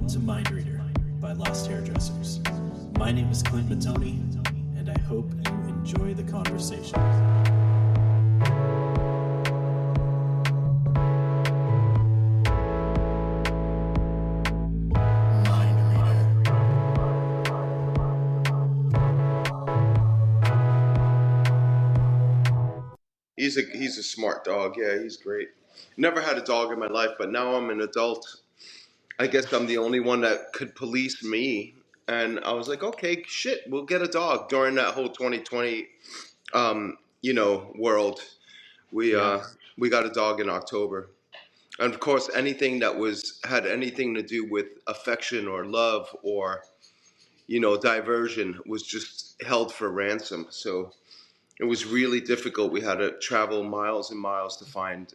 Welcome to Mind Reader by Lost Hairdressers. My name is Clint, and I hope you enjoy the conversation. Mind He's a smart dog. Yeah, he's great. Never had a dog in my life, but now I'm an adult. I guess I'm the only one that could police me. And I was like, okay, shit, we'll get a dog during that whole 2020, world. We Yeah. uh, we got a dog in October, and of course, anything that had anything to do with affection or love or diversion was just held for ransom. So it was really difficult. We had to travel miles and miles to find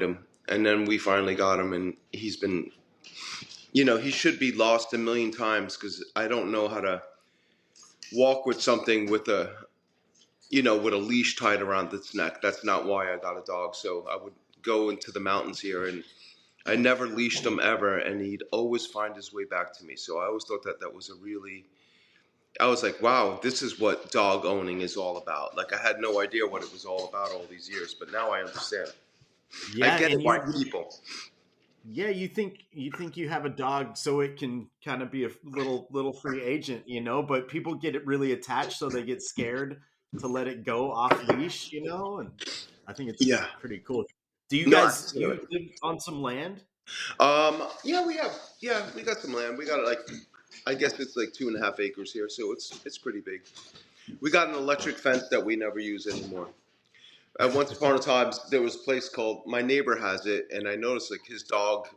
him, and then we finally got him, and he's been, he should be lost a million times because I don't know how to walk with something with a leash tied around its neck. That's not why I got a dog. So I would go into the mountains here, and I never leashed him ever, and he'd always find his way back to me. So I always thought that was I was like, wow, this is what dog owning is all about. Like, I had no idea what it was all about all these years, but now I understand. I Yeah, get and it why people. you think you have a dog so it can kind of be a little free agent, but people get it really attached so they get scared to let it go off leash, and I think it's Yeah. pretty cool. Do you No, guys absolutely. you live on some land? Yeah, we got some land. We got like, I guess it's like 2.5 acres here, so it's pretty big. We got an electric fence that we never use anymore. At once upon a time, there was a place called, my neighbor has it, and I noticed like his dog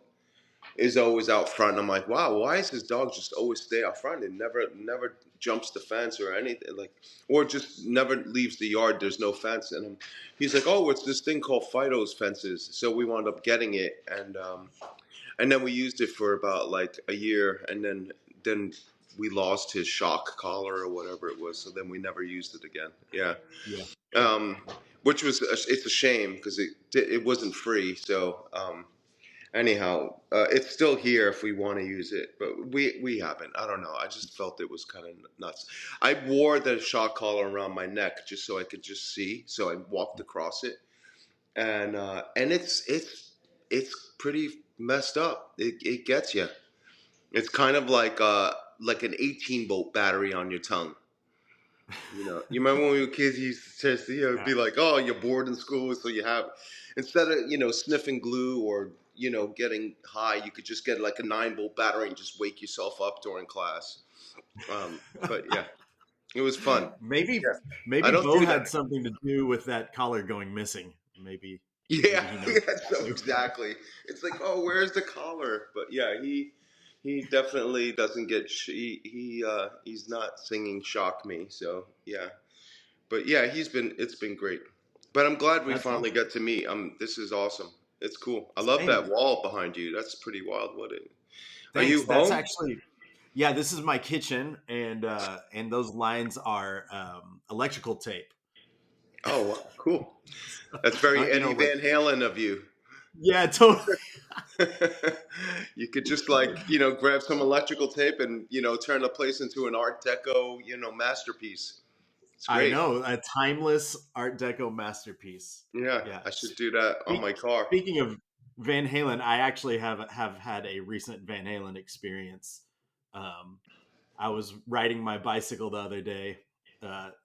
is always out front. And I'm like, wow, why is his dog just always stay out front and never jumps the fence or anything, like, or just never leaves the yard? There's no fence, and he's like, oh, it's this thing called Fido's fences. So we wound up getting it, and then we used it for about like a year, and then we lost his shock collar or whatever it was. So then we never used it again. Yeah. Yeah. Um, which was it's a shame because it wasn't free. So anyhow, it's still here if we want to use it, but we haven't. I don't know. I just felt it was kind of nuts. I wore the shock collar around my neck just so I could just see. So I walked across it, and it's pretty messed up. It gets you. It's kind of like an 18-volt battery on your tongue. You remember when we were kids, you used to just, be like, oh, you're bored in school, so you have, instead of, sniffing glue or, getting high, you could just get like a 9-volt battery and just wake yourself up during class. But yeah, it was fun. maybe Yeah. I maybe don't Bo do had that. something to do with that collar going missing. Maybe Yeah, he knows. yeah, so exactly. It's like, oh, where's the collar? But yeah, he definitely doesn't get, he's not singing Shock Me. So yeah. But yeah, it's been great. But I'm glad we That's finally awesome. got to meet. This is awesome. It's cool. I love that Same. wall behind you. That's pretty wild. Are Thanks. you That's home? actually, yeah, this is my kitchen, and those lines are electrical tape. Oh, wow, cool. That's very Eddie Like, Van Halen of you. yeah, totally. You could just like, grab some electrical tape and, turn the place into an Art Deco, masterpiece. It's I great. know, a timeless Art Deco masterpiece. Yeah, Yeah. I should do that on my car. Speaking of Van Halen, I actually have had a recent Van Halen experience. Um, I was riding my bicycle the other day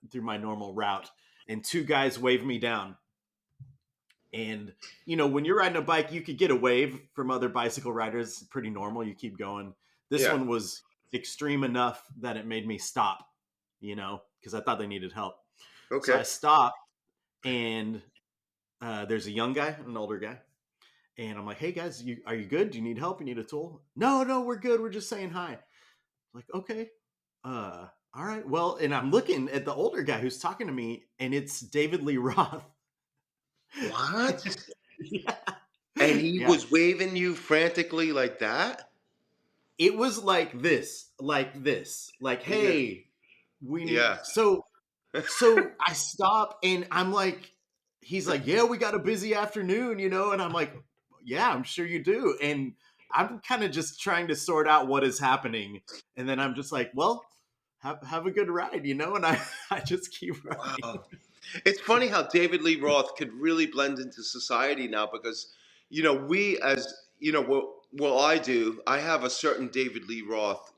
through my normal route, and two guys waved me down. And when you're riding a bike, you could get a wave from other bicycle riders. Pretty normal. You keep going. This Yeah. one was extreme enough that it made me stop. Because I thought they needed help. So Okay. I stopped, and there's a young guy and an older guy. And I'm like, hey guys, are you good? Do you need help? You need a tool? No, we're good. We're just saying hi. Like, okay. All right. Well, and I'm looking at the older guy who's talking to me, and it's David Lee Roth. What? Yeah. And he Yeah. was waving you frantically like that? It was like this, like, Yeah. hey, we need Yeah. so I stop, and I'm like, he's like, yeah, we got a busy afternoon, and I'm like, yeah, I'm sure you do. And I'm kind of just trying to sort out what is happening, and then I'm just like, well, have a good ride, and I just keep riding. Wow. It's funny how David Lee Roth could really blend into society now because, we as, what I do, I have a certain David Lee Roth,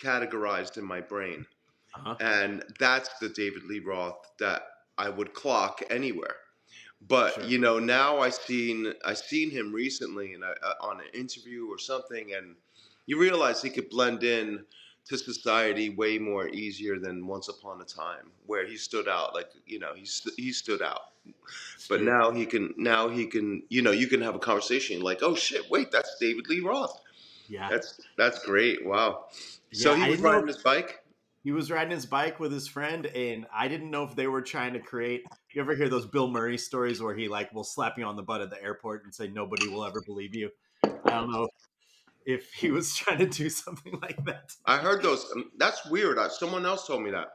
categorized in my brain. Uh-huh. And that's the David Lee Roth that I would clock anywhere. But Sure. now I seen him recently on an interview or something, and you realize he could blend in to society way more easier than once upon a time, where he stood out. Like he stood out. But Sure. now he can you can have a conversation like, oh shit, wait, that's David Lee Roth. Yeah. That's great. Wow. So Yeah. he I was didn't know riding if his bike. he was riding his bike with his friend, and I didn't know if they were trying to create. You ever hear those Bill Murray stories where he like will slap you on the butt at the airport and say nobody will ever believe you? I don't know if he was trying to do something like that. I heard those. That's weird. Someone else told me that.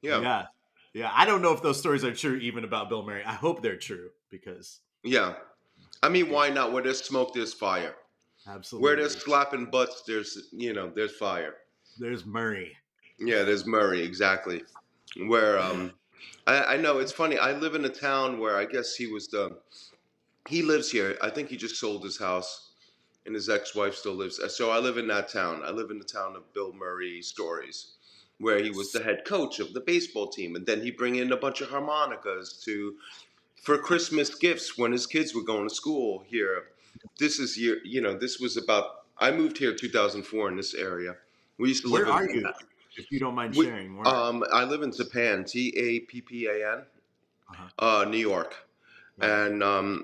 Yeah. Yeah. Yeah. I don't know if those stories are true even about Bill Murray. I hope they're true because Yeah. I mean, yeah, why not? Where there's smoke, there's fire. Where there's absolutely. slapping butts, there's fire. There's Murray. Yeah, there's Murray, exactly. Where I know it's funny. I live in a town where I guess he lives here. I think he just sold his house, and his ex-wife still lives. So I live in that town. I live in the town of Bill Murray stories, where he was the head coach of the baseball team, and then he bring in a bunch of harmonicas to for Christmas gifts when his kids were going to school here. This was about, I moved here 2004 in this area. We used to live Where in are you, if you don't mind we, sharing? Where? I live in Tappan, Tappan, Uh-huh. New York. Got it. And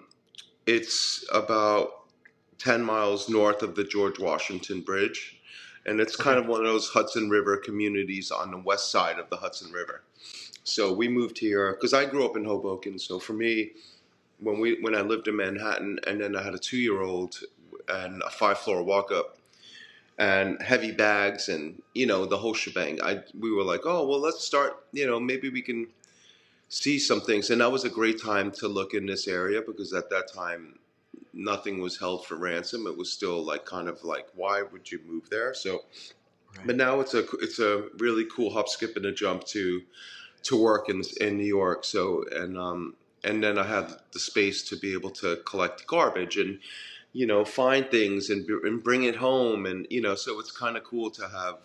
it's about 10 miles north of the George Washington Bridge. And it's kind Okay. of one of those Hudson River communities on the west side of the Hudson River. So we moved here because I grew up in Hoboken. So for me, when I lived in Manhattan, and then I had a 2-year-old and a 5-floor walk up and heavy bags and the whole shebang. We were like, oh well, let's start. Maybe we can see some things, and that was a great time to look in this area because at that time nothing was held for ransom. It was still like kind of like, why would you move there? So, Right. but now it's a really cool hop, skip, and a jump to work in New York. So and then I have the space to be able to collect garbage and find things and bring it home and so it's kind of cool to have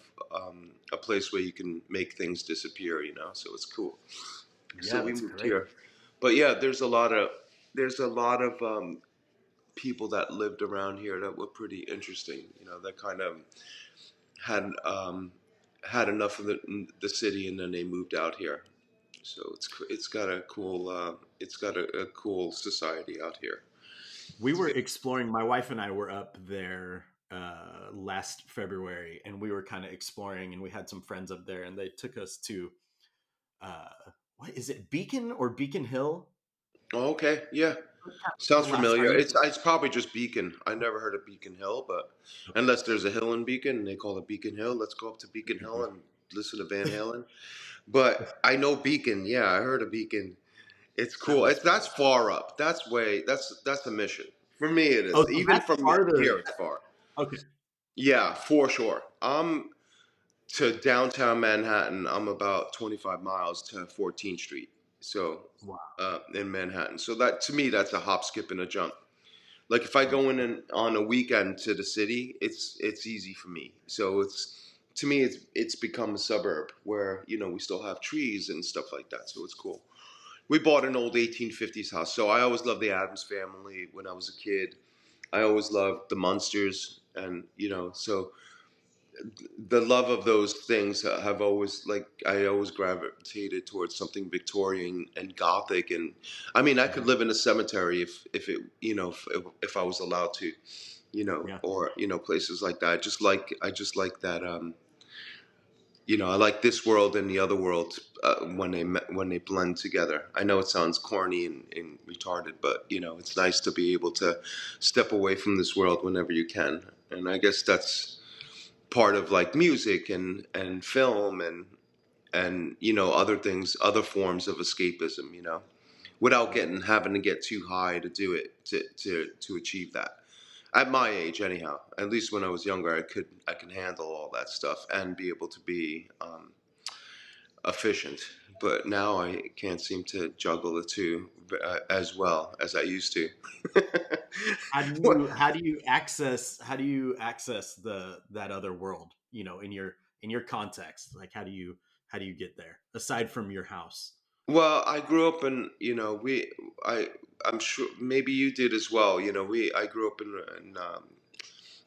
a place where you can make things disappear. So it's cool. So Yeah, we that's moved great. here, but yeah, there's a lot of people that lived around here that were pretty interesting. That kind of had had enough of the city and then they moved out here. So it's got a cool society out here. We were exploring. My wife and I were up there last February, and we were kind of exploring, and we had some friends up there, and they took us to uh, what is it, Beacon or Beacon Hill? Oh, okay, yeah, The sounds last familiar. time. It's probably just Beacon. I never heard of Beacon Hill, but Okay. unless there's a hill in Beacon and they call it Beacon Hill, let's go up to Beacon Beacon Hill Hill. and listen to Van Halen. But I know Beacon. Yeah, I heard of Beacon. It's That cool. was It's fun. That's far up. That's a mission for me. It Oh, is so even that's from farther. here. It's far. Okay. Yeah, for sure. I'm to downtown Manhattan. I'm about 25 miles to 14th Street. So Wow. in Manhattan. So that to me, that's a hop, skip, and a jump. Like if I That's go in on a weekend to the city, it's easy for me. So to me, it's become a suburb where we still have trees and stuff like that. So it's cool. We bought an old 1850s house. So I always loved the Addams Family when I was a kid. I always loved the Munsters, and so the love of those things have always like I always gravitated towards something Victorian and Gothic, and I mean I could mhm. live in a cemetery if it if I was allowed to, Yeah. or places like that. I just like that. I like this world and the other world when they blend together. I know it sounds corny and retarded, but it's nice to be able to step away from this world whenever you can, and I guess that's part of like music and film and other things, other forms of escapism, without Yeah. having to get too high to do it to achieve that. At my age, anyhow. At least when I was younger, I can handle all that stuff and be able to be efficient. But now I can't seem to juggle the two as well as I used to. What? How do you access the that other world, you know, in your context? Like how do you get there aside from your house? Well, I grew up in, I, I'm sure maybe you did as well. I grew up in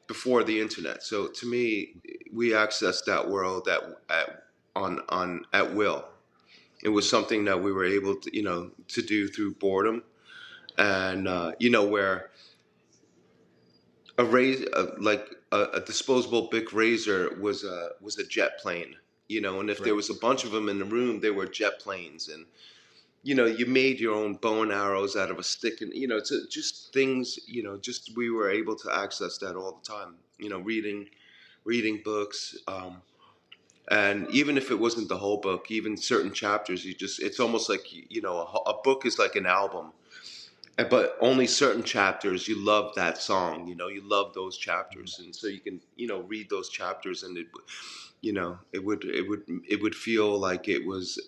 before the internet. So to me, we accessed that world at will. It was Mhm. something that we were able to, to do through boredom, and where a disposable Bic razor was a jet plane. And if there Right. was a bunch of them in the room, they were jet planes, and you made your own bow and arrows out of a stick, and it's just things, just we were able to access that all the time. Reading books, and even if it wasn't the whole book, even certain chapters, it's almost like a book is like an album, but only certain chapters you love that song. You love those Mhm. chapters, and so you can read those chapters, and it would feel like it was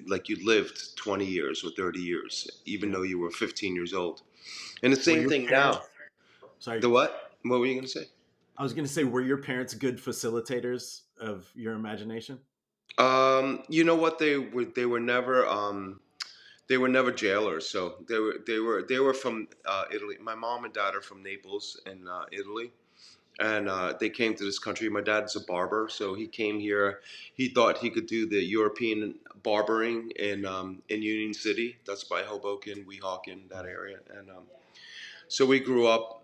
like you lived 20 years or 30 years, even Yeah. though you were 15 years old. And the Were same your thing now. parents sorry, The what were you going to say? I was going to say, were your parents good facilitators of your imagination? You know what, they were never jailers. So they were from Italy. My mom and dad are from Naples in Italy, and they came to this country. My dad's a barber, so he came here. He thought he could do the European barbering in Union City. That's by Hoboken, Weehawken, that area. And so we grew up.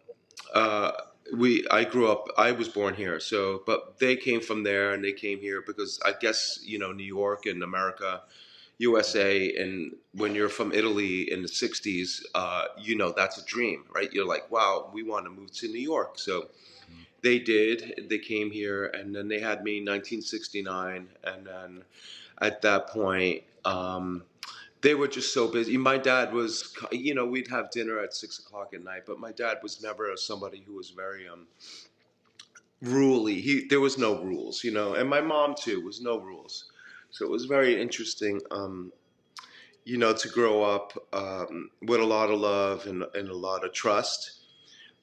Uh, I grew up. I was born here. So, but they came from there, and they came here because I guess New York and America, USA, and when you're from Italy in the '60s, that's a dream, right? You're like, wow, we want to move to New York. So Mhm. they did. They came here, and then they had me in 1969. And then at that point, they were just so busy. My dad was, we'd have dinner at 6 o'clock at night, but my dad was never somebody who was very ruly. There was no rules, and my mom too was no rules. So it was very interesting, to grow up with a lot of love and a lot of trust.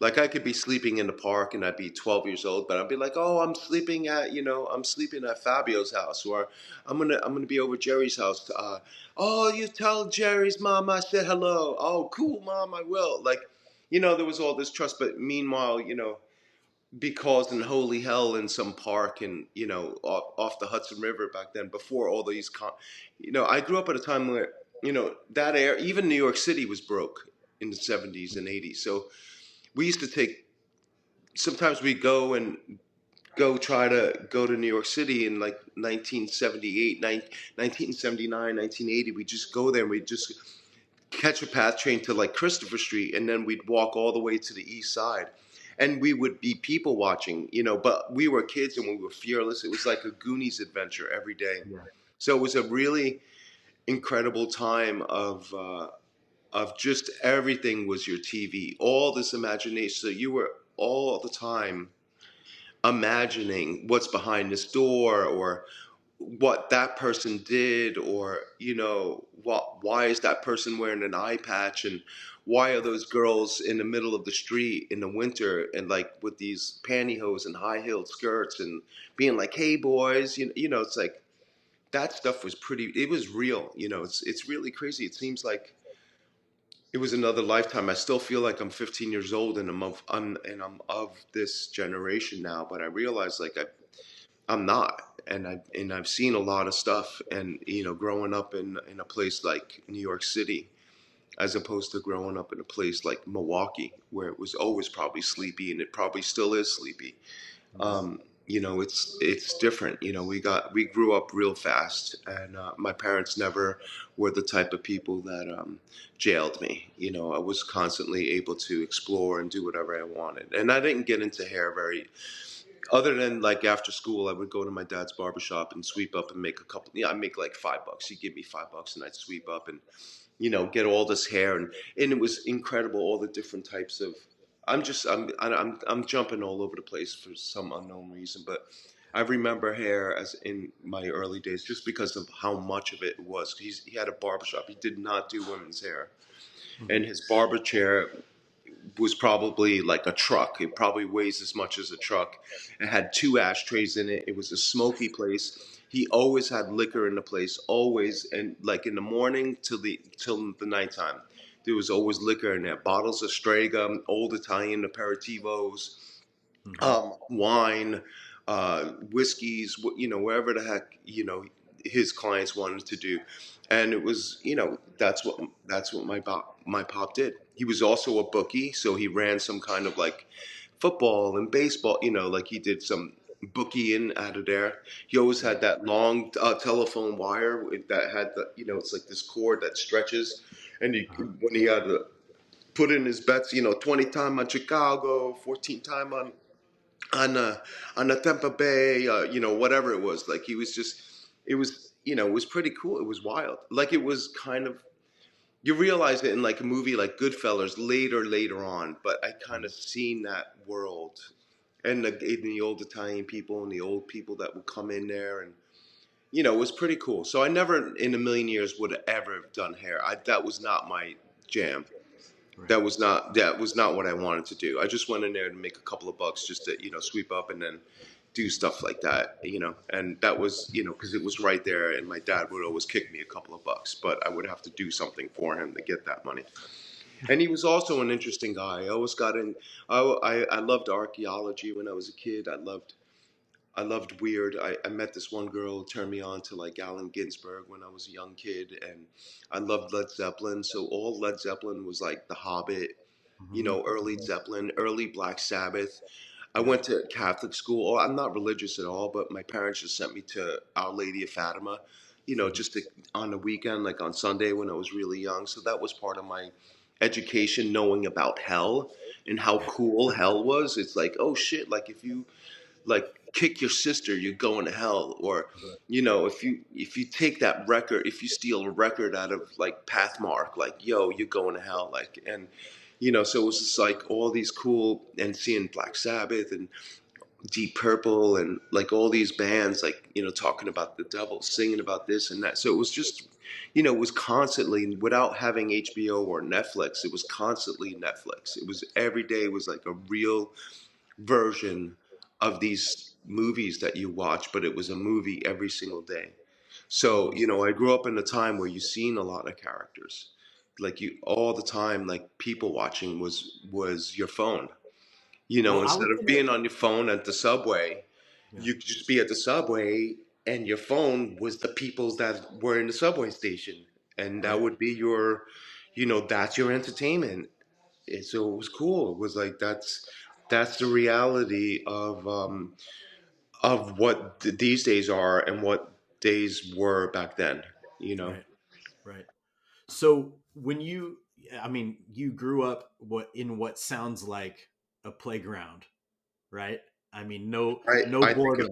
Like I could be sleeping in the park and I'd be 12 years old, but I'd be like, "Oh, I'm sleeping at Fabio's house, or I'm gonna be over Jerry's house." Oh, you tell Jerry's mom I said hello. Oh, cool, mom, I will. Like, there was all this trust, but meanwhile, be caused in holy hell in some park and off the Hudson River back then before all these I grew up at a time where that air, even New York City was broke in the 70s and 80s. So we used to take, sometimes we go try to go to New York City in like 1978, 1979, 1980. We just go there and we just catch a path train to like Christopher Street, and then we'd walk all the way to the east side. And we would be people watching, but we were kids and we were fearless. It was like a Goonies adventure every day. Yeah. So it was a really incredible time of just everything was your TV, all this imagination. So you were all the time imagining what's behind this door, or what that person did, or why is that person wearing an eye patch, and why are those girls in the middle of the street in the winter and like with these pantyhose and high-heeled skirts and being like, "Hey boys," it's like that stuff was pretty, it was real. It's really crazy. It seems like it was another lifetime. I still feel like I'm 15 years old and I'm of this generation now, but I realize like I'm not, and I've seen a lot of stuff, and growing up in a place like New York City, as opposed to growing up in a place like Milwaukee, where it was always probably sleepy, and it probably still is sleepy. Mhm. It's different. We grew up real fast, and my parents never were the type of people that jailed me. I was constantly able to explore and do whatever I wanted, and I didn't get into hair very, other than like after school, I would go to my dad's barbershop and sweep up and make a couple. Yeah, I make like $5. He'd give me $5, and I'd sweep up and get all this hair, and it was incredible, all the different types of I'm jumping all over the place for some unknown reason, but I remember hair as in my early days just because of how much of it was. He had a barbershop. He did not do women's hair, Hmm. and his barber chair was probably like a truck. It probably weighs as much as a truck. It had two ashtrays in it. It was a smoky place. He always had liquor in the place, always, and like in the morning till the nighttime. There was always liquor in there. Bottles of Strega, old Italian aperitivos, Hmm. wine, whiskeys, wherever the heck, his clients wanted to do. And it was, that's what my pop did. He was also a bookie, so he ran some kind of like football and baseball, like he did some bookieing out of there. He always Right. had that long telephone wire that had it's like this cord that stretches. And Uh-huh. when he had to put in his bets, 20 time on Chicago, 14 time on uh, on the Tampa Bay, whatever it was. Like he was just, it was pretty cool. It was wild. Like it was kind of, you realize it in like a movie like Goodfellas later on. But I kind Mhm. of seen that world and the old Italian people and the old people that would come in there, and it was pretty cool. So I never in a million years would have ever done hair. That was not my jam. Right. That was not what I wanted to do. I just went in there to make a couple of bucks just to sweep up and then do stuff like that, and that was because it was right there, and my dad would always kick me a couple of bucks, but I would have to do something for him to get that money. And he was also an interesting guy. I always got in. I loved archaeology when I was a kid. I loved weird. I met this one girl who turned me on to like Allen Ginsberg when I was a young kid, and I loved Led Zeppelin. So all Led Zeppelin was like The Hobbit, Hmm. early Hmm. Zeppelin, early Black Sabbath. I Yeah. went to Catholic school. I'm not religious at all, but my parents just sent me to Our Lady of Fatima, Hmm. just on the weekend, like on Sunday when I was really young. So that was part of my education, knowing about hell and how cool hell was. It's like, oh shit, like if you like kick your sister, you're going to hell. Or if you take that record, if you steal a record out of like Pathmark, like yo, you're going to hell. Like, and so it was just like all these cool, and seeing Black Sabbath and Deep Purple and like all these bands, like talking about the devil, singing about this and that. So it was just it was constantly, without having HBO or Netflix, it was constantly Netflix. It was every day was like a real version of these movies that you watch, but it was a movie every single day. So, Hmm. I grew up in a time where you seen a lot of characters. Like you all the time, like people watching was your phone. Well, I Instead was of gonna. being on your phone at the subway, Yeah. you could just be at the subway and your phone was the peoples that were in the subway station. And that Right. would be your, that's your entertainment. So it was cool. It was like that's the reality of what these days are and what days were back then. You know, Right. Right. So when you, I mean, you grew up what sounds like a playground, right? I mean, no I think it. boredom.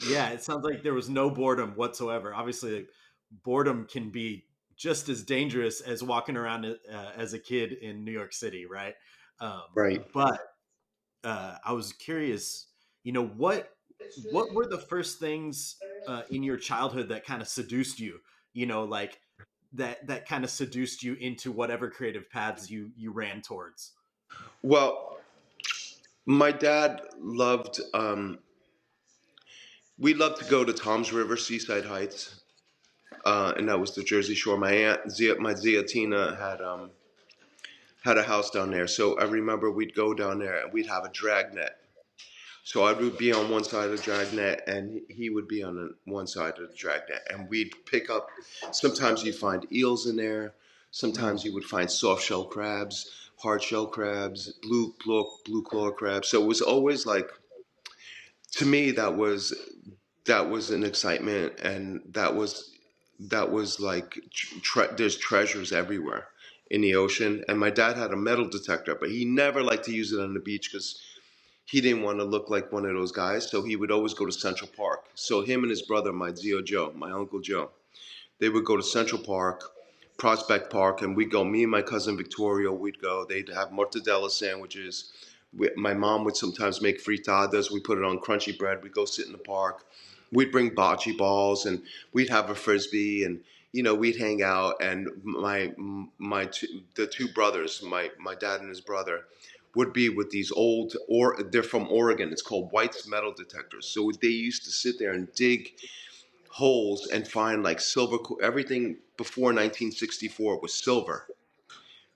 Yeah, it sounds like there was no boredom whatsoever. Obviously, like, boredom can be just as dangerous as walking around as a kid in New York City, right? Right. But I was curious, what were the first things in your childhood that kind of seduced you? Like that kind of seduced you into whatever creative paths you ran towards. Well, my dad loved. We loved to go to Tom's River, Seaside Heights, and that was the Jersey Shore. My Zia Tina had a house down there, so I remember we'd go down there and we'd have a dragnet. So I would be on one side of the dragnet, and he would be on one side of the dragnet, and we'd pick up. Sometimes you'd find eels in there. Mm, Sometimes you would find soft shell crabs, hard shell crabs, blue claw crabs. So it was always like, to me, that was an excitement, and that was like there's treasures everywhere in the ocean. And my dad had a metal detector, but he never liked to use it on the beach because he didn't want to look like one of those guys, so he would always go to Central Park. So him and his brother, my Zio Joe, my Uncle Joe, they would go to Central Park, Prospect Park, and we'd go. Me and my cousin Victoria, we'd go. They'd have mortadella sandwiches. My mom would sometimes make frittadas. We put it on crunchy bread. We'd go sit in the park. We'd bring bocce balls, and we'd have a frisbee, and we'd hang out. And the two brothers, my dad and his brother, would be with these old, or they're from Oregon. It's called White's metal detectors. So they used to sit there and dig holes and find like silver. Everything before 1964 was silver,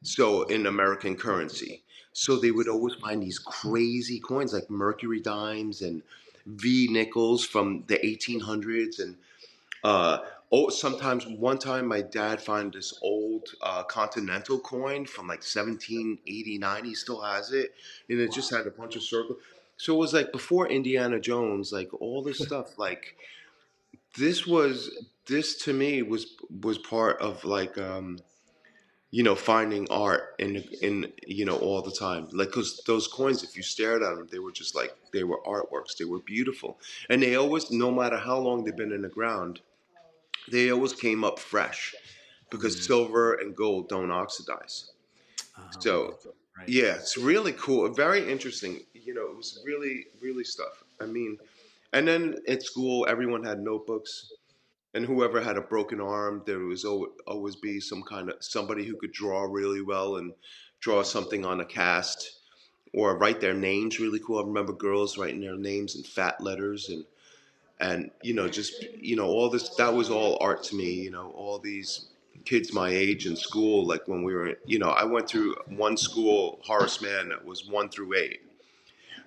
so in American currency. So they would always find these crazy coins like mercury dimes and V nickels from the 1800s. And sometimes one time my dad found this old continental coin from like 1789. He still has it, and it just had a bunch of circles. So it was like before Indiana Jones, like all this stuff. Like this was this to me was part of like finding art in all the time, like, because those coins, if you stared at them, they were just like, they were artworks. They were beautiful, and they always, no matter how long they've been in the ground, they always came up fresh, because Mm. silver and gold don't oxidize. So Oh, right. yeah, it's really cool, very interesting. It was really really stuff. I mean, and then at school everyone had notebooks, and whoever had a broken arm, there was always be somebody who could draw really well and draw Mhm. something on a cast, or write their names really cool. I remember girls writing their names in fat letters, and just all this, that was all art to me. All these kids my age in school, like when we were, I went through one school, Horace Mann, that was 1 through 8.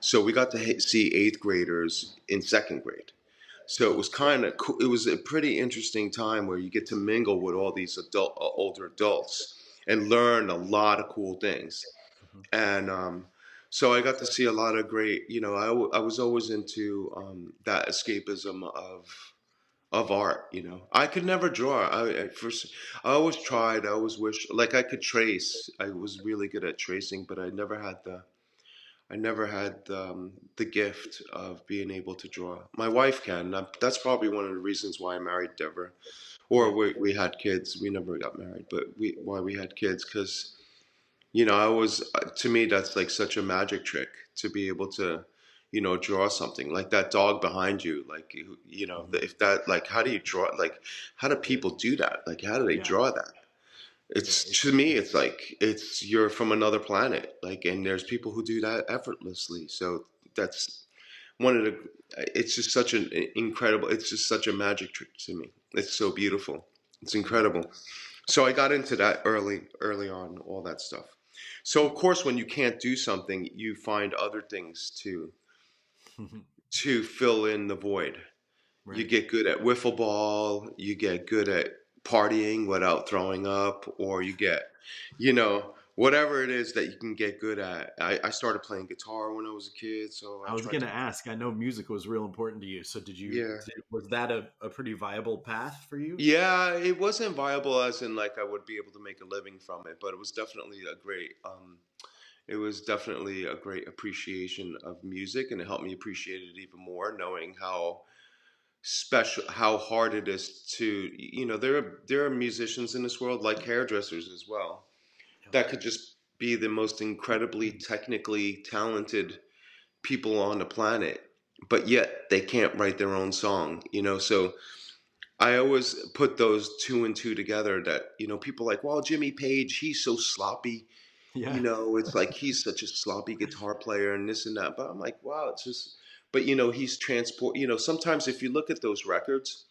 So we got to see eighth graders in second grade. So it was kind of cool. It was a pretty interesting time where you get to mingle with all these older adults, and learn a lot of cool things. Mhm. And so I got to see a lot of great. I was always into that escapism of art. I could never draw. At first, I always tried. I always wished like I could trace. I was really good at tracing, but I never had the gift of being able to draw. My wife can. That's probably one of the reasons why I married Deborah, or Yeah. we had kids. We never got married, but why we had kids, because I was, to me, that's like such a magic trick to be able to, draw something like that dog behind you. Like Mhm. if that, like, how do you draw? Like, how do people do that? Like, how do they Yeah. draw that? Yeah. It's, to me, it's like you're from another planet. Like, and there's people who do that effortlessly. So that's one of the. It's just such an incredible. It's just such a magic trick to me. It's so beautiful. It's Yeah. incredible. So I got into that early on, all that stuff. So of course, when you can't do something, you find other things to fill in the void. You Right. get good at wiffle ball, you get good at partying without throwing up, or you get, whatever it is that you can get good at. I started playing guitar when I was a kid, so I I was tried going to. to ask. I know music was real important to you. So Yeah. was that a pretty viable path for you? Yeah, it wasn't viable as in like I would be able to make a living from it, but it was definitely a great appreciation of music, and it helped me appreciate it even more, knowing how special, how hard it is to, there are musicians in this world, like hairdressers as well, Yep. that could just be the most incredibly technically talented people on the planet, but yet they can't write their own song. So I always put those two and two together, that, people like, well, Jimmy Page, he's so sloppy. Yeah. It's like he's such a sloppy guitar player and this and that. But I'm like, wow, it's just, but he's transport. Sometimes if you look at those records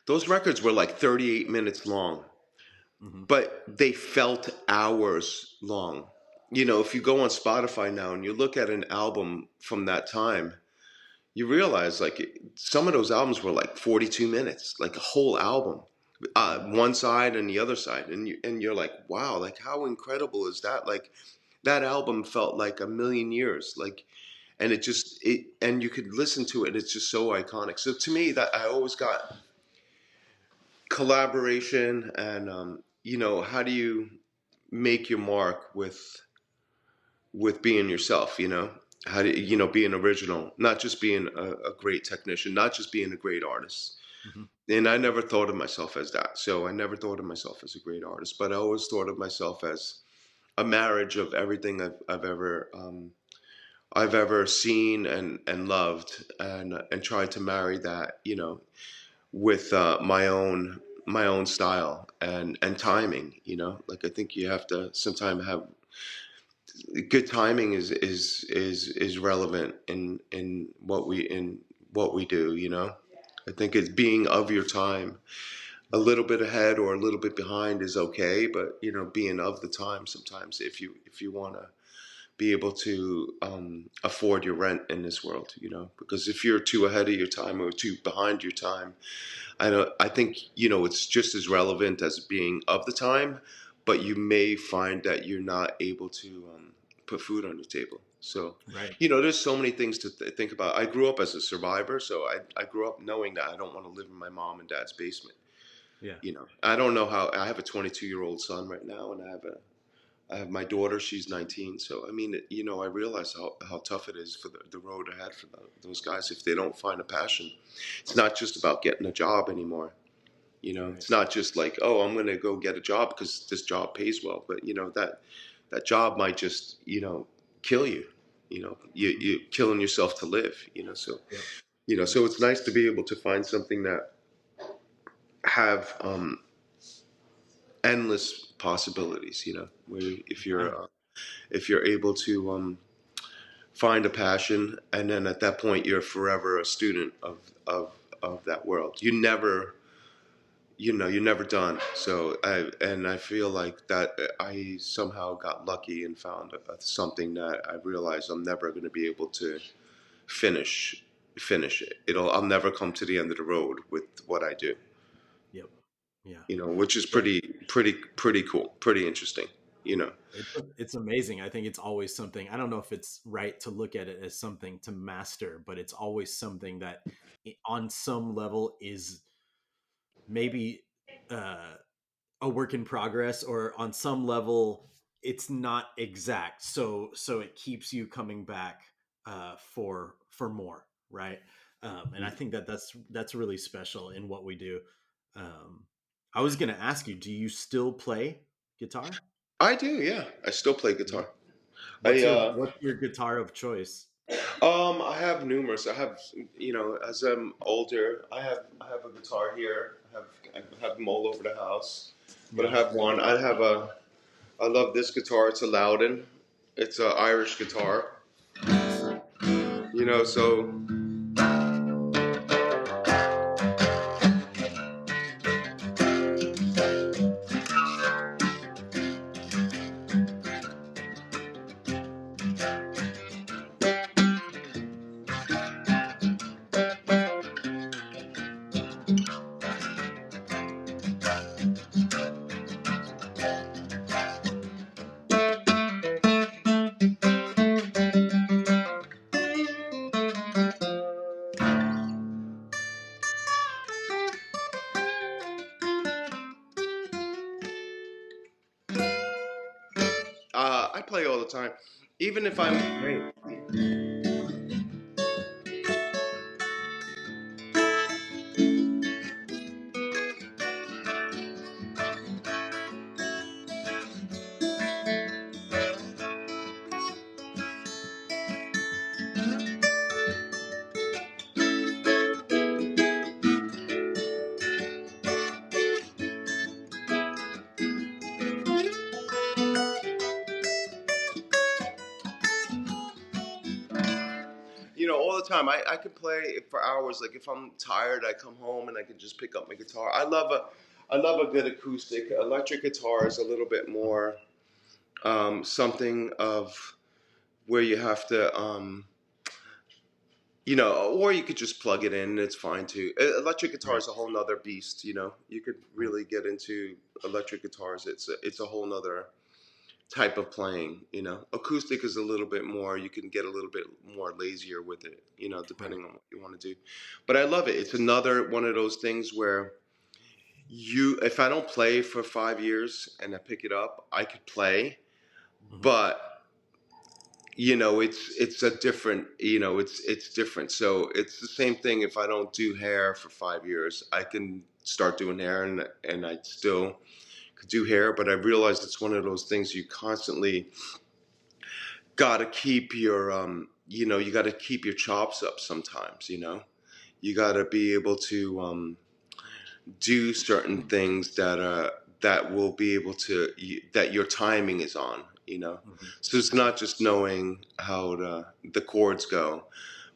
were like 38 minutes long, Hmm. but they felt hours long. If you go on Spotify now and you look at an album from that time, you realize like some of those albums were like 42 minutes, like a whole album, Hmm. one side and the other side, and you're like, wow, like how incredible is that? Like that album felt like a million years, like, and and you could listen to it. It's just so iconic. So to me, that I always got collaboration, and how do you make your mark with being yourself? How do being original, not just being a great technician, not just being a great artist. Hmm. And I never thought of myself as that. So I never thought of myself as a great artist, but I always thought of myself as a marriage of everything I've ever seen and loved, and tried to marry that, with my own style and timing. Like I think you have to sometimes have good timing is relevant in what we do. I think it's being of your time. A little bit ahead or a little bit behind is okay, but being of the time sometimes, if you want to be able to afford your rent in this world, because if you're too ahead of your time or too behind your time, I think it's just as relevant as being of the time, but you may find that you're not able to put food on your table. So, Right. there's so many things to think about. I grew up as a survivor, so I grew up knowing that I don't want to live in my mom and dad's basement. Yeah. I don't know how. I have a 22-year-old son right now, and I have my daughter. She's 19. So I mean, I realize how tough it is for the road ahead for those guys if they don't find a passion. It's not just about getting a job anymore. Right. It's not just like, oh, I'm going to go get a job because this job pays well, but that job might just kill you. Hmm. You killing yourself to live. So Yep. so it's nice to be able to find something that have endless possibilities. Where Yeah. if you're able to find a passion, and then at that point you're forever a student of that world. You're never done. So I feel like that I somehow got lucky and found something that I realized I'm never going to be able to finish finish it. I'll never come to the end of the road with what I do. Yep. Yeah. Which is Yeah. pretty cool, pretty interesting. You know. It's amazing. I think it's always something. I don't know if it's right to look at it as something to master, but it's always something that on some level is maybe uh, a work in progress, or on some level it's not exact. So it keeps you coming back for more, right? And I think that that's really special in what we do. Um, I was going to ask you, do you still play guitar? I do, yeah. I still play Yeah. guitar. I What's your guitar of choice? I have numerous. I have as I'm older, I have a guitar here. I have them all over the house. But I Yeah. have one. I love this guitar. It's a Loudon. It's an Irish guitar. Nice. So I play all the time, even if That's I'm. great. All the time. I could play for hours. Like if I'm tired, I come home and I can just pick up my guitar. I love a good acoustic. Electric guitar is a little bit more something of where you have to, or you could just plug it in. And it's fine too. Electric guitar Right. is a whole nother beast. You could Right. really get into electric guitars. It's a whole nother type of playing. Acoustic is a little bit more. You can get a little bit more lazier with it. Right. Depending on what you want to do. But I love it. It's another one of those things where if I don't play for 5 years and I pick it up, I could play, Hmm. but it's a different, it's different. So it's the same thing. If I don't do hair for 5 years, I can start doing hair, and I still could do hair. But I realize it's one of those things you constantly got to keep your, you got to keep your chops up sometimes. You got to be able to do certain things that will be able to, that your timing is on. Hmm. So it's not just knowing how the chords go,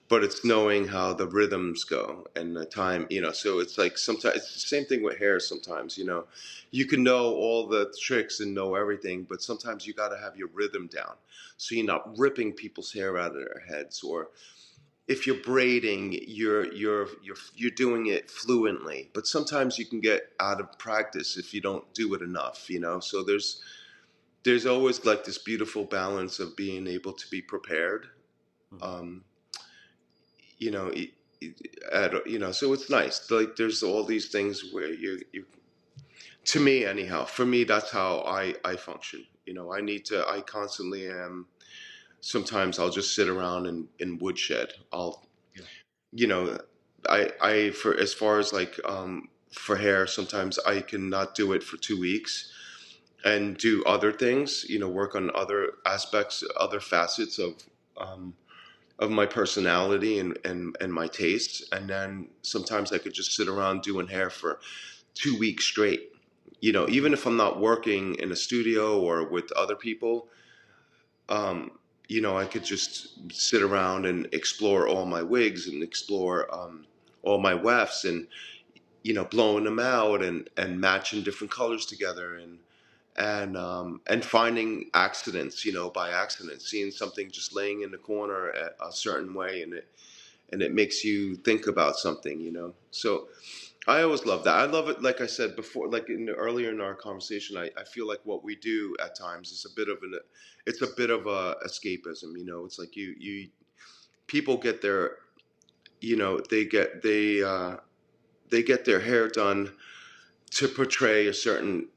but it's knowing how the rhythms go and the time. So it's like sometimes it's the same thing with hair. Sometimes you can know all the tricks and know everything, but sometimes you got to have your rhythm down, so you're not ripping people's hair out of their heads. Or if you're braiding, you're doing it fluently. But sometimes you can get out of practice if you don't do it enough. So there's always like this beautiful balance of being able to be prepared. Hmm. um you know it, so it's nice. Like there's all these things where you to me anyhow, for me, that's how I function. I constantly am. Sometimes I'll just sit around in woodshed. Yeah. You know I for as far as like for hair, sometimes I can not do it for 2 weeks and do other things, work on other aspects, other facets of my personality and my tastes. And then sometimes I could just sit around doing hair for 2 weeks straight. Hmm. Even if I'm not working in a studio or with other people, um, I could just sit around and explore all my wigs and explore all my wefts, and blowing them out and matching different colors together, and finding accidents, by accident, seeing something just laying in the corner a certain way, and it makes you think about something. So I always love that. I love it. Like I said before, like earlier in our conversation, I feel like what we do at times is it's a bit of a escapism. It's like people get their, they get their hair done to portray a certain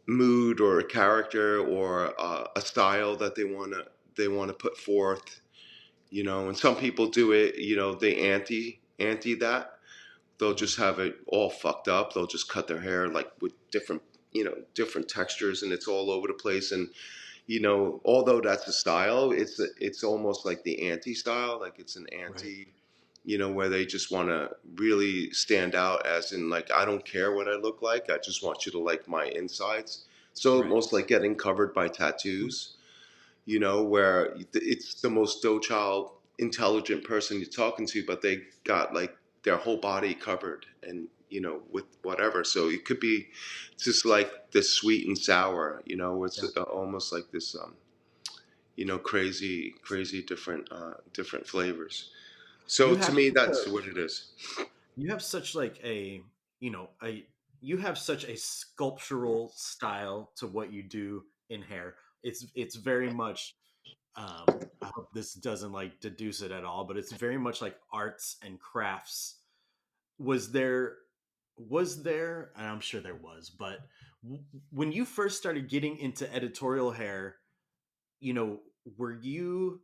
mood or a character or a style that they want to put forth. And some people do it. They anti that. They'll Hmm. just have it all fucked up. They'll just cut their hair like with different textures, and it's all over the place. And although that's a style, it's almost like the anti style. Like it's an Right. anti, where they just want to really stand out, as in like, I don't care what I look like. I just want you to like my insides. So Right. almost like getting covered by tattoos. Where it's the most docile, intelligent person you're talking to, but they got like their whole body covered, and with whatever. So it could be just like this sweet and sour. It's Yeah. almost like this, crazy, crazy different flavors. So You to have me, such a that's what it is. you have such like a you know a you have such a sculptural style to what you do in hair. It's very much I hope this doesn't like deduce it at all, but it's very much like arts and crafts. Was there and I'm sure there was, but when you first started getting into editorial hair, were you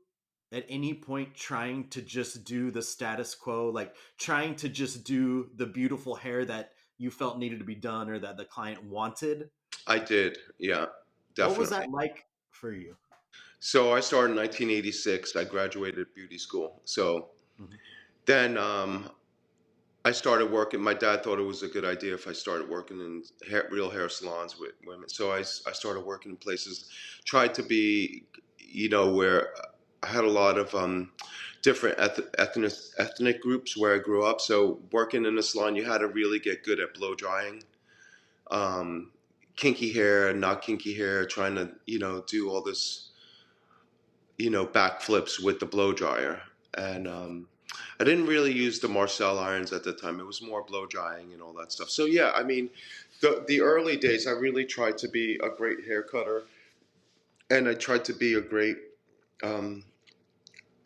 at any point trying to just do the status quo, like trying to just do the beautiful hair that you felt needed to be done or that the client wanted? I did, yeah, What was definitely. that like for you? So I started in 1986. I graduated beauty school. So Mhm. then I started working. My dad thought it was a good idea if I started working in real hair salons with women. So I started working in places, tried to be, where I had a lot of different ethnic groups where I grew up. So working in a salon, you had to really get good at blow drying, um, kinky hair, not kinky hair, trying to, do all this, backflips with the blow dryer. And I didn't really use the Marcel irons at the time. It was more blow drying and all that stuff. So yeah, I mean, the early days, I really tried to be a great hair cutter, and I tried to be a great um,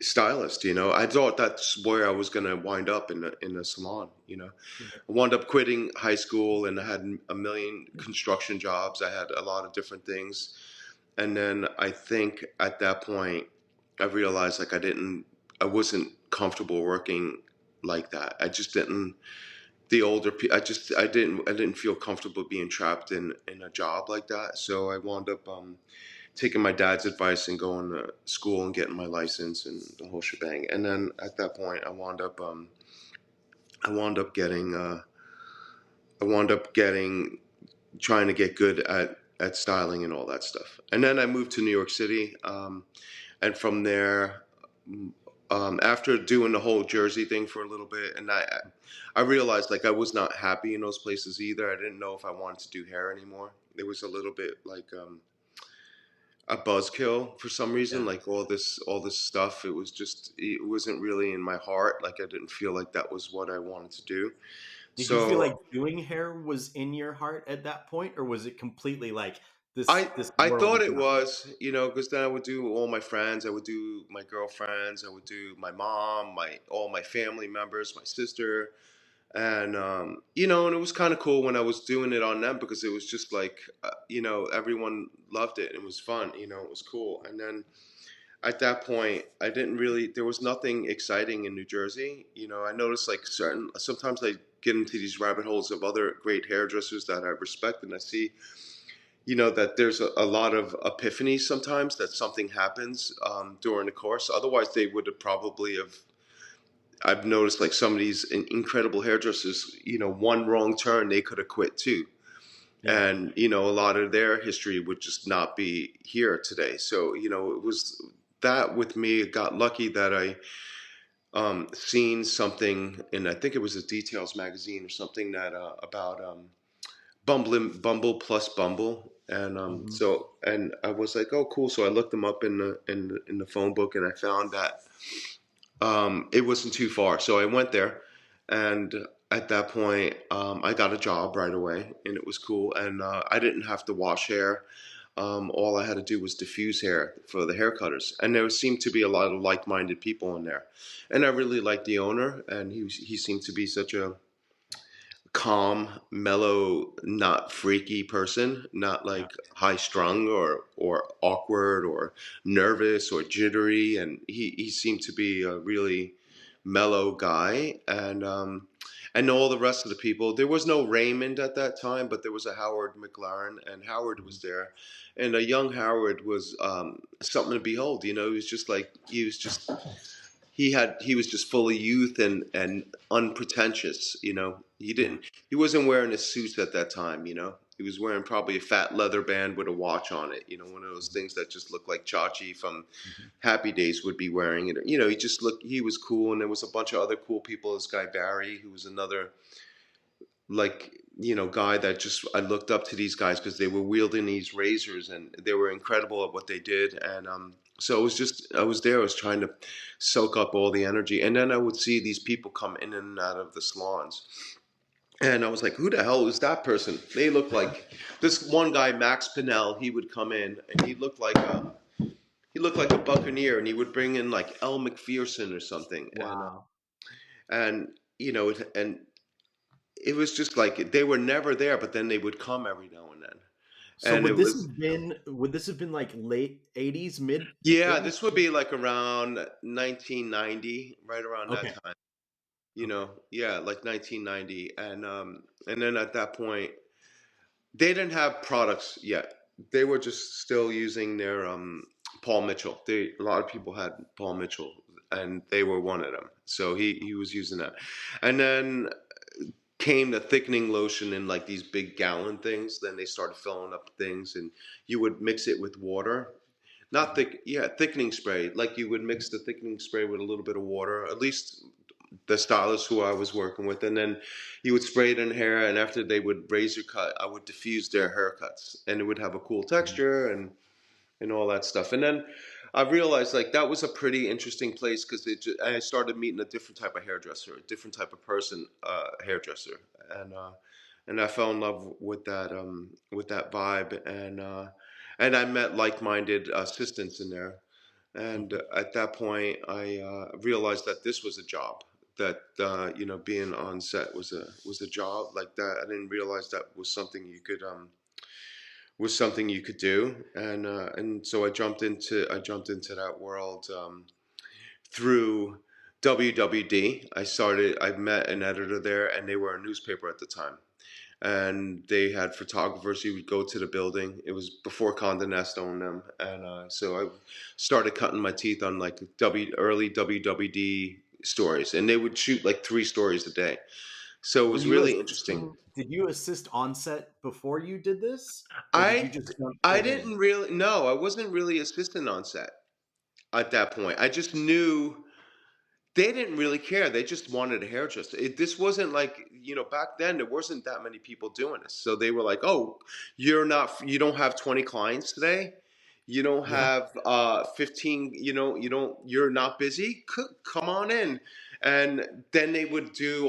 stylist. I thought that's where I was going to wind up in a salon. Right. I wound up quitting high school, and I had a million construction jobs. I had a lot of different things, and then I think at that point, I realized like I wasn't comfortable working like that. I just didn't. The older people, I didn't feel comfortable being trapped in a job like that. So I wound up taking my dad's advice and going to school and getting my license and the whole shebang. And then at that point, I wound up getting I wound up getting trying to get good at styling and all that stuff. And then I moved to New York City, and from there, after doing the whole Jersey thing for a little bit, and I realized like I was not happy in those places either. I didn't know if I wanted to do hair anymore. It was a little bit like a buzzkill for some reason. Yeah. Like all this stuff. It wasn't really in my heart. Like I didn't feel like that was what I wanted to do. Did you feel like So doing hair was in your heart at that point, or was it completely like this I world thought is it not for was, you know, because then I would do all my friends, I would do my girlfriends, I would do my mom, my all my family members, my sister, and you know, and it was kind of cool when I was doing it on them because it was just like, you know, everyone loved it. It was fun, you know, it was cool. And then at that point, I didn't really, there was nothing exciting in New Jersey. You know, I noticed like sometimes I get into these rabbit holes of other great hairdressers that I respect, and I see you know that there's a lot of epiphanies sometimes that something happens during the course. Otherwise, they would have probably have. I've noticed like some of these incredible hairdressers, you know, one wrong turn they could have quit too, Yeah. and you know a lot of their history would just not be here today. So you know it was that with me. Got lucky that I seen something, and I think it was a Details magazine or something that about Bumble plus Bumble, and Hmm. and I was like, oh, cool. So I looked them up in the phone book, and I found that it wasn't too far. So I went there, and at that point, I got a job right away, and it was cool. And I didn't have to wash hair. All I had to do was diffuse hair for the hair cutters, and there seemed to be a lot of like-minded people in there. And I really liked the owner, and he seemed to be such a calm, mellow, not freaky person, not Yeah. like high strung or awkward or nervous or jittery. And he seemed to be a really mellow guy. And all the rest of the people, there was no Raymond at that time, but there was a Howard McLaren, and Howard Mhm. was there. And a young Howard was something to behold. You know, he was just he was just full of youth and unpretentious. You know, Yeah. he wasn't wearing a suit at that time. You know, he was wearing probably a fat leather band with a watch on it. You know, one of those things that just looked like Chachi from Mhm. Happy Days would be wearing it. You know, he was cool, and there was a bunch of other cool people. This guy Barry, who was another like you know guy that just I looked up to these guys because they were wielding these razors and they were incredible at what they did. And so it was just I was there, I was trying to soak up all the energy, and then I would see these people come in and out of the salons, and I was like, who the hell is that person? They look like this one guy, Max Pinnell. He would come in and he looked like a buccaneer, and he would bring in like Elle McPherson or something. Wow. And you know and it was just like they were never there, but then they would come every now and then. So And it was, would this have been like late 80s, mid yeah, 80s? this would be like around 1990, right around that Okay. time. You Okay. know, yeah, like 1990. And then at that point, they didn't have products yet. They were just still using their Paul Mitchell. A lot of people had Paul Mitchell, and they were one of them. So he was using that. And then came the thickening lotion in like these big gallon things. Then they started filling up things, and you would mix it with water. Not Mhm. thick, yeah, thickening spray. Like you would mix the thickening spray with a little bit of water. At least the stylist who I was working with, and then you would spray it in hair. And after they would razor cut, I would diffuse their haircuts, and it would have a cool Mhm. texture and all that stuff. And then I realized like that was a pretty interesting place because I started meeting a different type of hairdresser, a different type of person, hairdresser, and I fell in love with that vibe, and I met like-minded assistants in there. And Mhm. at that point, I realized that this was a job. That you know, being on set was a job like that. I didn't realize that was something you could was something you could do, and so I jumped into that world through WWD. I met an editor there, and they were a newspaper at the time, and they had photographers. You would go to the building. It was before Condé Nast owned them, and so I started cutting my teeth on like early WWD stories, and they would shoot like 3 stories a day. So it Were was you really interesting. assisting? Did you assist on set before you did this, or did you I just jump I straight in? didn't really no, I wasn't really assistant on set at that point. I just knew they didn't really care. They just wanted a hairdresser. This wasn't like, back then there wasn't that many people doing this. So they were like, "Oh, you don't have 20 clients today. You don't Yeah. have 15, you're not busy. Come on in." And then they would do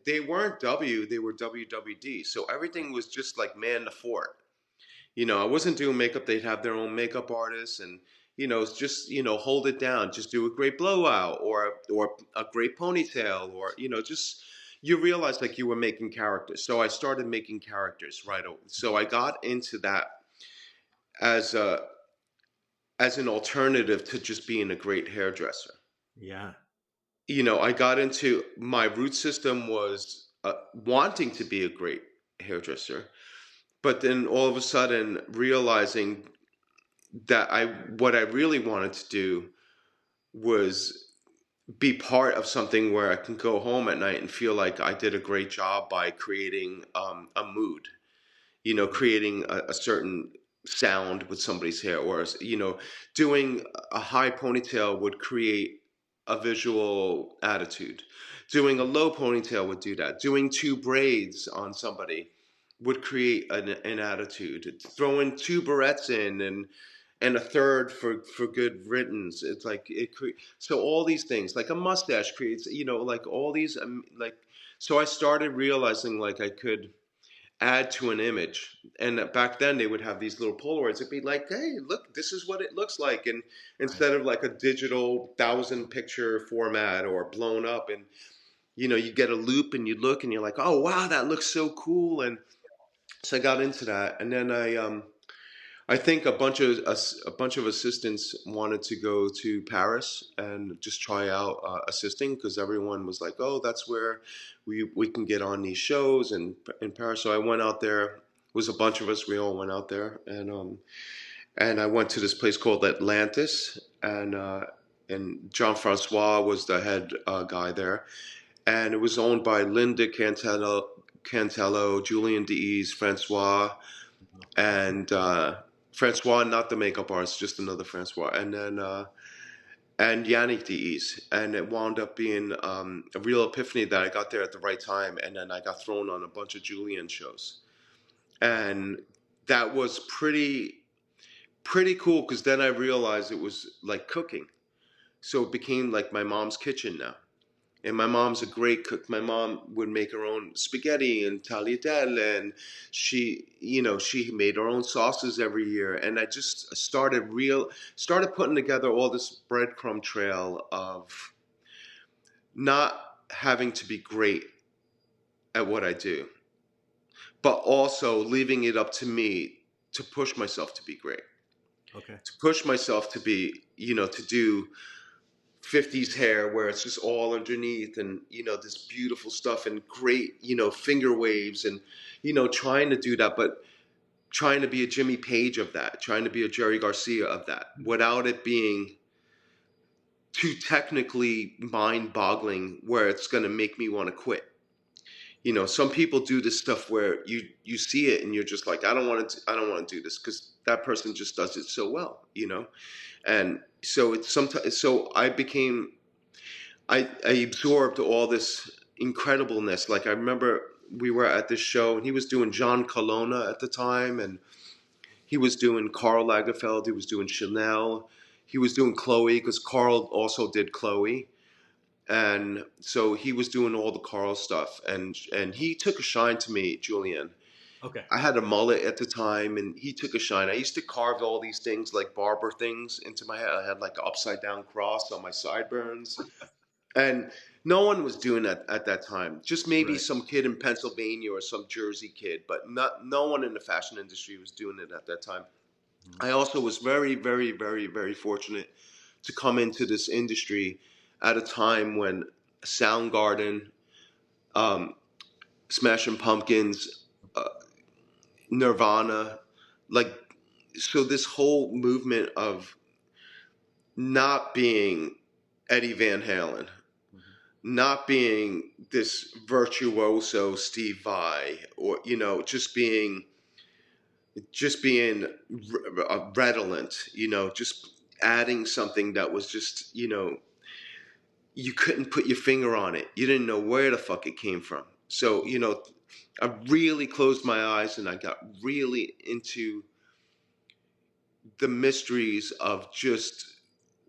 they weren't they were WWD. So everything was just like man the fort. I wasn't doing makeup. They'd have their own makeup artists, and it's just hold it down. Just do a great blowout, or a great ponytail, or just you realize like you were making characters. So I started making characters right away. So I got into that as a as an alternative to just being a great hairdresser. Yeah. I got into my root system was wanting to be a great hairdresser, but then all of a sudden realizing that what I really wanted to do was be part of something where I can go home at night and feel like I did a great job by creating a mood, Mhm. creating a certain sound with somebody's hair, or doing a high ponytail would create a visual attitude. Doing a low ponytail would do that. Doing 2 braids on somebody would create an attitude. Throwing 2 barrettes in, and a third for good riddance. It's like so all these things like a mustache creates, like all these like. So I started realizing like I could add to an image. And back then they would have these little Polaroids. It'd be like, hey, look, this is what it looks like. And Right. instead of like a digital 1,000 picture format or blown up, and you get a loop and you look and you're like, oh wow, that looks so cool. And so I got into that, and then I think a bunch of assistants wanted to go to Paris and just try out assisting, because everyone was like, "Oh, that's where we can get on these shows in Paris." So I went out there. It was a bunch of us. We all went out there, and I went to this place called Atlantis, and Jean Francois was the head guy there, and it was owned by Linda Cantello, Julian Dees, Francois, and Francois, not the makeup artist, just another Francois, and then and Yannick Dees, and it wound up being a real epiphany that I got there at the right time, and then I got thrown on a bunch of Julian shows, Wow. and that was pretty cool, because then I realized it was like cooking, so it became like my mom's kitchen now. And my mom's a great cook. My mom would make her own spaghetti and tagliatelle, and she made her own sauces every year. And I just started putting together all this breadcrumb trail of not having to be great at what I do, but also leaving it up to me to push myself to be great, Okay. to push myself to be, to do 50s hair where it's just all underneath, and this beautiful stuff and great finger waves, and trying to do that, but trying to be a Jimmy Page of that, trying to be a Jerry Garcia of that, without it being too technically mind-boggling where it's going to make me want to quit. Some people do this stuff where you see it and you're just like, I don't want to do this because that person just does it so well. And so it's sometimes, so I absorbed all this incredibleness. Like I remember we were at this show, and he was doing John Colonna at the time, and he was doing Karl Lagerfeld, he was doing Chanel, he was doing Chloe, because Karl also did Chloe, and so he was doing all the Karl stuff, and he took a shine to me, Julian. Okay. I had a mullet at the time, and he took a shine. I used to carve all these things like barber things into my head. I had like an upside down cross on my sideburns. And no one was doing that at that time. Just maybe Right. some kid in Pennsylvania or some Jersey kid, but no one in the fashion industry was doing it at that time. Mhm. I also was very, very, very, very fortunate to come into this industry at a time when Soundgarden, um, Smashing Pumpkins, Nirvana, like, so this whole movement of not being Eddie Van Halen, Mhm. not being this virtuoso Steve Vai, or just being redolent, just adding something that was just, you couldn't put your finger on it. You didn't know where the fuck it came from. So, I really closed my eyes and I got really into the mysteries of just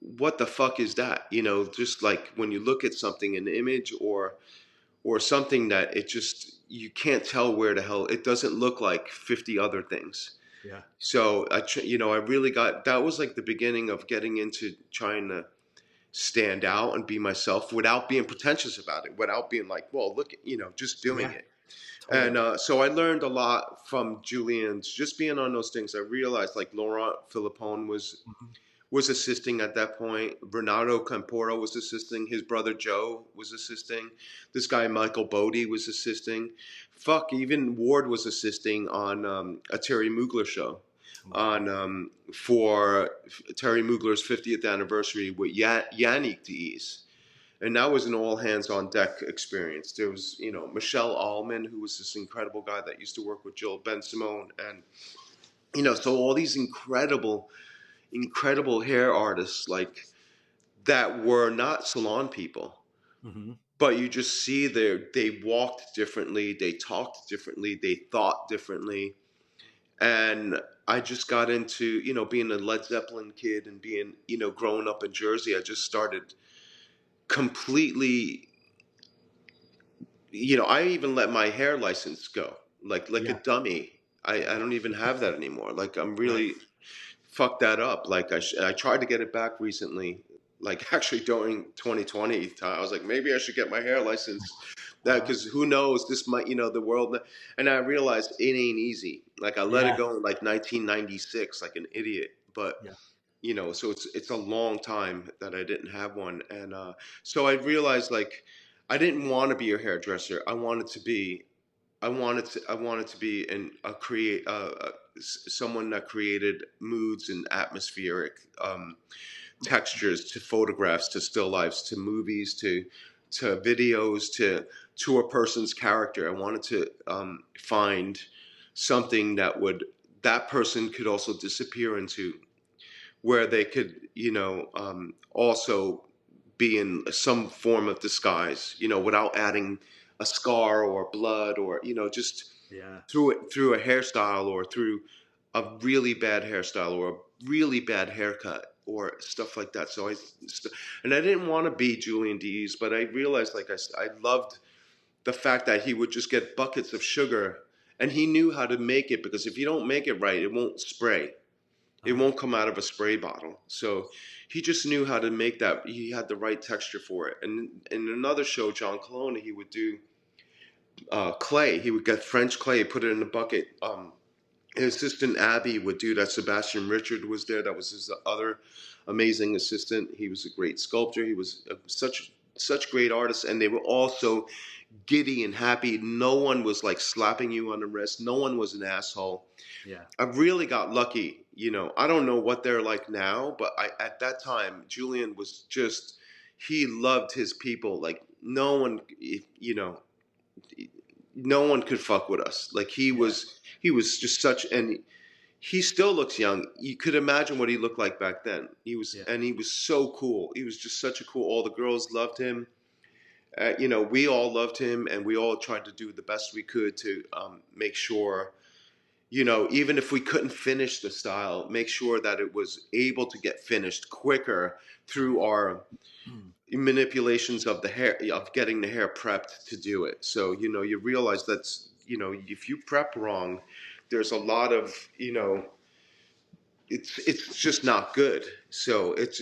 what the fuck is that? Just like when you look at something, an image or something that it just you can't tell where the hell it doesn't look like 50 other things. Yeah. So I really got that was like the beginning of getting into trying to stand out and be myself without being pretentious about it, without being like, well, look, just doing Yeah. it. And Totally. so I learned a lot from Julian's just being on those things. I realized like Laurent Philippon Mhm. was assisting at that point. Bernardo Camporo was assisting. His brother Joe was assisting. This guy Michael Bodie was assisting. Fuck, even Ward was assisting on a Terry Mugler show Wow. on for Terry Mugler's 50th anniversary with Yannick Dees. And that was an all hands on deck experience. There was, Michelle Allman, who was this incredible guy that used to work with Jill Ben Simone. And, so all these incredible hair artists like that were not salon people, Hmm. but you just see they walked differently, they talked differently, they thought differently. And I just got into, being a Led Zeppelin kid and being, growing up in Jersey. I just started completely, I even let my hair license go like a Yeah. dummy. I don't even have that anymore. Like I'm Right. really fucked that up. Like I tried to get it back recently. Like actually during 2020 I was like, maybe I should get my hair license. That Uh-huh. because who knows, this might, the world. And I realized it ain't easy. Like I let it Yeah. go in like 1996, like an idiot. But Yeah. so it's a long time that I didn't have one, and so I realized like I didn't want to be a hairdresser. I wanted to be a create someone that created moods and atmospheric textures to photographs, to still lifes, to movies, to videos, to a person's character. I wanted to find something that person could also disappear into, where they could, also be in some form of disguise, without adding a scar or blood or, just Yeah. through a hairstyle or through a really bad hairstyle or a really bad haircut or stuff like that. And I didn't want to be Julian Dees, but I realized like I loved the fact that he would just get buckets of sugar and he knew how to make it, because if you don't make it right, it won't spray. It Uh-huh. won't come out of a spray bottle. So he just knew how to make that. He had the right texture for it. And in another show, John Colonna, he would do clay. He would get French clay, put it in a bucket. His assistant Abby would do that. Sebastian Richard was there. That was his other amazing assistant. He was a great sculptor. He was such great artists, and they were also giddy and happy. No one was like slapping you on the wrist. No one was an asshole. Yeah. I really got lucky. I don't know what they're like now, but at that time, Julian was just, he loved his people. Like no one, no one could fuck with us. Like Yeah. he was just such, and he still looks young. You could imagine what he looked like back then. Yeah. He was so cool. He was just such a cool, all the girls loved him. We all loved him, and we all tried to do the best we could to make sure, even if we couldn't finish the style, make sure that it was able to get finished quicker through Right. our manipulations of the hair, of getting the hair prepped to do it. So, you realize that's, if you prep wrong, there's a lot of, it's just not good. So it's,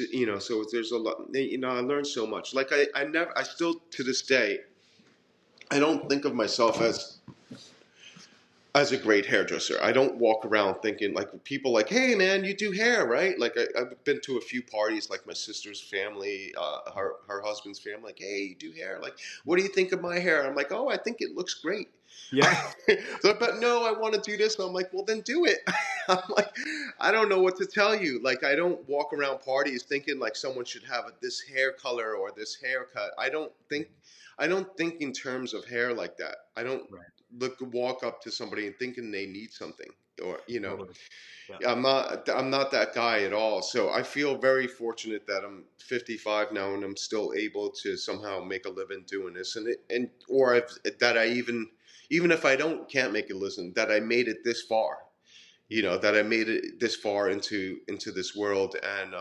so there's a lot, I learned so much. Like I still to this day, I don't think of myself as a great hairdresser. I don't walk around thinking like people like, hey man, you do hair, right? Like I've been to a few parties, like my sister's family, her husband's family, like, hey, you do hair. Like, what do you think of my hair? I'm like, oh, I think it looks great. Yeah. So, but no, I want to do this. I'm like, well, then do it. I'm like, I don't know what to tell you. Like, I don't walk around parties thinking like someone should have this hair color or this haircut. I don't think in terms of hair like that. I don't Right. walk up to somebody and thinking they need something, or Totally. Yeah. I'm not that guy at all. So I feel very fortunate that I'm 55 now and I'm still able to somehow make a living doing this, that I even if I can't make a living, that I made it this far. Yeah. That I made it this far into this world, and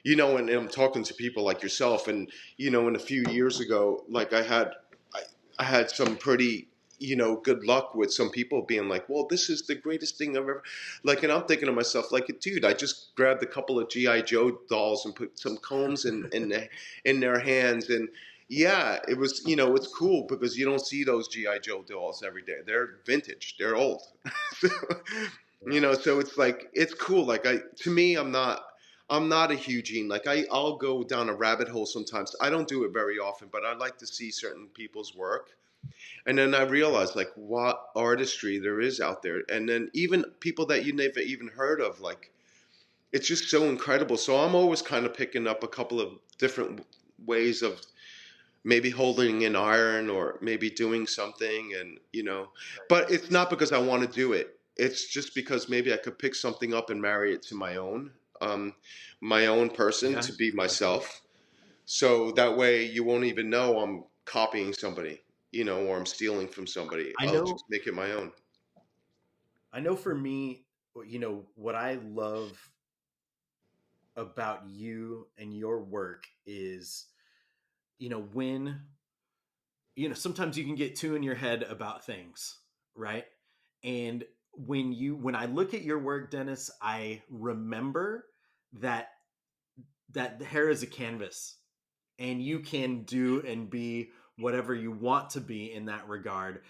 and I'm talking to people like yourself, and in a few years ago, like I had some pretty good luck with some people being like, well, this is the greatest thing I've ever, like, and I'm thinking to myself like, dude, I just grabbed a couple of GI Joe dolls and put some combs in their hands, and yeah, it was, it's cool because you don't see those GI Joe dolls every day. They're vintage, they're old. Yeah. So it's like, it's cool. Like, to me, I'm not a Eugene. Like, I'll go down a rabbit hole sometimes. I don't do it very often, but I like to see certain people's work. And then I realized like what artistry there is out there. And then even people that you never even heard of, like, it's just so incredible. So I'm always kind of picking up a couple of different ways of maybe holding an iron or maybe doing something, and but it's not because I want to do it. It's just because maybe I could pick something up and marry it to um my own person, Yeah. to be Exactly. myself, so that way you won't even know I'm copying somebody, or I'm stealing from somebody. I I'll know. just make it my own. I know. For me, what I love about you and your work is, when sometimes you can get too in your head about things, right? And when I look at your work, Dennis, I remember that the hair is a canvas, and you can do and be whatever you want to be in that regard.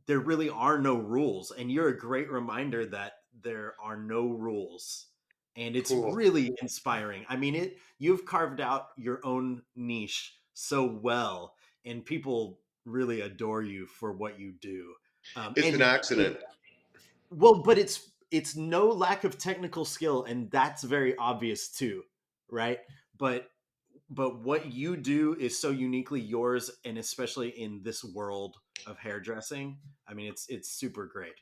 There really are no rules, and you're a great reminder that there are no rules, and it's Cool. really inspiring. I mean, you've carved out your own niche so well, and people really adore you for what you do. It's an And accident. well, but it's no lack of technical skill, and that's very obvious too, right? but but what you do is so uniquely yours, and especially in this world of hairdressing, I mean, it's super great.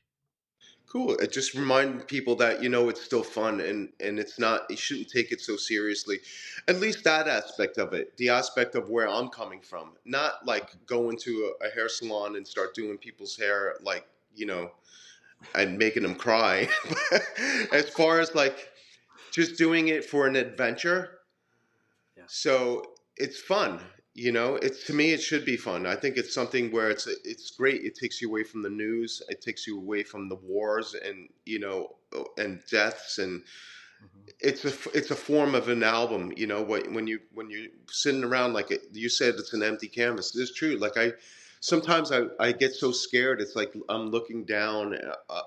Cool. It just remind people that it's still fun, and it's not. You shouldn't take it so seriously. At least that aspect of it, the aspect of where I'm coming from, not like going to a hair salon and start doing people's hair, like, and making them cry. As far as like just doing it for an adventure, Yeah. so it's fun. It's, to me, it should be fun. I think it's something where it's great. It takes you away from the news. It takes you away from the wars and and deaths, and Hmm. it's a form of an album. When you're sitting around, like you said, it's an empty canvas. It's true. Like, sometimes I get so scared. It's like I'm looking down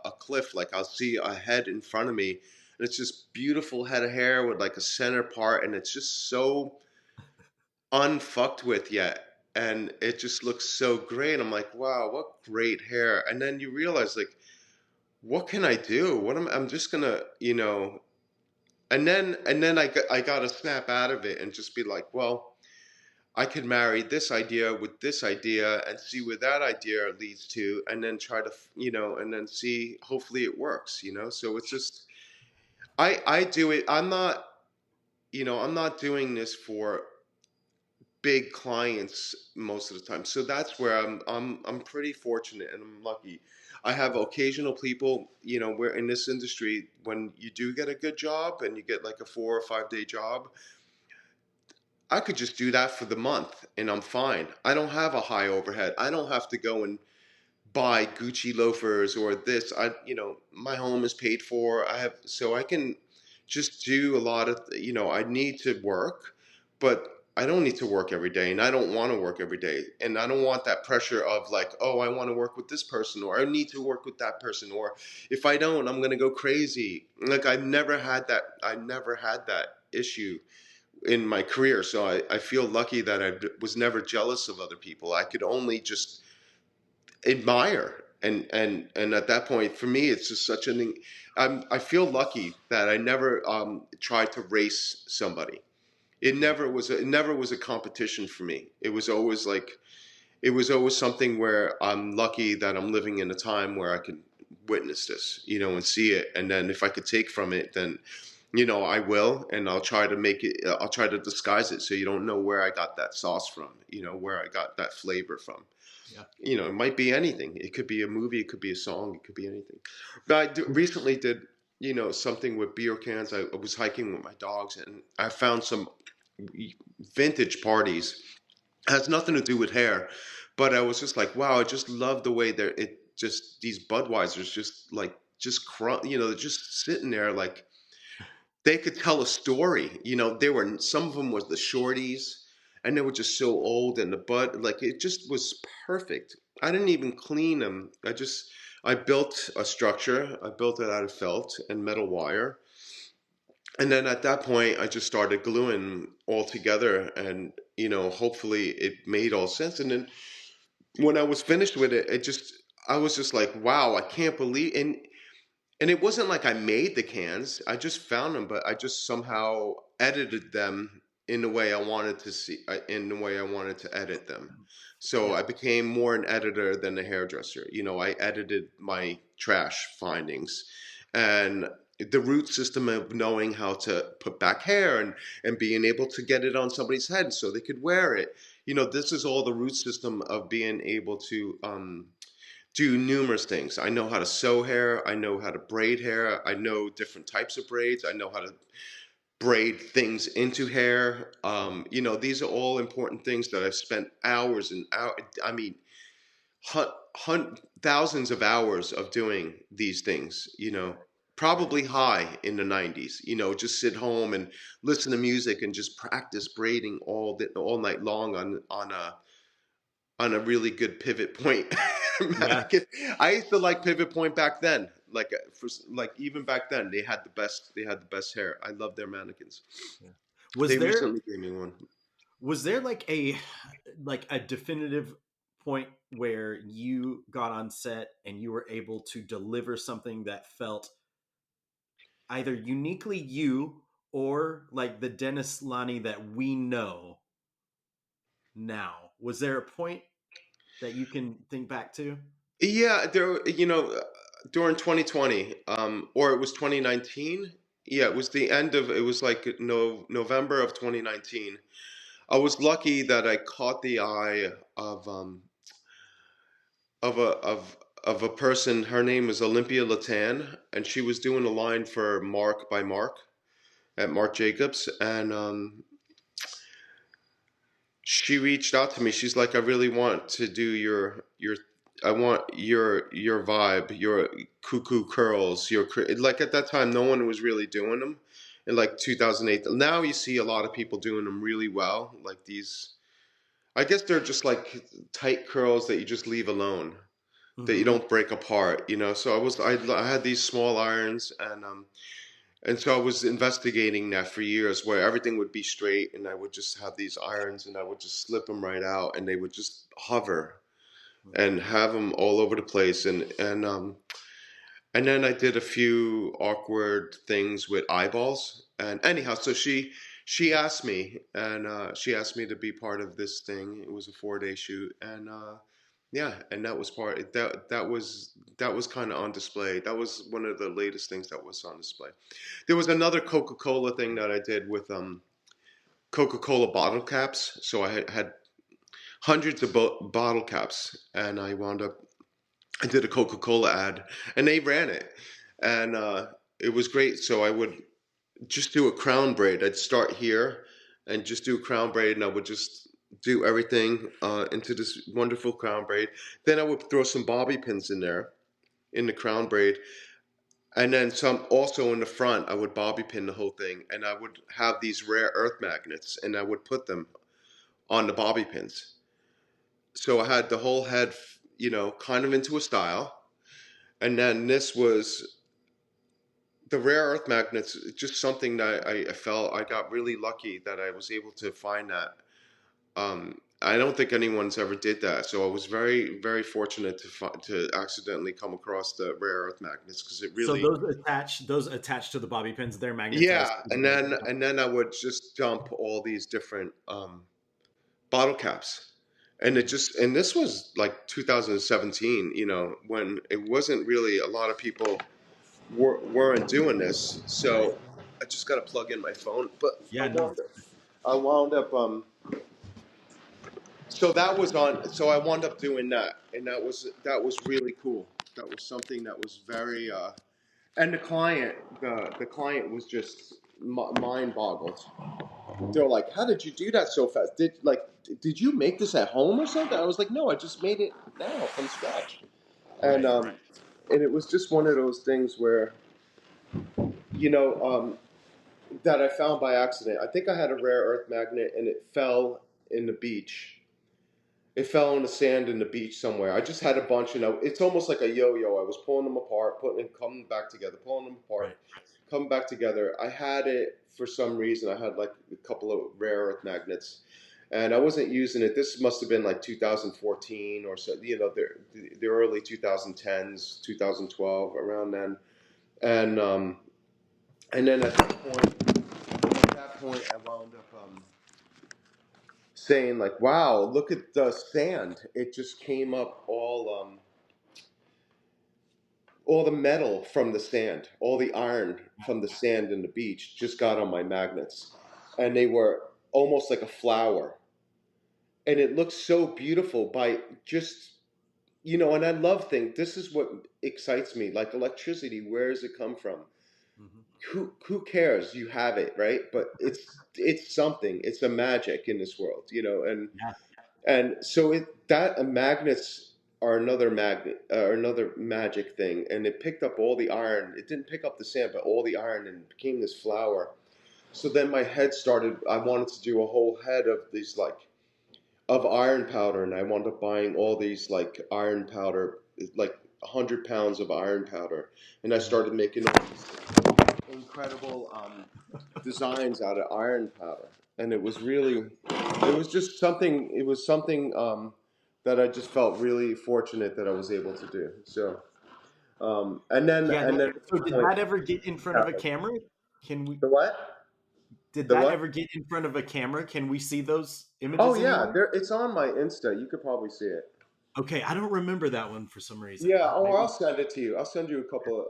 a cliff. Like, I'll see a head in front of me, and it's this beautiful head of hair with like a center part, and it's just so unfucked with yet. And it just looks so great. I'm like, wow, what great hair. And then you realize, like, what can I do? I'm just gonna, and then I got to snap out of it and just be like, well, I could marry this idea with this idea and see where that idea leads to, and then try to, and then see, hopefully it works, So it's just, I do it. I'm not doing this for big clients most of the time. So that's where I'm pretty fortunate and I'm lucky. I have occasional people, where in this industry, when you do get a good job and you get like a 4 or 5 day job, I could just do that for the month and I'm fine. I don't have a high overhead. I don't have to go and buy Gucci loafers or this. My home is paid for. So I can just do a lot of, I need to work, but I don't need to work every day, and I don't want to work every day. And I don't want that pressure of like, oh, I want to work with this person, or I need to work with that person, or if I don't, I'm going to go crazy. Like I never had that issue in my career. So I feel lucky that I was never jealous of other people. I could only just admire. And at that point, for me, it's just such an. I feel lucky that I never tried to race somebody. Yeah. It never was a competition for me. It was always something where I'm lucky that I'm living in a time where I can witness this, and see it. And then if I could take from it, then, I will, and I'll try to make it, I'll try to disguise it so you don't know where I got that sauce from, where I got that flavor from. Yeah. It might be anything. It could be a movie, it could be a song, it could be anything. But recently did, something with beer cans. I was hiking with my dogs, and I found some vintage parties. It has nothing to do with hair, but I was just like, wow, I just love the way these Budweisers just like, they're just sitting there like, they could tell a story. Some of them was the shorties, and they were just so old, and the bud, like, it just was perfect. I didn't even clean them. I built a structure. I built it out of felt and metal wire, and then at that point, I just started gluing all together, and hopefully, it made all sense. And then when I was finished with it, I was just like, wow, I can't believe. And it wasn't like I made the cans. I just found them, but I just somehow edited them in the way I wanted to in the way I wanted to edit them. So Yeah. I became more an editor than a hairdresser. I edited my trash findings, and the root system of knowing how to put back hair, and being able to get it on somebody's head so they could wear it. This is all the root system of being able to do numerous things. I know how to sew hair. I know how to braid hair. I know different types of braids. I know how to braid things into hair. Yeah. These are all important things that I've spent hours and hours. I mean, thousands of hours of doing these things. Right. Right. Probably high in the 90s. Just sit home and listen to music and just practice braiding all night long on a really good pivot point. Yeah. I used to like pivot point back then. Like even back then, they had the best. They had the best hair. I love their mannequins. Yeah. Was They there recently gave me one. was there like a definitive point where you got on set and you were able to deliver something that felt either uniquely you or like the Dennis Lonnie that we know now? Was there a point that you can think back to? Yeah, during 2020, or it was 2019. Yeah, it was the end of. It was like November of 2019. I was lucky that I caught the eye of a person. Her name is Olympia Latan, and she was doing a line for Mark by Mark at Marc Jacobs, and she reached out to me. She's like, I really want to do I want your vibe, your cuckoo curls, like at that time, no one was really doing them. In like 2008, now you see a lot of people doing them really well. Like these, I guess they're just like tight curls that you just leave alone, that you Mm-hmm. don't break apart. So I had these small irons, and so I was investigating that for years, where everything would be straight, and I would just have these irons, and I would just slip them right out, and they would just hover and have them all over the place, and then I did a few awkward things with eyeballs, and anyhow, so she asked me, and she asked me to be part of this thing. It was a 4-day shoot, and yeah, and that was that was kind of on display. That was one of the latest things that was on display. There was another Coca-Cola thing that I did with Coca-Cola bottle caps. So I had hundreds of bottle caps, and I did a Coca-Cola ad, and they ran it, and it was great. So I would just do a crown braid. I'd start here and just do a crown braid, and I would just do everything into this wonderful crown braid. Then I would throw some bobby pins in there in the crown braid, And then some also in the front, I would bobby pin the whole thing, and I would have these rare earth magnets, and I would put them on the bobby pins. So I had the whole head, kind of into a style. And then this was the rare earth magnets, just something that I felt I got really lucky that I was able to find that. I don't think anyone's ever did that, so I was very, very fortunate to accidentally come across the rare earth magnets because it So really, those attach to the bobby pins. They're magnetized. yeah. And then I would just dump all these different bottle caps, and this was like 2017, when it wasn't really a lot of people weren't doing this. So I just got to plug in my phone, but I Yeah, no. wound up, I wound up so that was on. So I wound up doing that, and that was really cool. That was something that was very. And the client was just mind boggled. They're like, "How did you do that so fast? Did you make this at home or something?" I was like, "No, I just made it now from scratch." And Right. and it was just one of those things where you know that I found by accident. I think I had a rare earth magnet, and it fell in the beach. It fell on the sand in the beach somewhere. I just had a bunch, it's almost like a yo-yo. I was pulling them apart, putting them, coming back together, pulling them apart, Right. coming back together. I had it for some reason. I had like a couple of rare earth magnets, and I wasn't using it. This must have been like 2014 or so. The early 2010s, 2012, around then. And and then at that point, I wound up saying like, "Wow, look at the sand! It just came up all the metal from the sand, all the iron from the sand in the beach just got on my magnets, and they were almost like a flower, and it looked so beautiful by just." And I love things. This is what excites me. Like electricity, where does it come from? Hmm. Who cares? You have it, right? But it's something. It's a magic in this world, Yeah. and so magnets are another magnet or another magic thing, and it picked up all the iron. It didn't pick up the sand, but all the iron, and it became this flower. So then my head started. I wanted to do a whole head of these of iron powder, and I wound up buying all these like iron powder, like 100 pounds of iron powder, and I Mhm. started making all these incredible designs out of iron powder, and it was something that I just felt really fortunate that I was able to do. So, Yeah. and then So did like, that ever get in front yeah. of a camera? Can we? The what? Did The that what? ever get in front of a camera? Can we see those Oh images yeah, anywhere? it's on my Insta. You could probably see it. Okay, I don't remember that one for some reason. Yeah, or I'll Maybe. send it to you. I'll send you a couple.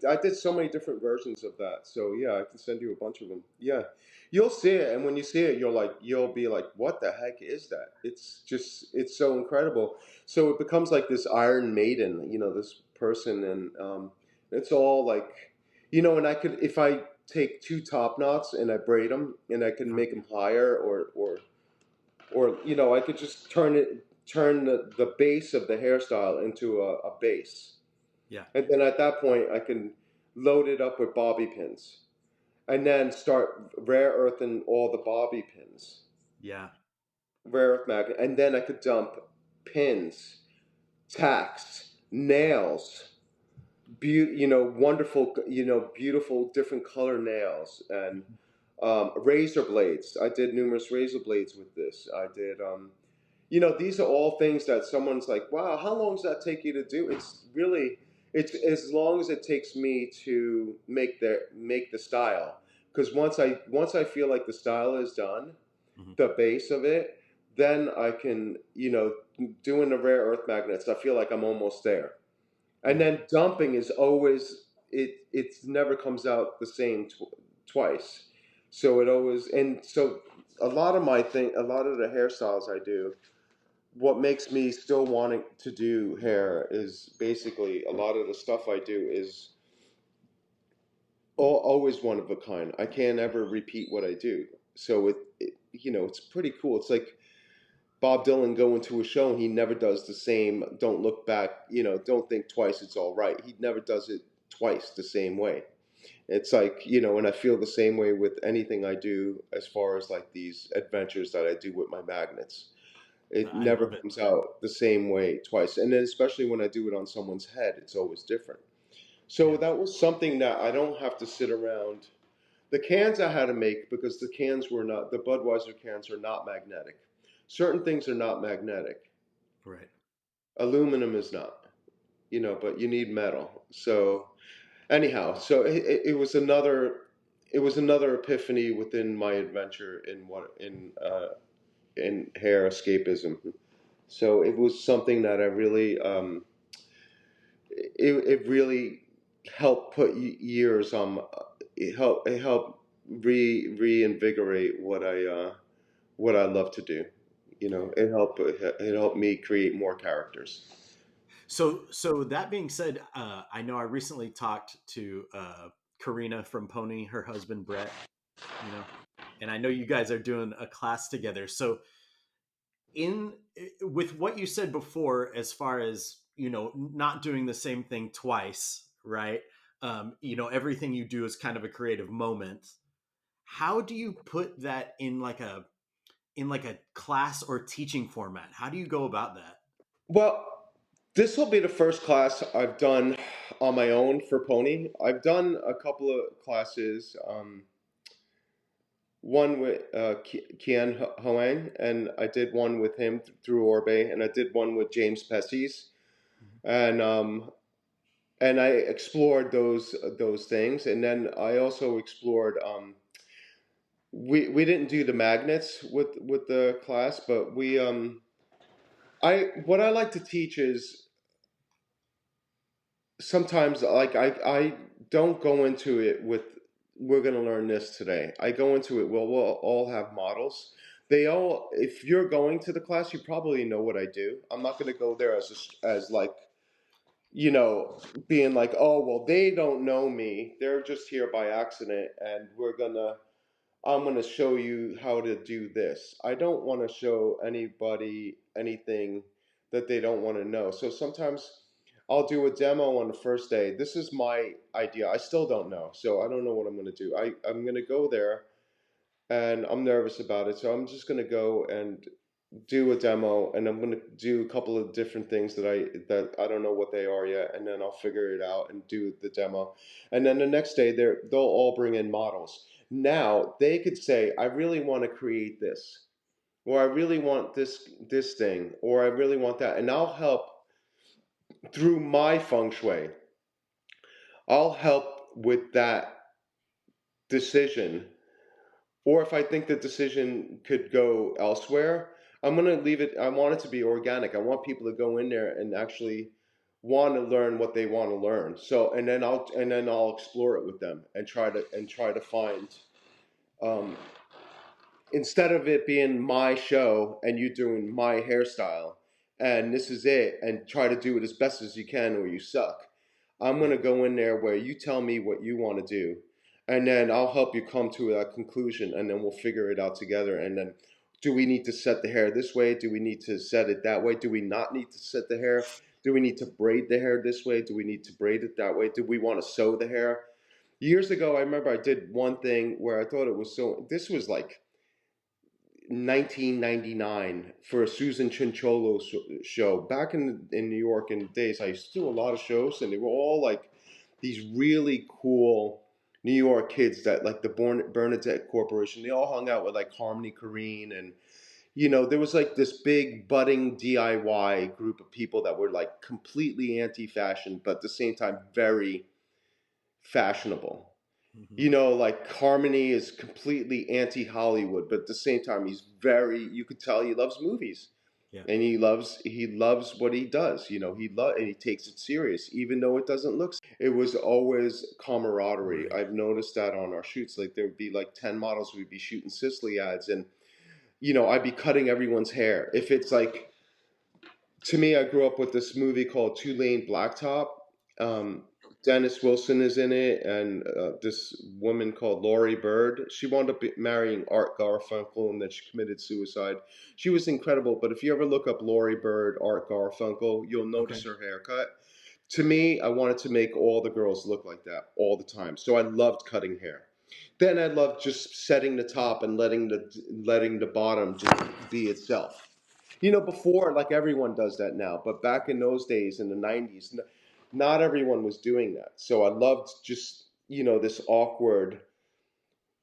I did so many different versions of that. So yeah, I can send you a bunch of them. Yeah, you'll see it, and when you see it, you'll be like, "What the heck is that?" It's so incredible. So it becomes like this Iron Maiden, this person, and it's all like, and I could if I take two top knots and I braid them, and I can Uh, make them higher, or I could just turn the base of the hairstyle into a base, yeah. and then at that point I can load it up with bobby pins, and then start rare earthing all the bobby pins, Yeah. rare earth magnet, and then I could dump pins, tacks, nails, wonderful, beautiful different color nails, and razor blades. I did numerous razor blades with this. I did these are all things that someone's like, wow, how long does that take you to do? It's as long as it takes me to make the style. Because once I feel like the style is done, Hmm. the base of it, then I can, doing the rare earth magnets, I feel like I'm almost there. And Yeah. then dumping is always, it never comes out the same twice. So it always, and so a lot of the hairstyles I do, what makes me still wanting to do hair is basically a lot of the stuff I do is always one of a kind. I can't ever repeat what I do. So it's pretty cool. It's like Bob Dylan going to a show and he never does the same. Don't look back. Don't think twice. It's all right. He never does it twice the same way. It's like, and I feel the same way with anything I do as far as like these adventures that I do with my magnets. It I never love it. comes out the same way twice. And then especially when I do it on someone's head, it's always different. So Yeah. that was something that I don't have to sit around. The cans I had to make because the cans were not, the Budweiser cans are not magnetic. Certain things are not magnetic. Right. Aluminum is not, but you need metal. So anyhow, so it was another epiphany within my adventure in hair escapism. So it was something that I really it really helped put years on. It helped reinvigorate what I love to do. It helped me create more characters. So that being said, I know I recently talked to Karina from Pony, her husband Brett, you know, and I know you guys are doing a class together. So in with what you said before, as far as not doing the same thing twice, right? Everything you do is kind of a creative moment. How do you put that in like a class or teaching format? How do you go about that? Well, this will be the first class I've done on my own for Pony. I've done a couple of classes. One with Kian Hoang, and I did one with him through Orbe, and I did one with James Pessis, and I explored those things, and then I also explored. We didn't do the magnets with the class, but what I like to teach is sometimes like I don't go into it with we're going to learn this today. I go into it, well, we'll all have models. If you're going to the class, you probably know what I do. I'm not going to go there as like, you know, being like, oh, well, they don't know me. They're just here by accident, and I'm going to show you how to do this. I don't want to show anybody anything that they don't want to know. So sometimes I'll do a demo on the first day. This is my idea. I still don't know. So I don't know what I'm going to do. I'm going to go there and I'm nervous about it. So I'm just going to go and do a demo, and I'm going to do a couple of different things that I don't know what they are yet, and then I'll figure it out and do the demo. And then the next day they'll all bring in models. Now they could say, I really want to create this, or I really want this thing, or I really want that, and I'll help through my feng shui. I'll help with that decision. Or if I think the decision could go elsewhere, I'm going to leave it. I want it to be organic. I want people to go in there and actually want to learn what they want to learn. So, and then I'll explore it with them and try to find, um, instead of it being my show and you doing my hairstyle and this is it, and try to do it as best as you can or you suck. I'm going Yeah. to go in there where you tell me what you want to do, and then I'll help you come to a conclusion, and then we'll figure it out together. And then, do we need to set the hair this way? Do we need to set it that way? Do we not need to set the hair? Do we need to braid the hair this way? Do we need to braid it that way? Do we want to sew the hair? Years ago, I remember I did one thing where I thought it was so. This was like 1999 for a Susan Chincholo show. Back in New York in the days, I used to do a lot of shows, and they were all like these really cool New York kids that like the Bernadette Corporation. They all hung out with like Harmony Korine, and there was like this big budding DIY group of people that were like completely anti-fashion, but at the same time very fashionable. Hmm. Like Harmony is completely anti-Hollywood, but at the same time, you could tell he loves movies, Yeah. and he loves what he does. And he takes it serious, even though it doesn't look. It was always camaraderie. Right. I've noticed that on our shoots, like there would be like 10 models, we'd be shooting Sisley ads, and I'd be cutting everyone's hair. If it's like, to me, I grew up with this movie called Two Lane Blacktop. Um, Dennis Wilson is in it, and this woman called Laurie Bird. She wound up marrying Art Garfunkel, and then she committed suicide. She was incredible, but if you ever look up Laurie Bird, Art Garfunkel, you'll notice Okay. her haircut. To me, I wanted to make all the girls look like that all the time. So I loved cutting hair. Then I loved just setting the top and letting the bottom just be itself. Before, like, everyone does that now, but back in those days in the 90s, not everyone was doing that. So I loved just, this awkward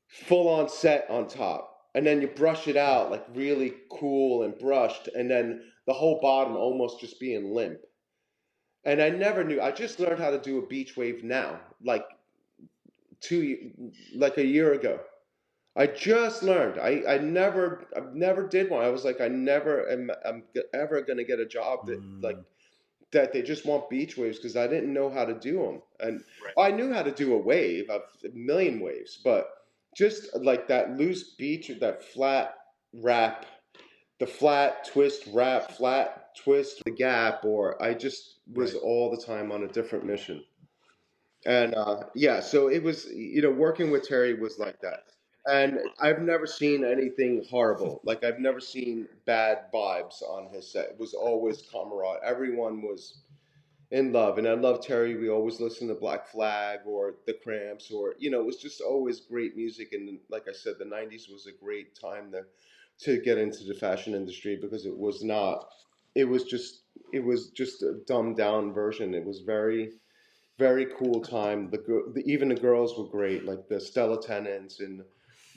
full on set on top. And then you brush it Yeah. out like really cool and brushed, and then the whole bottom almost just being limp. And I never knew. I just learned how to do a beach wave now, like like a year ago. I just learned. I never did one. I was like, I'm ever gonna get a job Mm, that they just want beach waves, because I didn't know how to do them. And right. I knew how to do a wave, a million waves, but just like that loose beach, that flat wrap, the flat twist wrap, flat twist the gap, or I just was Right. all the time on a different mission. And yeah, so it was, working with Terry was like that. And I've never seen anything horrible. Like, I've never seen bad vibes on his set. It was always camaraderie. Everyone was in love. And I love Terry. We always listened to Black Flag or The Cramps, or, it was just always great music. And like I said, the 90s was a great time to get into the fashion industry, because it was just, it was just a dumbed down version. It was very, very cool time. Even the girls were great, like the Stella Tennants and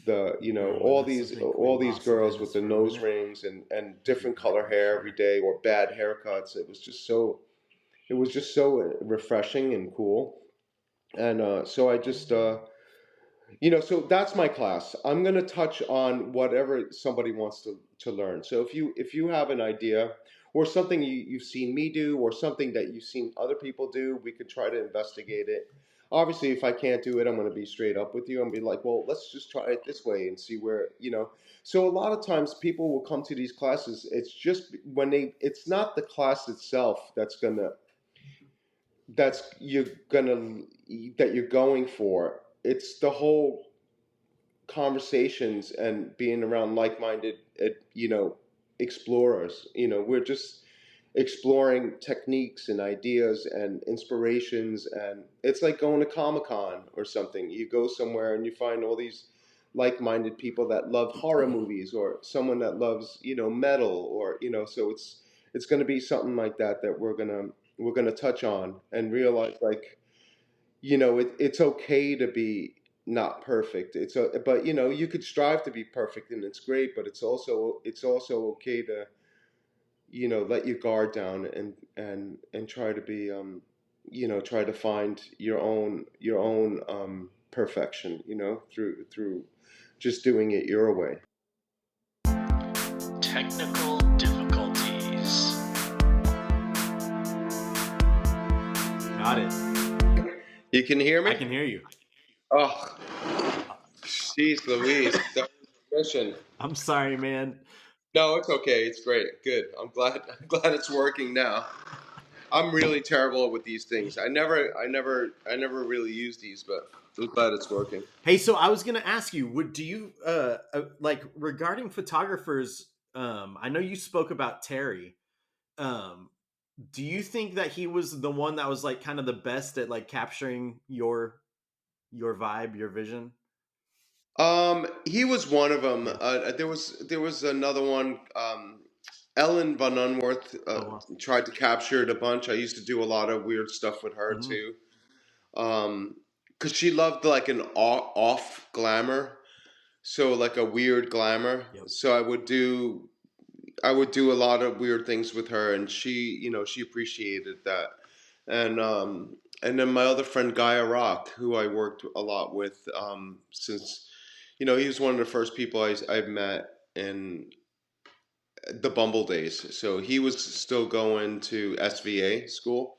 Ooh, all that's, I these think we lost girls with Dennis the for a nose minute. rings and He'll be different back, color I'm hair every sure. day, or bad haircuts. It was just so refreshing and cool. And so I just so that's my class. I'm going to touch on whatever somebody wants to learn. So if you have an idea, or something you've seen me do, or something that you've seen other people do, we could try to investigate it. Obviously, if I can't do it, I'm going to be straight up with you and be like, well, let's just try it this way and see where. So a lot of times people will come to these classes. It's just it's not the class itself gonna that you're going for. It's the whole conversations and being around like-minded, explorers. We're just exploring techniques and ideas and inspirations, and it's like going to Comic-Con or something. You go somewhere and you find all these like-minded people that love horror movies, or someone that loves, metal, or so it's going to be something like that we're going to touch on and realize, like, it's okay to be not perfect. But you could strive to be perfect, and it's great. But it's also okay to let your guard down and try to be try to find your own perfection. Through just doing it your way. Technical difficulties. Got it. You can hear I me? can hear you. Oh, Uh, jeez, Louise, that was a mission. I'm sorry, man. No, it's okay. It's great. Good. I'm glad. I'm glad it's working now. I'm really terrible with these things. I never really use these, but I'm glad it's working. Hey, so I was gonna ask you, would do you like, regarding photographers? I know you spoke about Terry. Um, do you think that he was the one that was like kind of the best at like capturing your vibe, your vision? He was one of them. Yeah. There was another one. Ellen Von Unworth Oh well. tried to capture it a bunch. I used to do a lot of weird stuff with her Hmm. too. Um, because she loved like an off glamour, so like a weird glamour. Yep. So I would do a lot of weird things with her, and she appreciated that. And then my other friend Guy Rock, who I worked a lot with, since he was one of the first people I've met in the Bumble days. So he was still going to SVA school,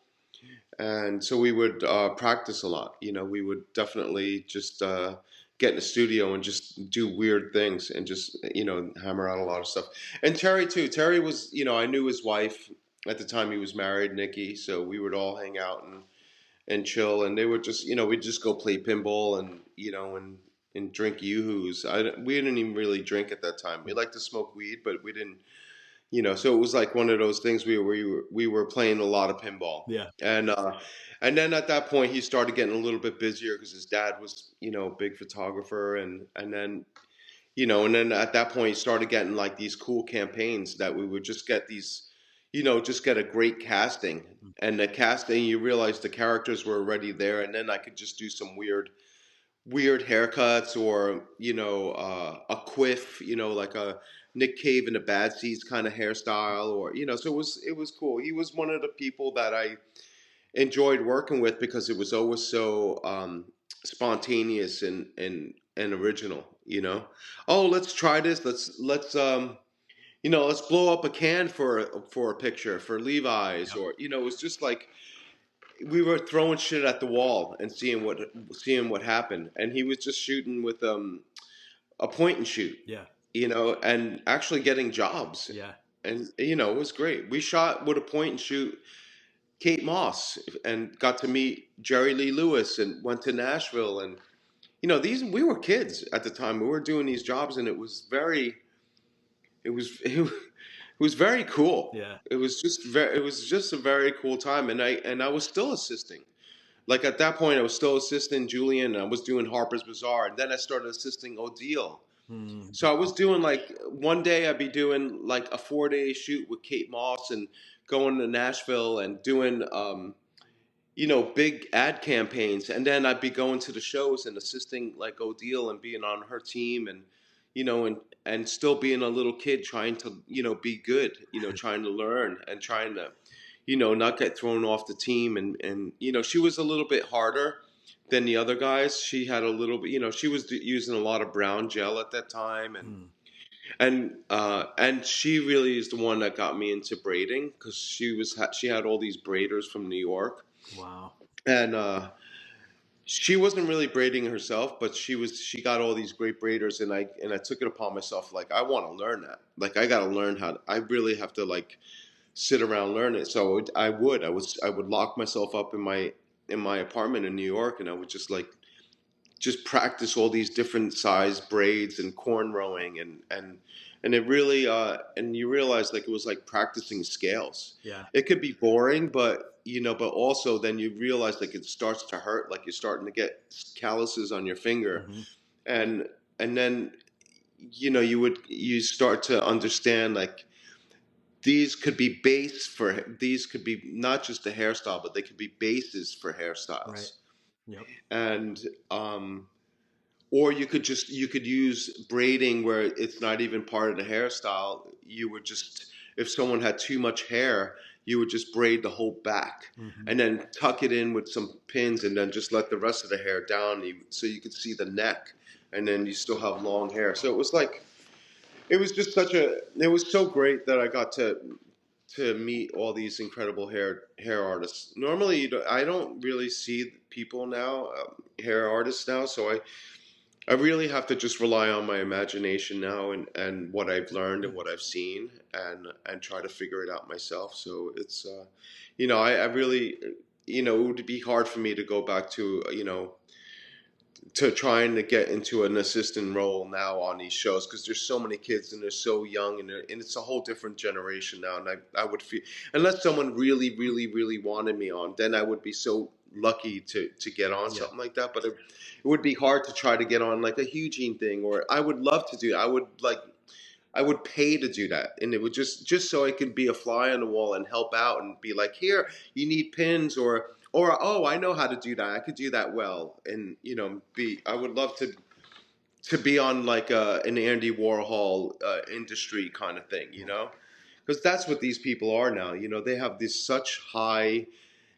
and so we would practice a lot. We would definitely just get in the studio and just do weird things and just hammer out a lot of stuff. And Terry too. Terry was, I knew his wife at the time he was married, Nikki. So we would all hang out and chill, and they would just, we'd just go play pinball and and drink yoo-hoos. We didn't even really drink at that time. We liked to smoke weed, but we didn't. So it was like one of those things we were playing a lot of pinball. Yeah. And then at that point he started getting a little bit busier because his dad was, a big photographer, and then and then at that point he started getting like these cool campaigns that we would just get these, just get a great casting. And the casting, you realize the characters were already there, and then I could just do some weird haircuts, or a quiff, like a Nick Cave in the Bad Seeds kind of hairstyle, or so it was cool. He was one of the people that I enjoyed working with because it was always so spontaneous and original. Oh, let's try this. Let's blow up a can for a picture for Levi's, Yep. or it was just like we were throwing shit at the wall and seeing what happened. And he was just shooting with a point and shoot, Yeah. and actually getting jobs. Yeah. And it was great. We shot with a point and shoot Kate Moss and got to meet Jerry Lee Lewis and went to Nashville. And these we were kids at the time. We were doing these jobs, and it was very cool. Yeah. It was just a very cool time, and I was still assisting. Like at that point, I was still assisting Julian. And I was doing Harper's Bazaar, and then I started assisting Odile. So I was doing like one day I'd be doing like a 4-day shoot with Kate Moss and going to Nashville and doing big ad campaigns, and then I'd be going to the shows and assisting like Odile and being on her team, and and still being a little kid trying to be good, trying to learn and trying to not get thrown off the team, and she was a little bit harder than the other guys. She had a little bit, she was using a lot of brown gel at that time, and she really is the one that got me into braiding, because she had all these braiders from New York. Wow. And she wasn't really braiding herself, but she got all these great braiders, and I took it upon myself, like I want to learn that. Like I got to learn I really have to like sit around learn it. So I would lock myself up in my apartment in New York, and I would just practice all these different size braids and cornrowing, and it really and you realize like it was like practicing scales. Yeah. It could be boring, but but also then you realize like it starts to hurt, like you're starting to get calluses on your finger. and and then you start to understand like these could be not just a hairstyle, but they could be bases for hairstyles. Right. Yep. And or you could use braiding where it's not even part of the hairstyle. You would just, if someone had too much hair, you would just braid the whole back and then tuck it in with some pins, and then just let the rest of the hair down, so you could see the neck, and then you still have long hair. So it was like, it was just it was so great that I got to meet all these incredible hair artists. Normally, I don't really see people now, hair artists now, so I really have to just rely on my imagination now, and what I've learned and what I've seen, and try to figure it out myself. So it's, I really, it would be hard for me to go back to, to trying to get into an assistant role now on these shows, because there's so many kids and they're so young, and it's a whole different generation now. And I would feel, unless someone really, really, really wanted me on, then I would be so lucky to get on something like that. But it would be hard to try to get on like a Eugene thing, or I would love to do. I would pay to do that, and it would just so I could be a fly on the wall and help out and be like, here, you need pins, or oh, I know how to do that. I could do that well, and I would love to be on like an Andy Warhol industry kind of thing, because that's what these people are now. They have this such high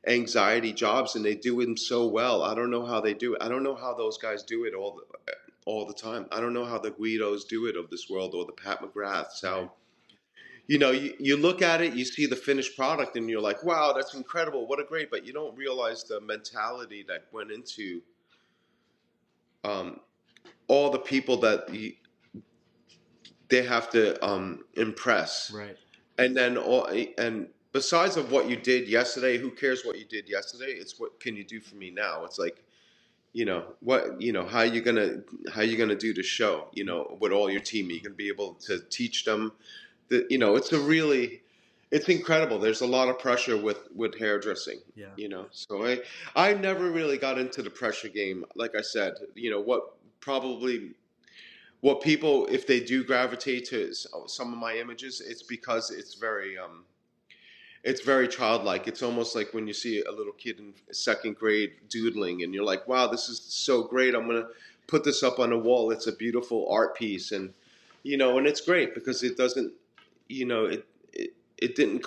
anxiety jobs, and they do them so well. I don't know how they do it. I don't know how those guys do it all the time. I don't know how the Guidos do it of this world, or the Pat McGraths. How you look at it, you see the finished product, and you're like, wow, that's incredible, what a great, but you don't realize the mentality that went into all the people that they have to impress. Right. And then and besides of what you did yesterday, who cares what you did yesterday? It's what can you do for me now? It's like, how you gonna do the show, with all your team? You're gonna be able to teach them it's incredible. There's a lot of pressure with hairdressing. Yeah. So I never really got into the pressure game. Like I said, what people, if they do gravitate to some of my images, it's because it's very childlike. It's almost like when you see a little kid in second grade doodling, and you're like, wow, this is so great. I'm gonna put this up on a wall. It's a beautiful art piece, and it's great because it doesn't, it didn't,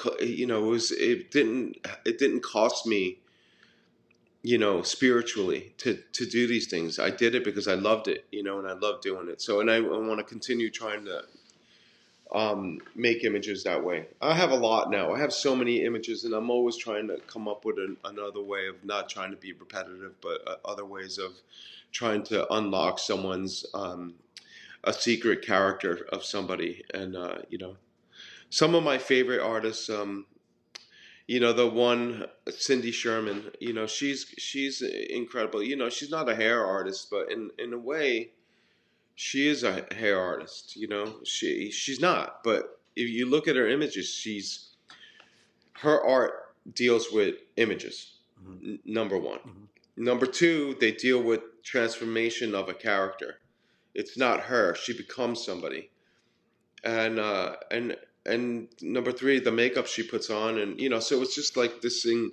it didn't cost me, spiritually to do these things. I did it because I loved it, and I love doing it. So, and I want to continue trying to make images that way. I have a lot now. I have so many images, and I'm always trying to come up with another way of not trying to be repetitive, but other ways of trying to unlock someone's a secret character of somebody. And some of my favorite artists. The one Cindy Sherman. She's incredible. She's not a hair artist, but in a way, she is a hair artist. She's not, but if you look at her images, her art deals with images. Mm-hmm. Number one. Mm-hmm. Number two, they deal with transformation of a character. It's not her; she becomes somebody. And number three, the makeup she puts on, and so it's just like this thing.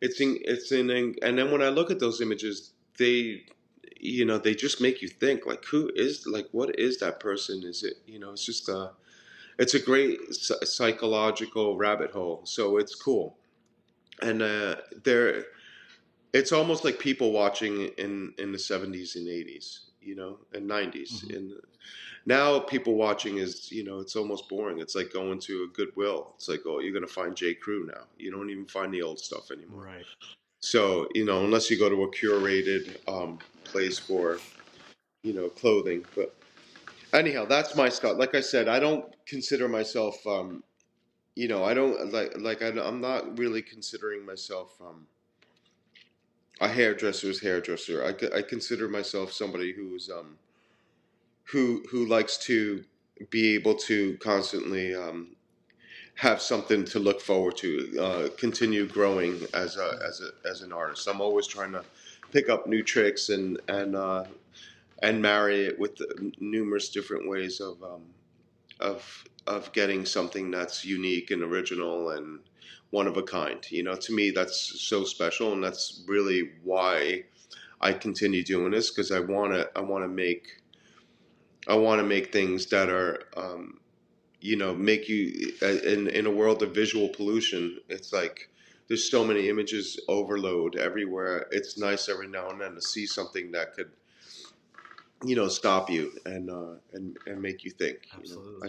And then when I look at those images, they just make you think, like, what is that person? Is it, it's just it's a great psychological rabbit hole. So it's cool. And it's almost like people watching in the 70s and 80s, and 90s. Mm-hmm. And now people watching is, it's almost boring. It's like going to a Goodwill. It's like, oh, you're going to find J. Crew now. You don't even find the old stuff anymore. Right. So, unless you go to a curated place for, clothing. But anyhow, that's my stuff. Like I said, I don't consider myself, I don't I'm not really considering myself a hairdresser's hairdresser. I consider myself somebody who likes to be able to constantly have something to look forward to, continue growing as an artist. I'm always trying to pick up new tricks and marry it with numerous different ways of getting something that's unique and original and one of a kind. To me, that's so special, and that's really why I continue doing this, because I want to make things that are make you in a world of visual pollution. It's like there's so many images overload everywhere. It's nice every now and then to see something that could stop you and make you think. Absolutely.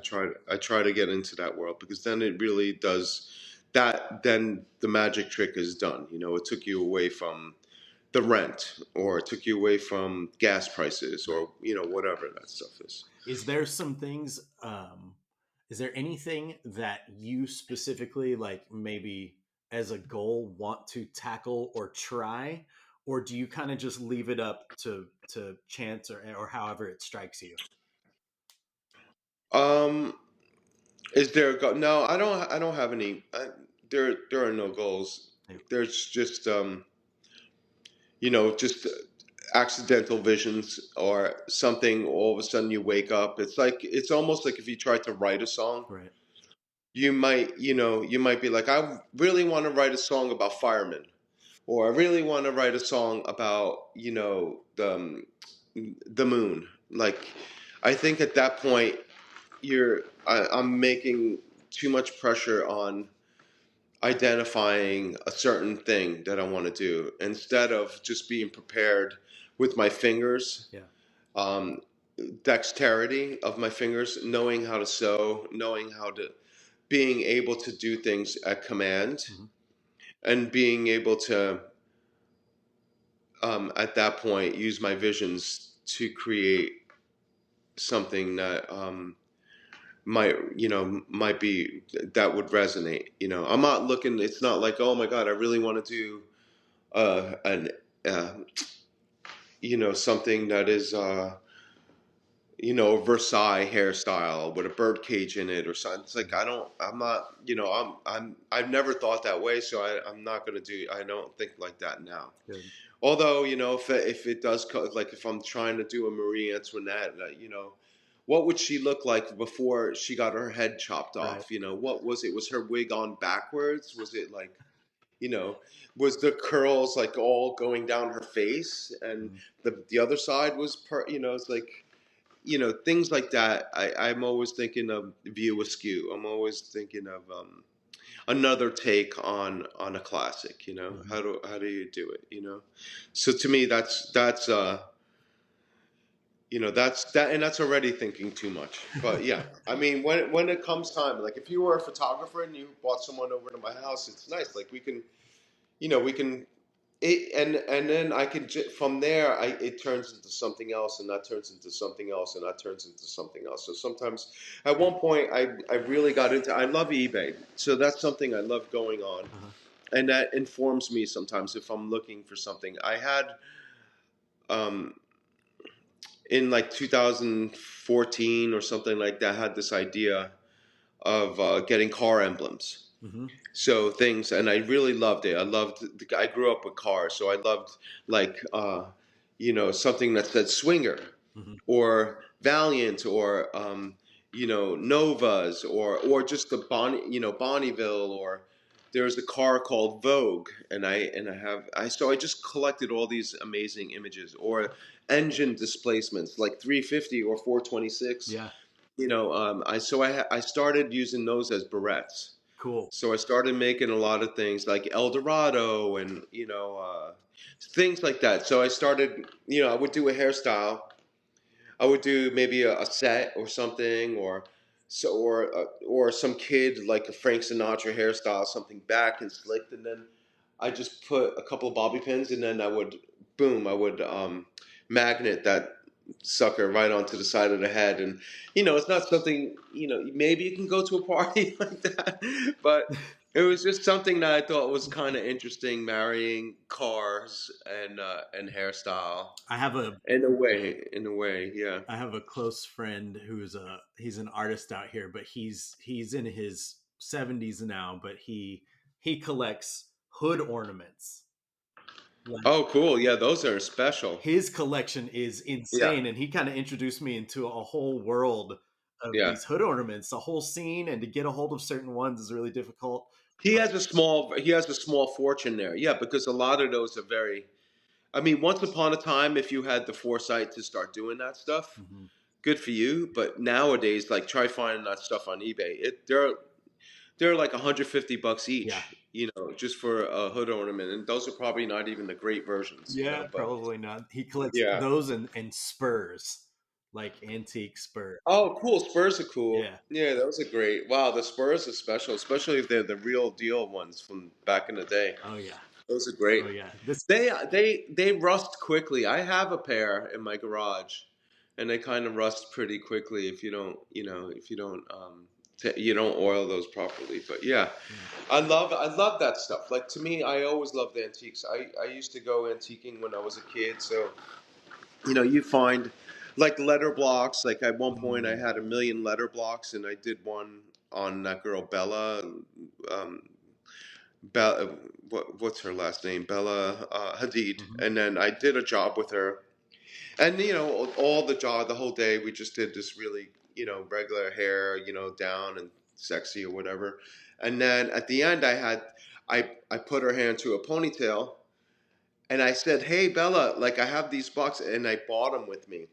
I try to get into that world, because then it really does that. Then the magic trick is done. It took you away from the rent, or it took you away from gas prices, or whatever that stuff is. Is there some things? Is there anything that you specifically, like, maybe as a goal, want to tackle or try, or do you kind of just leave it up to chance, or however it strikes you? Um, is there a goal? No, I don't have any. There are no goals. There's just just accidental visions, or something. All of a sudden, you wake up. It's almost like if you try to write a song. Right. You might be like, I really want to write a song about firemen, or I really want to write a song about the moon. Like, I think at that point I'm making too much pressure on identifying a certain thing that I want to do, instead of just being prepared with my fingers. Yeah. um, Dexterity of my fingers, knowing how to sew, being able to do things at command, Mm-hmm. and being able to, at that point, use my visions to create something that might be that would resonate. I'm not looking. It's not like, oh my God, I really want to do an something that is Versailles hairstyle with a bird cage in it or something. It's like I'm not, I've never thought that way, so I'm not gonna do. I don't think like that now. Good. Although, if it does like if I'm trying to do a Marie Antoinette, what would she look like before she got her head chopped Right. off? What was it? Was her wig on backwards? Was it like, you know, was the curls like all going down her face, and the other side was it's like, things like that. I'm always thinking of View Askew. I'm always thinking of another take on a classic. How do you do it? So to me, that's already thinking too much. But yeah, I mean, when it comes time, like if you were a photographer and you brought someone over to my house, it's nice. Like we can and then I can from there it turns into something else, and that turns into something else, and that turns into something else. So sometimes at one point I really got into, I love eBay, so that's something I love going on, and that informs me sometimes if I'm looking for something. I had um in like 2014 or something like that, I had this idea of getting car emblems. So things, and I really loved it. I grew up with cars, so I loved like, something that said Swinger or Valiant or, Novas or just the Bonneville, or there's a car called Vogue, and so I just collected all these amazing images or engine displacements like 350 or 426. Yeah. I started using those as barrettes. Cool. So I started making a lot of things like El Dorado and, things like that. So I started, I would do a hairstyle. I would do maybe a set or something, or some kid like a Frank Sinatra hairstyle, something back and slicked, and then I just put a couple of bobby pins, and then I would magnet that sucker right onto the side of the head. And it's not something, maybe you can go to a party like that, but it was just something that I thought was kind of interesting, marrying cars and hairstyle. I have In a way, yeah. I have a close friend he's an artist out here, but he's in his 70s now, but he collects hood ornaments. Like, Oh, cool. Yeah, those are special. his collection is Yeah, insane, and he kind of introduced me into a whole world of yeah. these hood ornaments, the whole scene, and to get a hold of certain ones is really difficult. He has a small fortune there. Yeah, because a lot of those are very. I mean, once upon a time, if you had the foresight to start doing that stuff, good for you. But nowadays, like, try finding that stuff on eBay. They're like $150 each. Yeah. Just for a hood ornament, and those are probably not even the great versions. Yeah, But probably not. He collects yeah. those and spurs, like antique spurs. Oh, cool. Spurs are cool. Yeah. Yeah, those are great. Wow, the Spurs are special, especially if they're the real deal ones from back in the day. Oh yeah. Those are great. Oh yeah. This. They rust quickly. I have a pair in my garage, and they kind of rust pretty quickly if you don't, you don't oil those properly. But yeah, I love that stuff. Like, to me, I always loved antiques. I used to go antiquing when I was a kid, so you find like letter blocks. Like, at one point, I had 1,000,000 letter blocks, and I did one on that girl Bella. Um, Bella, what's her last name? Bella Hadid. And then I did a job with her, and all the job, the whole day, we just did this really regular hair, down and sexy or whatever. And then at the end, I put her hair into a ponytail, and I said, "Hey Bella, like, I have these blocks, and I bought them with me."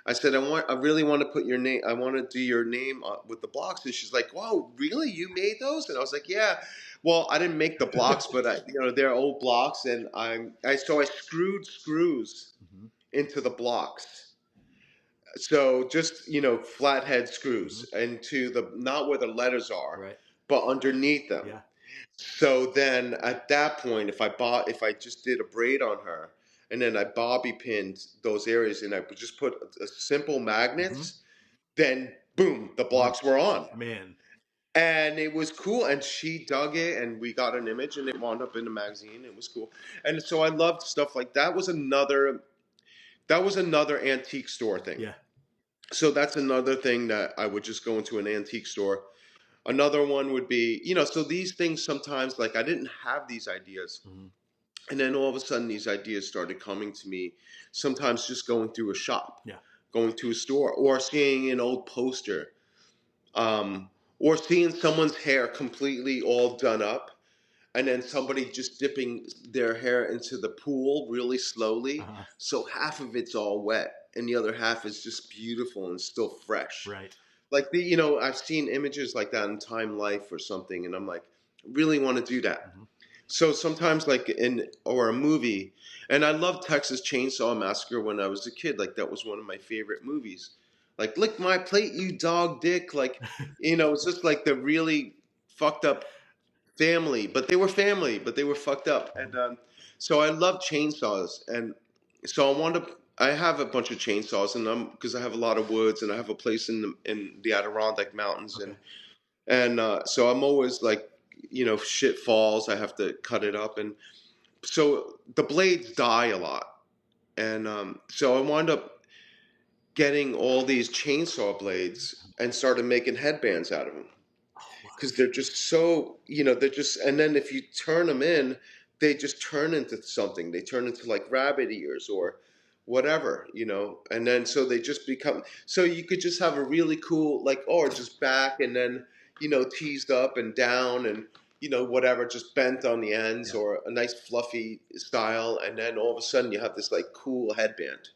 I said, I really want to put your name. I want to do your name with the blocks. And she's like, "Whoa, really? You made those?" And I was like, "Yeah." Well, I didn't make the blocks, but they're old blocks, and so I screwed screws into the blocks. So just flathead screws into the, not where the letters are, Right. but underneath them. Yeah. So then at that point, if I just did a braid on her, and then I bobby pinned those areas, and I would just put a simple magnets, then boom, the blocks were on. Man. And it was cool, and she dug it, and we got an image, and it wound up in the magazine. It was cool, and so I loved stuff like that. Was another antique store thing. Yeah. So that's another thing that I would just go into an antique store. Another one would be, so these things sometimes, like I didn't have these ideas. Mhm. And then all of a sudden, these ideas started coming to me. Sometimes just going through a shop, Yeah. going to a store, or seeing an old poster, or seeing someone's hair completely all done up, and then somebody just dipping their hair into the pool really slowly. Uh-huh. So half of it's all wet, and the other half is just beautiful and still fresh. Right. Like I've seen images like that in Time Life or something, and I'm like, really want to do that. Mhm. So sometimes, like or a movie, and I loved Texas Chainsaw Massacre when I was a kid. Like that was one of my favorite movies. Like lick my plate, you dog dick. Like it's just like the really fucked up family, but they were fucked up. And Mhm. so I love chainsaws, and so I want to. I have a bunch of chainsaws, and because I have a lot of woods, and I have a place in the Adirondack Mountains, Okay. and so I'm always like, shit falls, I have to cut it up, and so the blades die a lot, and so I wound up getting all these chainsaw blades and started making headbands out of them Oh, wow. because they're just so, they're just, and then if you turn them in, they just turn into something. They turn into like rabbit ears or whatever, and then so they just become, so you could just have a really cool, like, or just back and then, teased up and down and, whatever, just bent on the ends Yeah. or a nice fluffy style. And then all of a sudden you have this like cool headband.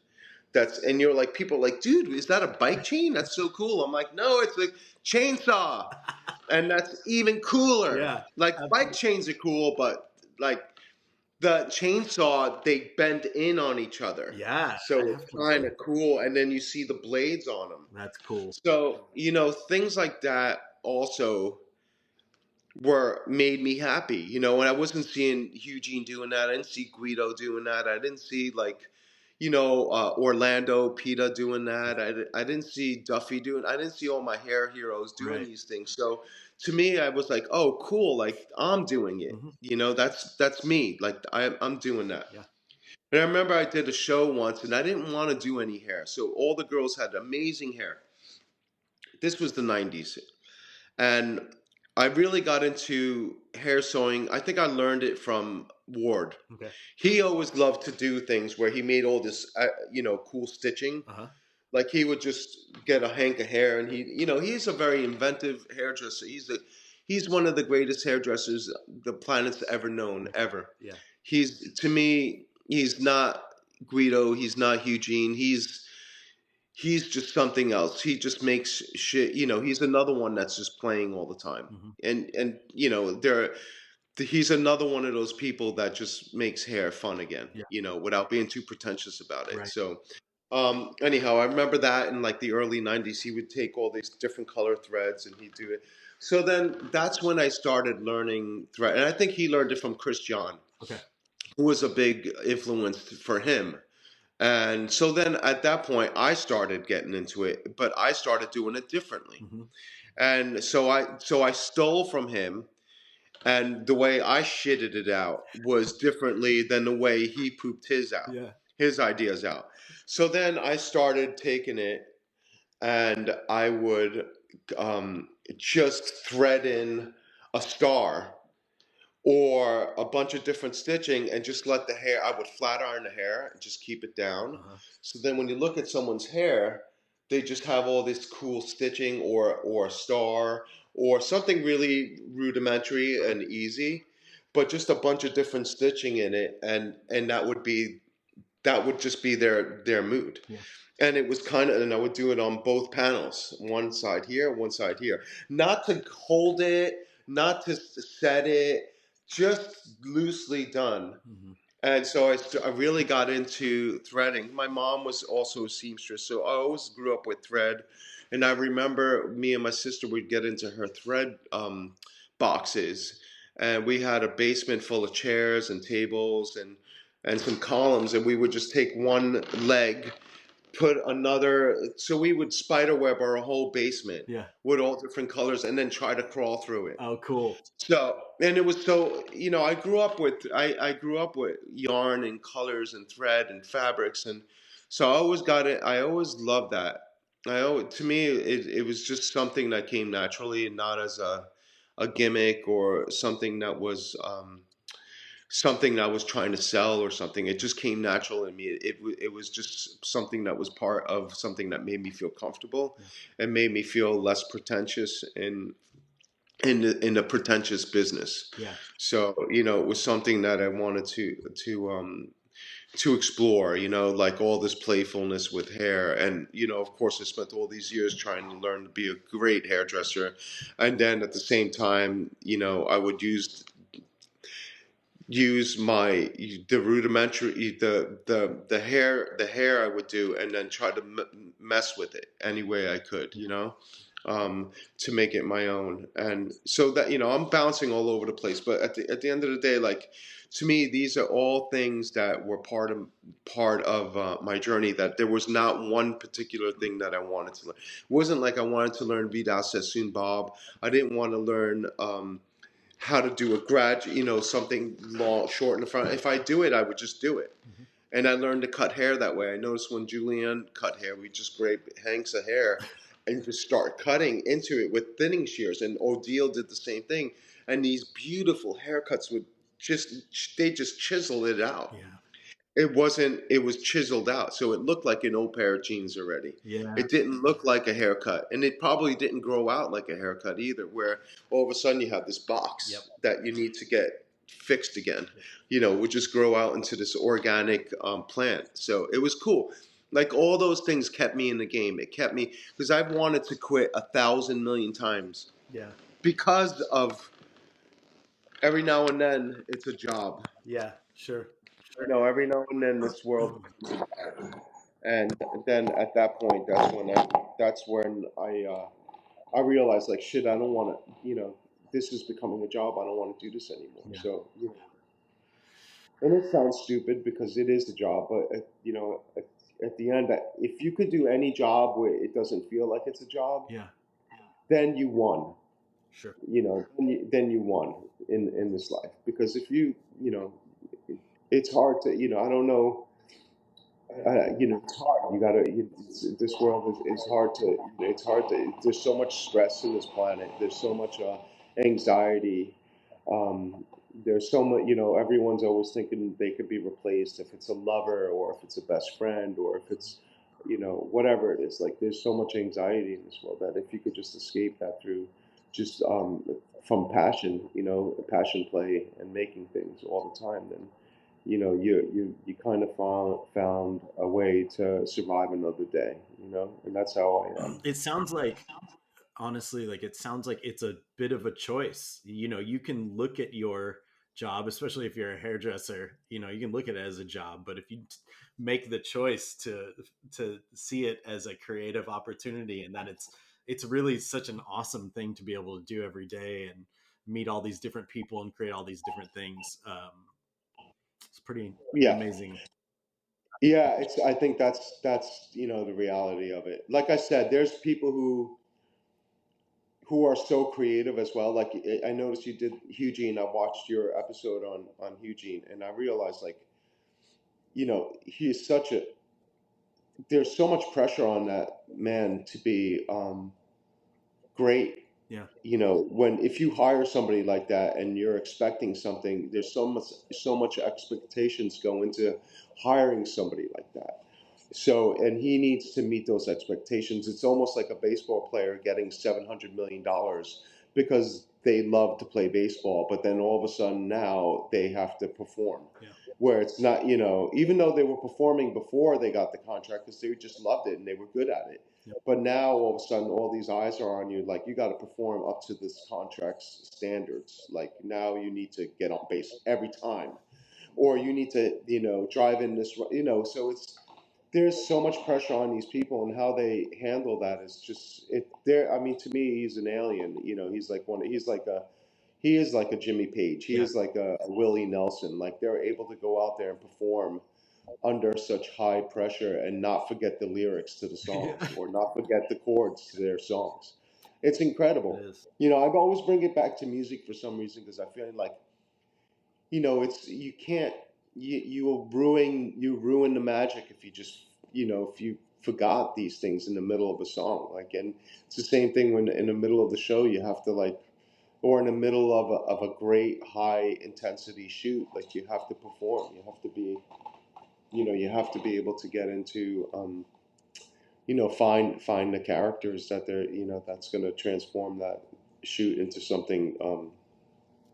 And you're like, people are like, dude, is that a bike chain? That's so cool. I'm like, no, it's a chainsaw. And that's even cooler. Yeah. Like bike Absolutely. chains are cool, but like the chainsaw, they bend in on each other. Yeah. So I it's have to kind agree. of cool. And then you see the blades on them. That's cool. So, things like that also were made me happy, and I wasn't seeing Eugene doing that. I didn't see Guido doing that. I didn't see like, Orlando, PETA doing that. I didn't see Duffy doing. I didn't see all my hair heroes doing Right. these things. So to me, I was like, oh, cool. Like I'm doing it. Hmm. That's me. Like I'm doing that. Yeah. And I remember I did a show once, and I didn't want to do any hair. So all the girls had amazing hair. This was the '90s. And I really got into hair sewing. I think I learned it from Ward. Okay. He always loved to do things where he made all this, cool stitching. Uh-huh. Like he would just get a hank of hair, and he's a very inventive hairdresser. He's one of the greatest hairdressers the planet's ever known, ever. Yeah. To me, he's not Guido. He's not Eugene. He's just something else. He just makes shit. He's another one that's just playing all the time. Hmm. And he's another one of those people that just makes hair fun again. Yeah. Without being too pretentious about it. Right. So, anyhow, I remember that in like the early '90s, he would take all these different color threads and he'd do it. So then that's when I started learning thread, and I think he learned it from Chris John, Okay. who was a big influence for him. And so then at that point, I started getting into it, but I started doing it differently. Hmm. And so I stole from him, and the way I shitted it out was differently than the way he pooped Yeah. his ideas out. So then I started taking it, and I would just thread in a star or a bunch of different stitching and just let the hair, I would flat iron the hair and just keep it down. Uh-huh. So then when you look at someone's hair, they just have all this cool stitching or a star or something really rudimentary and easy, but just a bunch of different stitching in it, and that would just be their mood. Yeah. And it was and I would do it on both panels, one side here, one side here. Not to hold it, not to set it, just loosely done. Hmm. And so I really got into threading. My mom was also a seamstress, so I always grew up with thread. And I remember me and my sister would get into her thread boxes. And we had a basement full of chairs and tables and some columns. And we would just take one leg, put another, so we would spider web our whole basement Yeah. with all different colors and then try to crawl through it. Oh, cool. So, and it was so, I grew up with yarn and colors and thread and fabrics. And so I always got it. I always loved that. To me, it was just something that came naturally, and not as a gimmick or something that was something I was trying to sell or something. It just came natural in me. It was just something that was part of something that made me feel comfortable Yeah. and made me feel less pretentious in a pretentious business. Yeah. So it was something that I wanted to explore, like all this playfulness with hair. And, of course, I spent all these years trying to learn to be a great hairdresser. And then at the same time, I would use the rudimentary the hair I would do, and then try to mess with it any way I could, Yeah. to make it my own. And so that I'm bouncing all over the place, but at the end of the day, like, to me, these are all things that were part of my journey. That there was not one particular thing that I wanted to learn. It wasn't like I wanted to learn Vidal Sassoon Bob. I didn't want to learn how to do a something long, short in the front. If I do it, I would just do it. Mhm. And I learned to cut hair that way. I noticed when Julianne cut hair, we just grab hanks of hair and just start cutting into it with thinning shears. And Odile did the same thing. And these beautiful haircuts they just chisel it out. Yeah. It wasn't, it was chiseled out. So it looked like an old pair of jeans already. Yeah. It didn't look like a haircut. And it probably didn't grow out like a haircut either, where all of a sudden you have this Yep. box that you need to get fixed again. Yep. Would just grow out into this organic plant. So it was cool. Like, all those things kept me in the game. It kept me, because I've wanted to quit 1,000 million times Yeah. because of every now and then it's a job. Yeah. Sure. Every now and then this world becomes a job. And then at that point, that's when I realized, like, shit, I don't want to, this is becoming a job. I don't want to do this anymore. Yeah. So, and it sounds stupid because it is a job, but at the end, if you could do any job where it doesn't feel like it's a job, Yeah. then you won. Sure. Then you won in this life. Because if it's hard to, I don't know. It's hard. This world is hard to. It's hard to. There's so much stress in this planet. There's so much anxiety. Um, there's so much. Everyone's always thinking they could be replaced if it's a lover, or if it's a best friend, or if it's, whatever it is. Like, there's so much anxiety in this world that if you could just escape that through just from passion, passion play and making things all the time, then you kind of found a way to survive another day, and that's how I am. It sounds like, honestly, like, it sounds like it's a bit of a choice. You can look at your job, especially if you're a hairdresser, you can look at it as a job, but if you make the choice to see it as a creative opportunity, and that it's really such an awesome thing to be able to do every day and meet all these different people and create all these different things. It's pretty Yeah, amazing. yeah. I think that's the reality of it. Like I said, there's people who are so creative as well. Like, I noticed you did Eugene. I watched your episode on Eugene, and I realized, like, he is such a. There's so much pressure on that man to be great. Yeah. When if you hire somebody like that and you're expecting something, there's so much expectations go into hiring somebody like that. So, and he needs to meet those expectations. It's almost like a baseball player getting $700 million because they love to play baseball, but then all of a sudden now they have to perform. Yeah. Where it's not, even though they were performing before they got the contract because they just loved it and they were good at it. Yep. But now all of a sudden, all these eyes are on you. Like, you got to perform up to this contract's standards. Like, now you need to get on base every time, or you need to, drive in this. So there's so much pressure on these people, and how they handle that is just it. There, I mean, to me, he's an alien. He's like one. He is like a Jimmy Page. He Yeah. is like a Willie Nelson. Like, they're able to go out there and perform under such high pressure and not forget the lyrics to the songs or not forget the chords to their songs. It's It incredible. is. I always bring it back to music for some reason because I feel like, it's you can't you ruin the magic if you just if you forgot these things in the middle of a song. Like, and it's the same thing when in the middle of the show you have to like, or in the middle of a great high intensity shoot, like you have to perform. You have to be, you have to be able to get into, find the characters that they're, that's going to transform that shoot into something,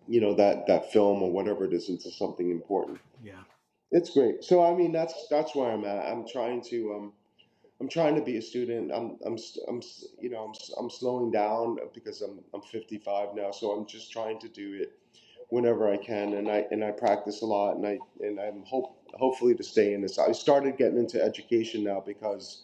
that film or whatever it is into something important. Yeah. It's great. So I mean, that's where I'm at. I'm trying to be a student. I'm slowing down because I'm 55 now. So I'm just trying to do it whenever I can, and I practice a lot, and I'm hopefully to stay in this. I started getting into education now because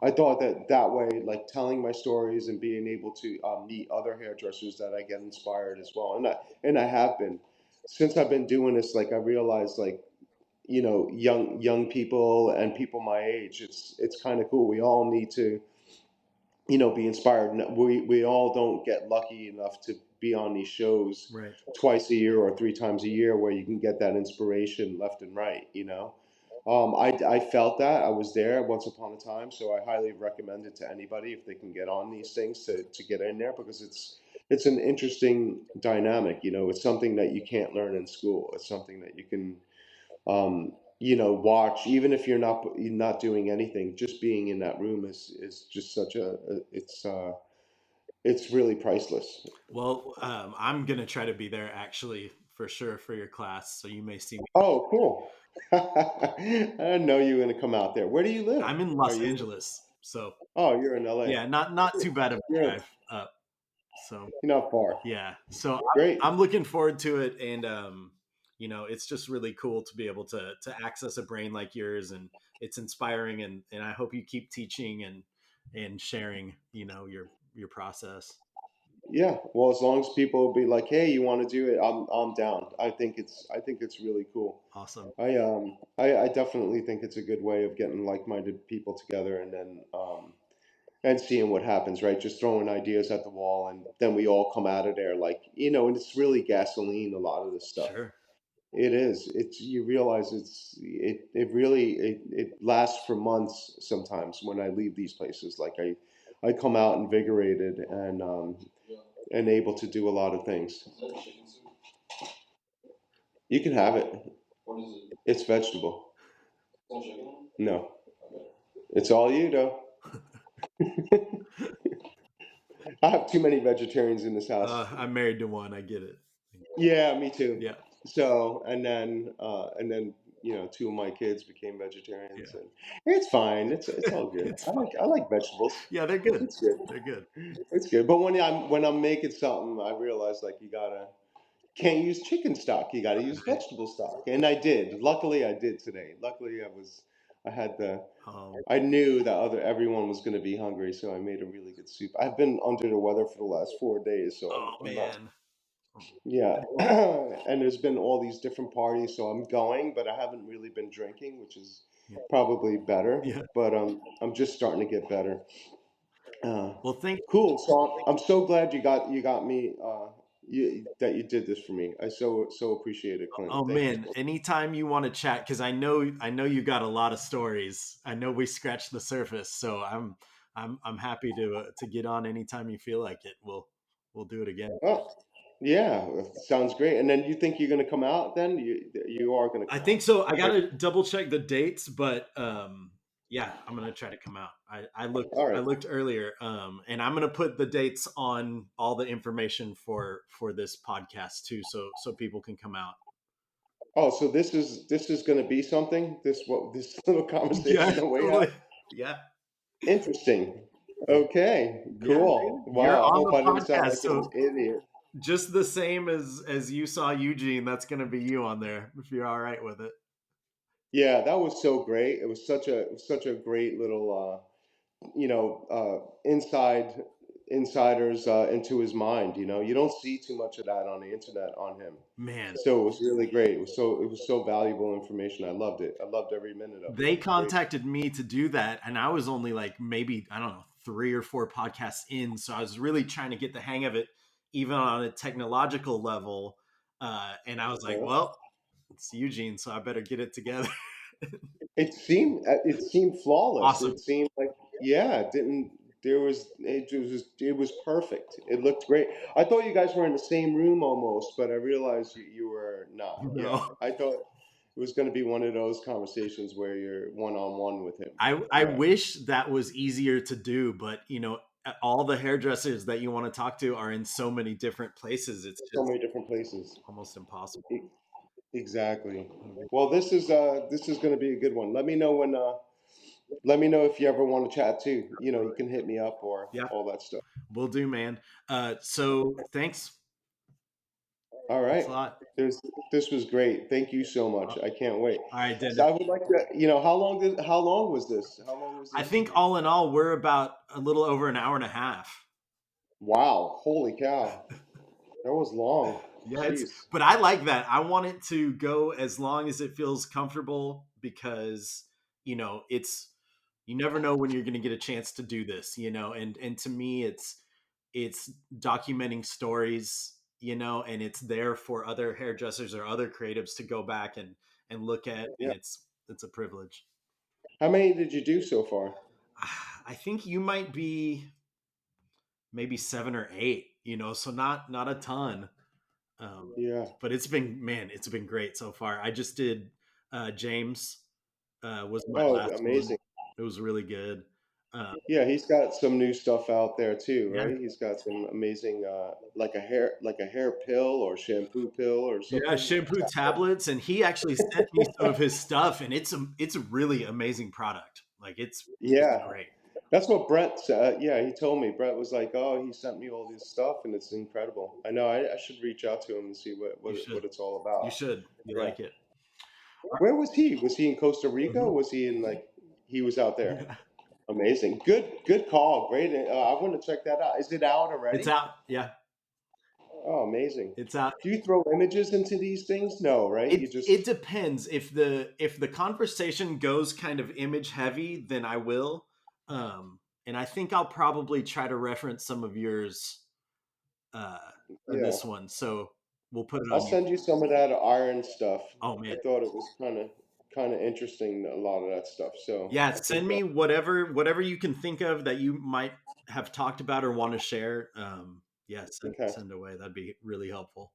I thought that way, like telling my stories and being able to meet other hairdressers, that I get inspired as well, and I have been since I've been doing this. Like I realized, like young people and people my age, it's kind of cool. We all need to be inspired. We all don't get lucky enough to be on these shows Right. twice a year or three times a year where you can get that inspiration left and right. I felt that I was there once upon a time, so I highly recommend it to anybody if they can get on these things to get in there, because it's an interesting dynamic. It's something that you can't learn in school. It's something that you can watch, even if you're not doing anything. Just being in that room is just such it's really priceless. Well, I'm gonna try to be there actually for sure for your class, so you may see me. Oh, cool. I know you're going to come out there. Where do you live? I'm in Are Los you? Angeles, so Oh, you're in LA. yeah, not too bad of a You're drive up. So you're not far. yeah, so Great. I'm looking forward to it, and it's just really cool to be able to access a brain like yours, and it's inspiring, and I hope you keep teaching and sharing, your process. Yeah. Well, as long as people be like, "Hey, you want to do it?" I'm down. I think it's really cool. Awesome. I definitely think it's a good way of getting like-minded people together, and then and seeing what happens, right? Just throwing ideas at the wall, and then we all come out of there like, and it's really gasoline, a lot of this stuff. Sure. It is. It's You realize it really it lasts for months sometimes when I leave these places. Like I come out invigorated and able to do a lot of things. You can have it. It's vegetable. No, it's all you though. I have too many vegetarians in this house. I'm married to one. I get it. Yeah, me too. Yeah. So, and then two of my kids became Yeah. vegetarians, and it's fine. It's all good. It's I fun. like vegetables. Yeah, they're good. It's good. They're good. It's good. But when I'm making something, I realize like can't use chicken stock. You gotta use vegetable stock, and I did. Luckily, I did today. Luckily, I had the. Um, I knew that everyone was going to be hungry, so I made a really good soup. I've been under the weather for the last 4 days, so oh I'm not. man. Yeah, and there's been all these different parties, so I'm going, but I haven't really been drinking, which is Yeah. probably better. Yeah. But I'm just starting to get better. Uh, Well, thank. cool. So I'm so glad you got me. That you did this for me. I so appreciate it, Clint. Oh Thank you man, so. anytime you want to chat, because I know you got a lot of stories. I know we scratched the surface, so I'm happy to get on anytime you feel like it. We'll do it again. Oh, yeah, sounds great. And then you think you're going to come out? Then you are going to I come think out, so. I right? gotta double check the dates, but yeah, I'm gonna try to come out. I looked All I right. looked earlier, and I'm gonna put the dates on all the information for this podcast too, so people can come out. Oh, so this is going to be something. This little Yeah, conversation that we have. totally. Yeah, Interesting. Okay, yeah, cool. dude. You're Wow. I on hope the I didn't sound podcast, like an so idiot. just the same as you saw Eugene, that's gonna be you on there if you're all right with it. Yeah, that was so great. It was such a great little insiders into his mind. You don't see too much of that on the internet on him. Man, So it was really great. It was so valuable information. I loved it. I loved every minute of it. they It was great. contacted me to do that, and I was only like maybe I don't know 3 or 4 podcasts in, so I was really trying to get the hang of it, even on a technological level. And I was like, Yeah. well, it's Eugene, so I better get it together. it seemed flawless. Awesome. It seemed like, yeah, it didn't there was it was perfect. It looked great. I thought you guys were in the same room almost, but I realized you were not. Yeah, No, I thought it was going to be one of those conversations where you're one on one with him. I Yeah, wish that was easier to do, but all the hairdressers that you want to talk to are in so many different places. It's so just many different places. almost impossible. E- Exactly. Well, this is going to be a good one. Let me know if you ever want to chat too. You can hit me up or Yeah, all that stuff. will do, man. So thanks. All Thanks right. a lot. This was great. Thank you so All much. I can't wait. right, So Dennis. I would like to, how long was this? How long was the I think interview? all in all, we're about a little over an hour and a half. Wow. Holy cow. That was long. Yeah, Jeez. but I like that. I want it to go as long as it feels comfortable because, it's, you never know when you're going to get a chance to do this, and to me, it's documenting stories, and it's there for other hairdressers or other creatives to go back and look at, and Yeah. it's a privilege. How many did you do so far? I think you might be maybe 7 or 8, so not a ton. Um, Yeah. but it's been great so far. I just did James was my Oh, last one. amazing. It was really good. Um, Yeah, he's got some new stuff out there too, yeah, right? He's got some amazing, like a hair pill or shampoo pill or yeah, something. shampoo tablets, and he actually sent me some of his stuff, and it's a really amazing product. Like it's Yeah, great. that's what Brett said. Yeah, he told me. Brett was like, "Oh, he sent me all this stuff, and it's incredible." I know. I should reach out to him and see You should, what it's all you about. should, you Yeah. like it. Where was he? Was he in Costa Rica? Or Mhm. was he in like he was out there? Yeah. Amazing. Good call. Great. I want to check that out. Is it out It's already? out. Yeah, Oh, amazing. it's out. Do you throw images into these things? No, right? You It just depends. If the conversation goes kind of image heavy, then I will. And I think I'll probably try to reference some of yours uh, for yeah. this one. So we'll put it I'll on you. send you some of that iron stuff. Oh I man, thought it was kind of interesting, a lot of that stuff. So yeah. I think Send me whatever you can think of that you might have talked about or want to share. Yeah, okay. send away. That'd be really helpful.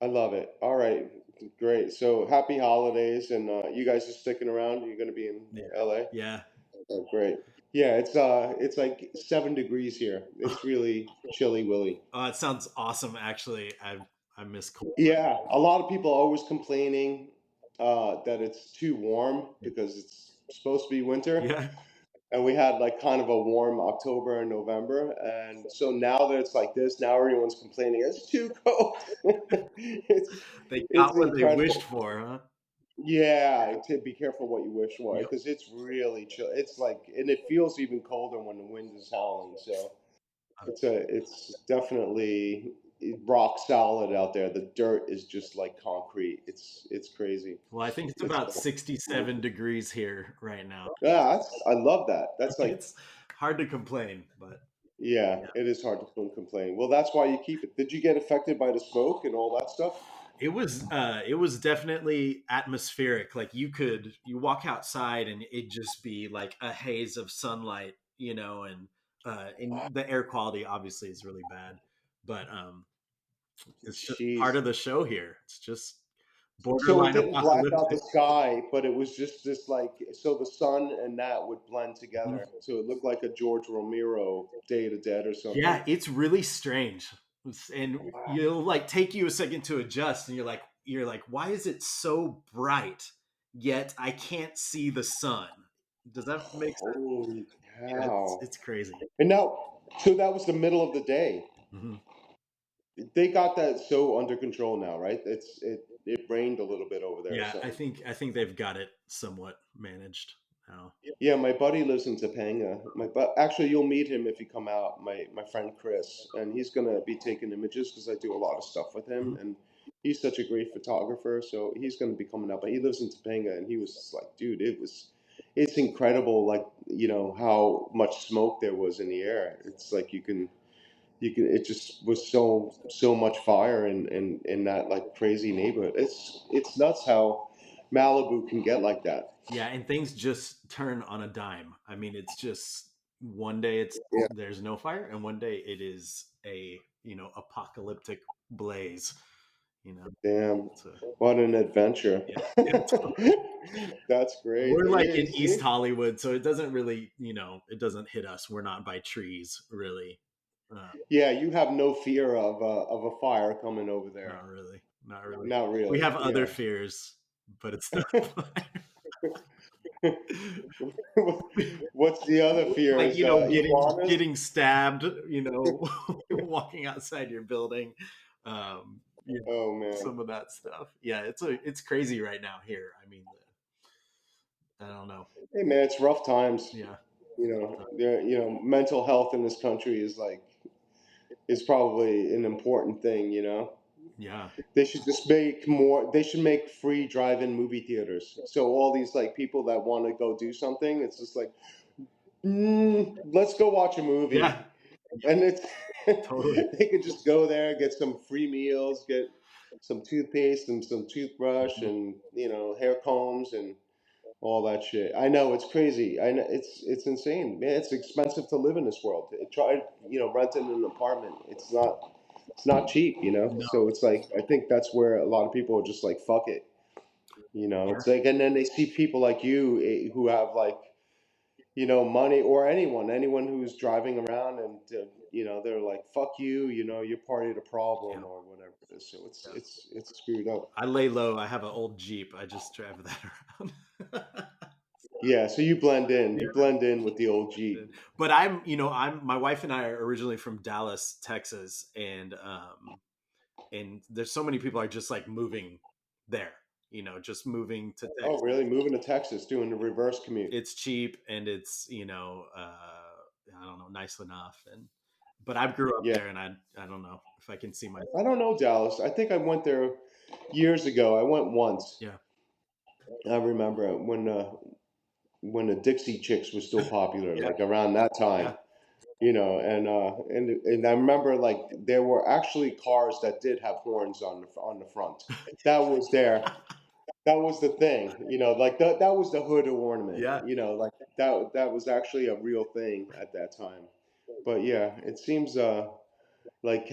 I love it. All right, great. So happy holidays, and you guys are sticking around. You're going to be in Yeah, LA. yeah. Oh, great. Yeah, it's like 7 degrees here. It's really chilly willy. Oh, it sounds awesome. Actually, I miss cold. Yeah, a lot of people are always complaining that it's too warm because it's supposed to be winter, Yeah, and we had like kind of a warm October and November, and so now that it's like this, now everyone's complaining it's too cold. it's they got it's what they wished incredible. for, huh? Yeah, to be careful what you wish for Yep. because it's really chill. It's like, and it feels even colder when the wind is howling. So it's definitely rock solid out there. The dirt is just like concrete. It's crazy. Well, I think it's It's about cool. 67 degrees here right now. Yeah, I love that. That's like, It's hard to complain, but yeah, yeah. it is hard to complain. Well, that's why you keep it. Did you get affected by the smoke and all that stuff? It was definitely atmospheric. Like you walk outside and it just be like a haze of sunlight, and the air quality obviously is really bad. But it's just part Jeez. of the show here. It's just So it borderline didn't black out the apocalyptic. sky, but it was just this like, so the sun and that would blend together. Mhm. So it looked like a George Romero Day of the Dead or something. Yeah, it's really strange. And Wow. you'll like take you a second to adjust and you're like, why is it so bright yet I can't see the sun? Does that make sense? Holy Yeah, it's cow. it's crazy. And now, so that was the middle of the day. Hmm. They got that so under control now, right? It rained a little bit over there or Yeah, I something. think I think they've got it somewhat managed now. Yeah, my buddy lives in Topanga. Actually, you'll meet him if you come out. My friend Chris, and he's gonna be taking images because I do a lot of stuff with him, Mhm. and he's such a great photographer. So he's gonna be coming out. But he lives in Topanga, and he was just like, dude, it's incredible. Like, how much smoke there was in the air. It's like you can. It just was so much fire in that like crazy neighborhood. It's nuts how. Malibu can get like that. Yeah, and things just turn on a dime. I mean, it's just one day Yeah. there's no fire, and one day it is a apocalyptic blaze. You know, Damn, it's a what an adventure. yeah. Yeah. That's great. We're like Yeah, in you East see? Hollywood, so it doesn't really, it doesn't hit us. We're not by trees, really. Yeah, you have no fear of a fire coming over there. Not really. Not really. Not We really. have other Yeah. fears, but it's not fire. What's the other fear? Like Is getting iguanas? getting stabbed, walking outside your building, Oh man. some of that stuff. Yeah, it's crazy right now here. I mean, I don't know. Hey man, it's rough times. Yeah, Mental health in this country is probably an important thing. yeah, They should just make more. They should make free drive-in movie theaters. So all these like people that want to go do something, it's just like, let's go watch a yeah, movie, and it's totally. they could just go there, get some free meals, get some toothpaste and some toothbrush, Mhm. and hair combs and all that shit. I know it's crazy. I know it's insane, man. It's expensive to live in this world. Try renting an apartment. It's not cheap. No, So it's like I think that's where a lot of people are just like fuck it. yeah, It's like, and then they see people like you who have like money, or anyone who's driving around, and they're like fuck you. You're part of the yeah, problem or whatever it is. So it's yeah. it's it's screwed up. I lay low. I have an old Jeep. I just drive that around. Yeah. So you blend in. Yeah. You blend in with the old Jeep. But I'm my wife and I are originally from Dallas, Texas, and there's so many people are just like moving there, just moving to Oh, Texas. really? Moving to Texas, doing the reverse commute. It's cheap and it's, I don't know, nice enough. But I grew up Yeah. there and I don't know if I can see my, I don't know Dallas. I think I went there years ago. I went once. yeah, I remember when the Dixie Chicks was still popular, yeah, like around that time. yeah, And I remember like there were actually cars that did have horns on the front. That was there. That was the thing. Like that was the hood ornament. yeah, Like that was actually a real thing at that time. But yeah, it seems like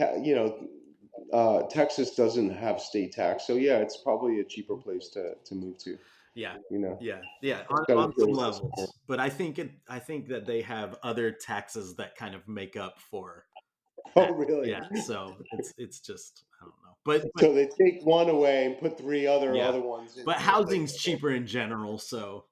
Texas doesn't have state tax, so yeah, it's probably a cheaper place to move to. yeah, You know, yeah, yeah, it's on, got a on some taste of somewhere. levels. But I think that they have other taxes that kind of make up for that. Oh, really? Yeah, so it's just I don't know. But So they take one away and put three other yeah, other ones but in place housing's of it. cheaper in general, so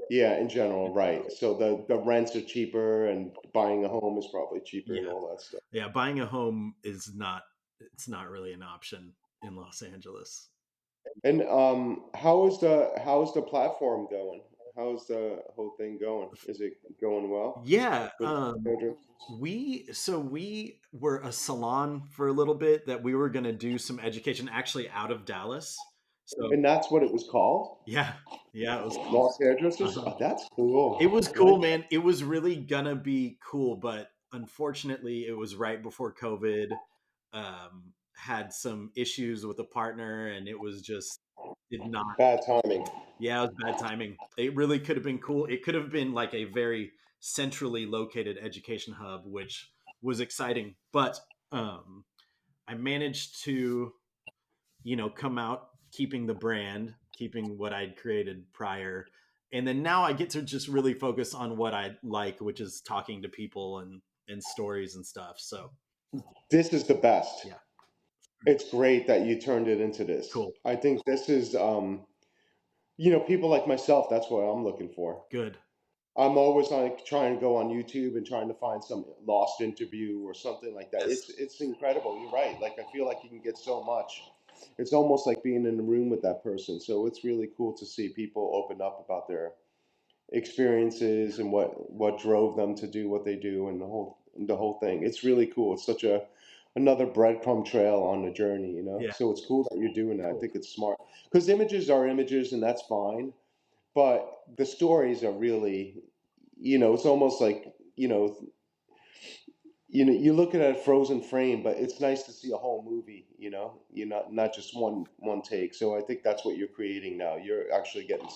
Yeah, in general, right. So the rents are cheaper, and buying a home is probably cheaper and yeah, all that stuff. yeah. Buying a home is not it's not really an option in Los Angeles. And how's the platform going? How's the whole thing going? Is it going well Yeah, for the hairdressers? we were a salon for a little bit that we were going to do some education actually out of Dallas. So And that's what it was called? yeah, yeah, it was cool. Lost Hairdressers? Uh-huh. Oh, that's It cool. was Nice. cool, man. It was really gonna be cool, but unfortunately, it was right before COVID. Had some issues with a partner, and it was just did not. Bad timing. Yeah, it was bad timing. It really could have been cool. It could have been like a very centrally located education hub, which was exciting. But um, I managed to, come out keeping the brand, keeping what I'd created prior. And then now I get to just really focus on what I like, which is talking to people and stories and stuff. So This is the best. yeah, It's great that you turned it into this. cool, I think this is, people like myself, that's what I'm looking for. good. I'm always like trying to go on YouTube and trying to find some lost interview or something like that. Yes. It's incredible. You're right. Like I feel like you can get so much. It's almost like being in the room with that person. So it's really cool to see people open up about their experiences and what drove them to do what they do, and the whole thing. It's really cool. It's such a another breadcrumb trail on the journey, Yeah, so it's cool that you're doing that. I cool. think it's smart because images are images and that's fine, but the stories are really, it's almost like, you look at a frozen frame, but it's nice to see a whole movie. You're not just one take. So I think that's what you're creating now. You're actually getting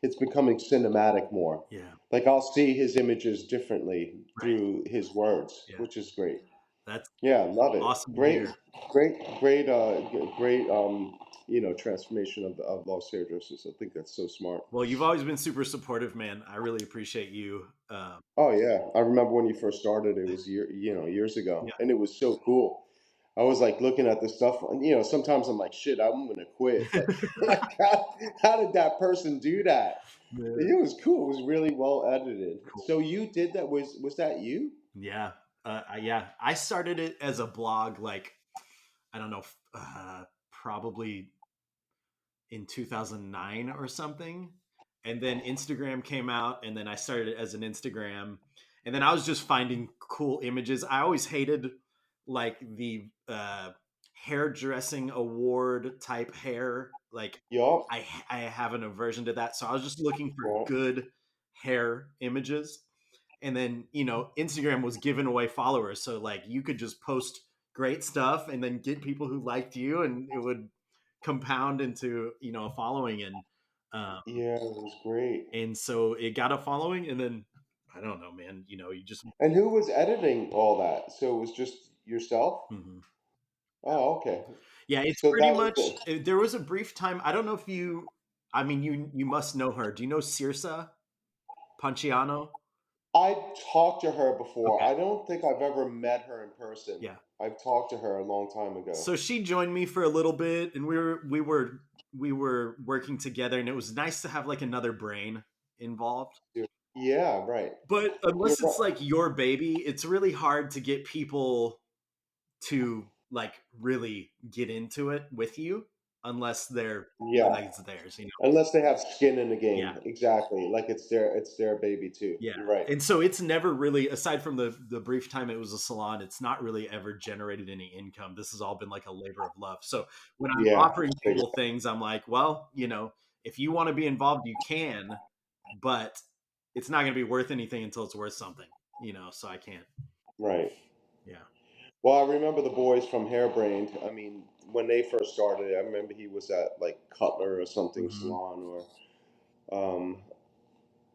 it's becoming cinematic more. Yeah. Like I'll see his images differently Right. through his words, Yeah. which is great. That's Yeah, love it. awesome to Great, hear. great. Transformation of Lost Hairdressers. I think that's so smart. Well, you've always been super supportive, man. I really appreciate you. Oh yeah, I remember when you first started. It was years Yeah. ago, and it was so cool. I was like looking at the stuff, and sometimes I'm like, shit, I'm gonna quit. Like how did that person do that? Yeah. It was cool. It was really well edited. Cool. So you did that? Was that you? Yeah. Yeah. I started it as a blog, like, I don't know, probably in 2009 or something. And then Instagram came out, and then I started it as an Instagram. And then I was just finding cool images. I always hated like the hairdressing award type hair. Like Yup. I have an aversion to that. So I was just looking for Well, good hair images. And then, Instagram was giving away followers. So like you could just post great stuff and then get people who liked you, and it would compound into a following. Um, yeah, it was great. and so it got a following, and then I don't know, man. You just And who was editing all that? So it was just yourself? mhm. Oh, okay. Yeah, it's So pretty that was much. There was a brief time. I don't know if you. I mean, you must know her. Do you know Cirsa Panciano? I've talked to her before. Okay, I don't think I've ever met her in person. yeah. I've talked to her a long time ago. So she joined me for a little bit, and we were working together, and it was nice to have like another brain involved. Yeah, right. But You're unless it's right. like your baby, it's really hard to get people to like really get into it with you unless they're Yeah, like it's theirs. unless they have skin in the Yeah. game. Exactly. Like it's their baby too. Yeah. You're right. And so it's never really, aside from the brief time it was a salon, it's not really ever generated any income. This has all been like a labor of love. So when I'm Yeah. offering Figure- people things, I'm like, well, if you want to be involved, you can, but it's not going to be worth anything until it's worth something, so I can't. Right. Yeah. Well, I remember the boys from Hairbrained. I mean, when they first started, I remember he was at like Cutler or something Hmm. salon um,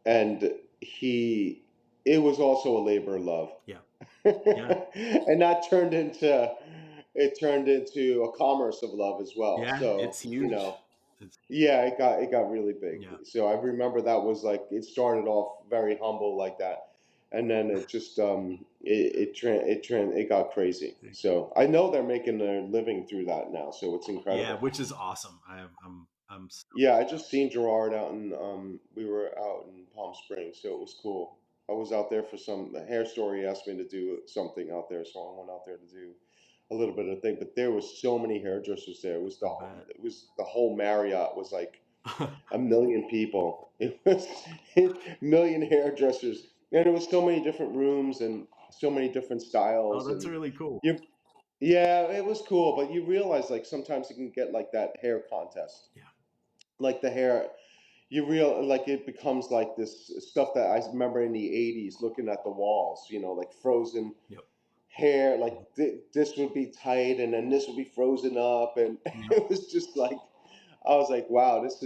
and it was also a labor of love. Yeah. Yeah. And it turned into a commerce of love as well. Yeah. So, It's huge. It's, yeah, it got really big. yeah. So I remember that was like it started off very humble like that, and then it just it got crazy. So I know they're making their living through that now. So it's Yeah, incredible. which is awesome. I'm Yeah, I just seen Gerard out in we were out in Palm Springs, so it was cool. I was out there for some the hair store. He asked me to do something out there, so I went out there to do a little bit of thing. But there was so many hairdressers there. I bet. It was the whole Marriott was like a million people. It was a million hairdressers, and there was so many different rooms and so many different Oh, styles. that's And really cool. you, yeah, it was cool. But you realize like sometimes you can get like that hair contest, Yeah. like the hair you real like it becomes like this stuff that I remember in the 80s looking at the walls, like frozen Yep. hair, like this would be tight and then this would be frozen up and Yep. it was just like I was like, wow, this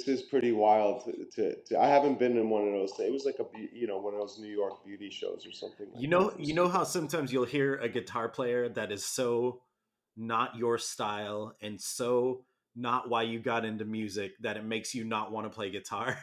is pretty wild I haven't been in one of those things. It was like one of those New York beauty shows or something You like that. know, It you was know how sometimes you'll hear a guitar player that is so not your style and so not why you got into music that it makes you not want to play guitar.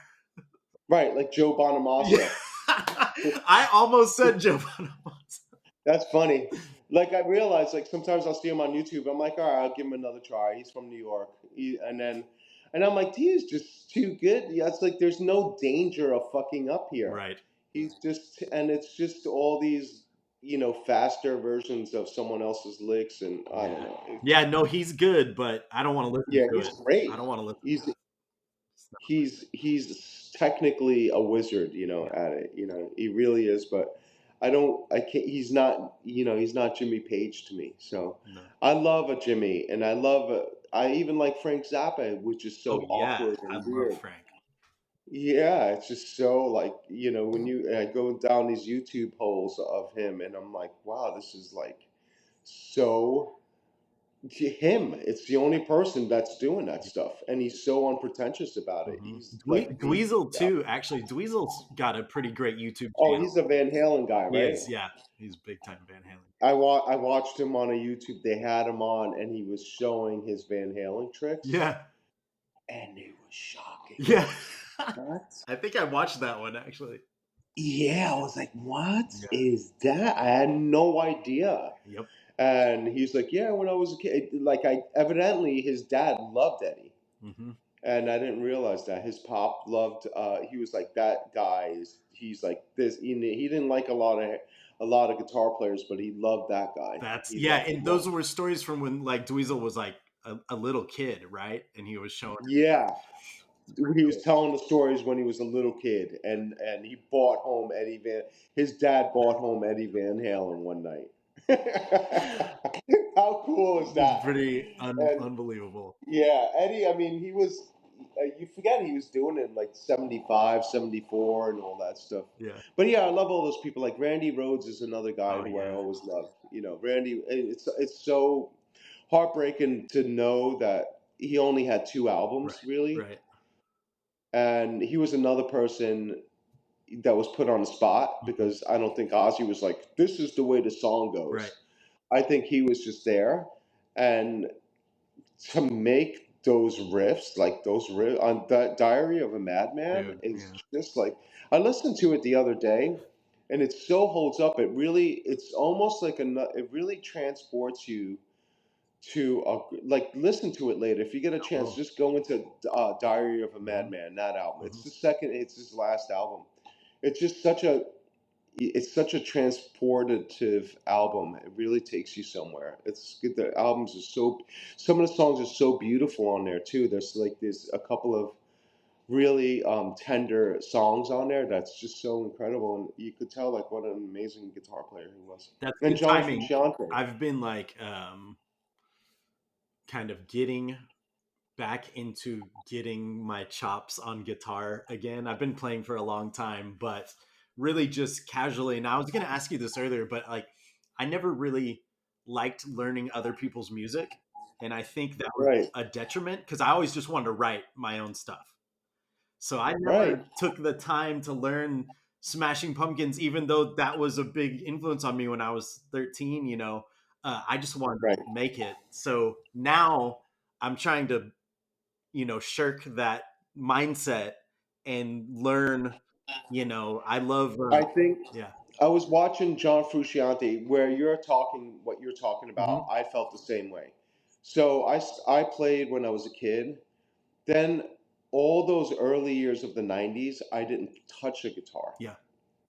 right, like Joe Yeah. Bonamassa. I almost said Joe Bonamassa. That's funny. Like I realized, like sometimes I'll see him on YouTube. I'm like, all right, I'll give him another try. He's from New York, and I'm like, he's just too good. Yeah, it's like there's no danger of fucking up here. Right. And it's just all these, faster versions of someone else's licks, and I don't Yeah. know. Yeah, no, he's good, but I don't want to listen Yeah, to he's it. I great. don't want to listen. He's It's not- he's technically a wizard, Yeah. at it. He really is. But I can't. He's not Jimmy Page to me. So No. I love a Jimmy, and I even like Frank Zappa, which is Oh so yeah, awkward I and love weird. Frank. Yeah, it's just so like, when I go down these YouTube holes of him and I'm like, wow, this is like so him. It's the only person that's doing that stuff. And he's so unpretentious about it. Hmm. He's like, Dweezil too. Actually, Dweezil's got a pretty great YouTube oh, channel. he's a Van Halen guy, He right? is, yeah. He's big time Van Halen. I watched him on a YouTube. They had him on and he was showing his Van Halen tricks Yeah, and it was shocking. yeah. What? I think I watched that one actually. Yeah, I was like, what Yeah. is that? I had no idea. Yep. And he's like, yeah, when I was a kid, like evidently his dad loved Eddie. Hmm. And I didn't realize that his pop loved. He was like that guy. He's like this. He didn't like a lot of guitar players, but he loved that guy. That's He yeah, loved. and those were stories from when like Dweezil was like a little kid, right? And he was showing his stuff. Yeah, he was telling the stories when he was a little kid, and he bought home Eddie Van. His dad bought home Eddie Van Halen one night. How cool is It's that? pretty And unbelievable. yeah, Eddie, I mean, he was, you forget he was doing it in like 75, 74, and all that stuff. Yeah. But yeah, I love all those people. Like Randy Rhoads is another guy Oh who I yeah. always love. Randy, it's so heartbreaking to know that he only had two Right. albums, really. Right. And he was another person that was put on the spot Hmm. because I don't think Ozzy was like, this is the way the song Right. goes. I think he was just there. And to make those riffs, like those riffs on Diary of a Madman, Dude. is Yeah. just like I listened to it the other day, and it so holds up. It's almost like it really transports you to like listen to it later if you get a I chance. will. Just go into Diary of a Hmm. Madman, that album. Hmm. It's his last album. It's just such a transportative album. It really takes you somewhere. It's good. The albums are some of the songs are so beautiful on there too. There's a couple of really tender songs on there that's just so incredible, and you could tell like what an amazing guitar player he was. That's And good John timing. Frusciante, I've been like kind of getting back into getting my chops on guitar again. I've been playing for a long time, but really just casually. And I was going to ask you this earlier, but like I never really liked learning other people's music. And I think that was right, a detriment because I always just wanted to write my own stuff. So I right, never took the time to learn Smashing Pumpkins, even though that was a big influence on me when I was 13. I just wanted to right. make it. So now I'm trying to shirk that mindset and learn. I love I think yeah. I was watching John Frusciante where what you're talking about. Hmm. I felt the same way. So I played when I was a kid. Then all those early years of the 90s, I didn't touch a guitar. Yeah.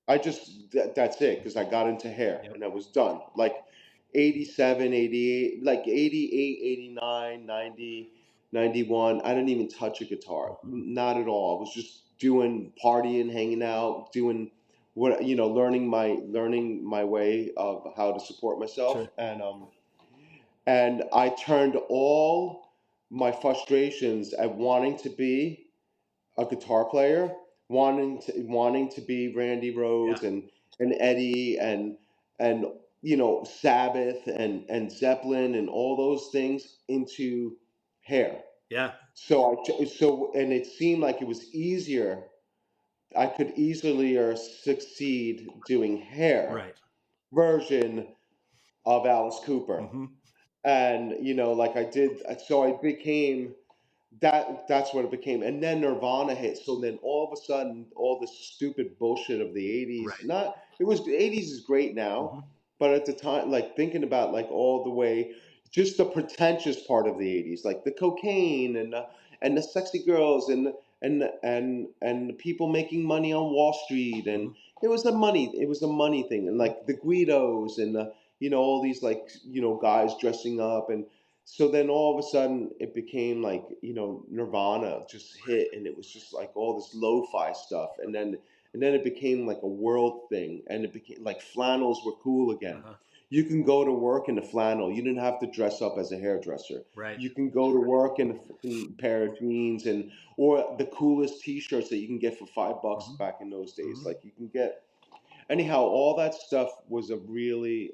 That's it because I got into hair Yep. and I was done. Like 87, 88, like 88, 89, 90, 91. I didn't even touch a guitar. Hmm. Not at all. I was just doing partying, hanging out, doing learning my way of how to support myself. Sure. And I turned all my frustrations at wanting to be a guitar player, wanting to be Randy Yeah. Rhoads and Eddie and Sabbath and Zeppelin and all those things into hair. Yeah. And it seemed like it was easier. I could easily succeed doing hair Right. version of Alice Cooper, Hmm. and like I did. So I became that's what it became. And then Nirvana hit. So then all of a sudden, all this stupid bullshit of the 80s, Right. not, it was, the 80s is great now, Hmm. but at the time, like thinking about like all the way, just the pretentious part of the 80s, like the cocaine and the sexy girls and the people making money on Wall Street. And Hmm. it was a money thing. And like the Guidos and all these like, guys dressing up. And so then all of a sudden it became like, Nirvana just hit and it was just like all this lo-fi stuff. And then it became like a world thing and it became like flannels were cool again. Uh-huh. You can go to work in a flannel. You didn't have to dress up as a hairdresser. Right. You can go to work in a fucking pair of jeans and or the coolest T-shirts that you can get for $5 Mhm. back in those days. Mhm. Like you can get anyhow. All that stuff was a really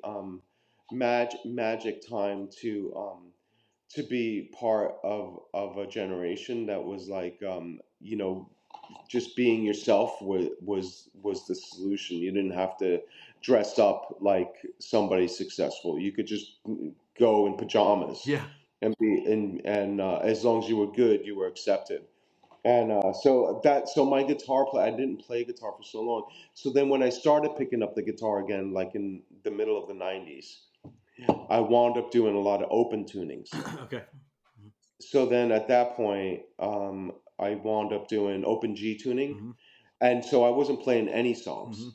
magic time to be part of a generation that was like just being yourself was the solution. You didn't have to dress up like somebody successful. You could just go in pajamas Yeah. and be and as long as you were good, you were accepted. And so my guitar play, I didn't play guitar for so long. So then when I started picking up the guitar again, like in the middle of the '90s, I wound up doing a lot of open tunings. Okay. So then at that point, I wound up doing open G tuning. Mhm. And so I wasn't playing any songs. Mhm.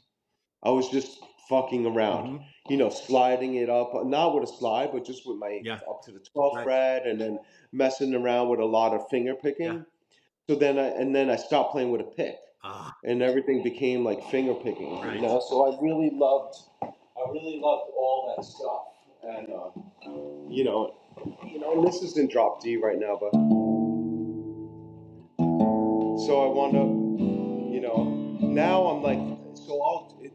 I was just fucking around, Mhm. sliding it up, not with a slide, but just with my Yeah. up to the 12th Right. fret and then messing around with a lot of finger Yeah. picking. So then I stopped playing with a pick Ah. and everything became like finger picking, Right. So I really loved all that stuff. And, and this is in drop D right now, but so I wound up, now I'm like,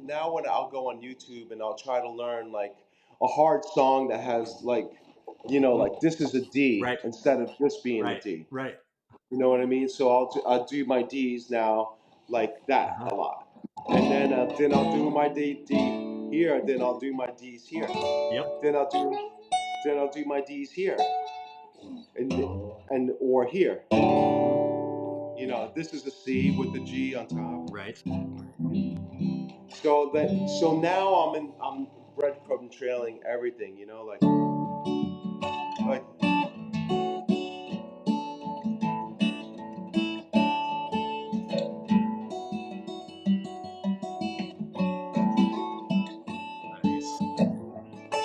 now when I'll go on YouTube and I'll try to learn like a hard song that has like, Mhm. like this is a D Right. instead of just being a Right. D. Right. You know what I mean? So I'll do my D's now like that Uh-huh. a lot, and then I'll do my D here, then I'll do my D's here, Yep. then I'll do my D's here, and or here. This is a C with the G on top. Right. So now I'm breadcrumb trailing everything, like Nice.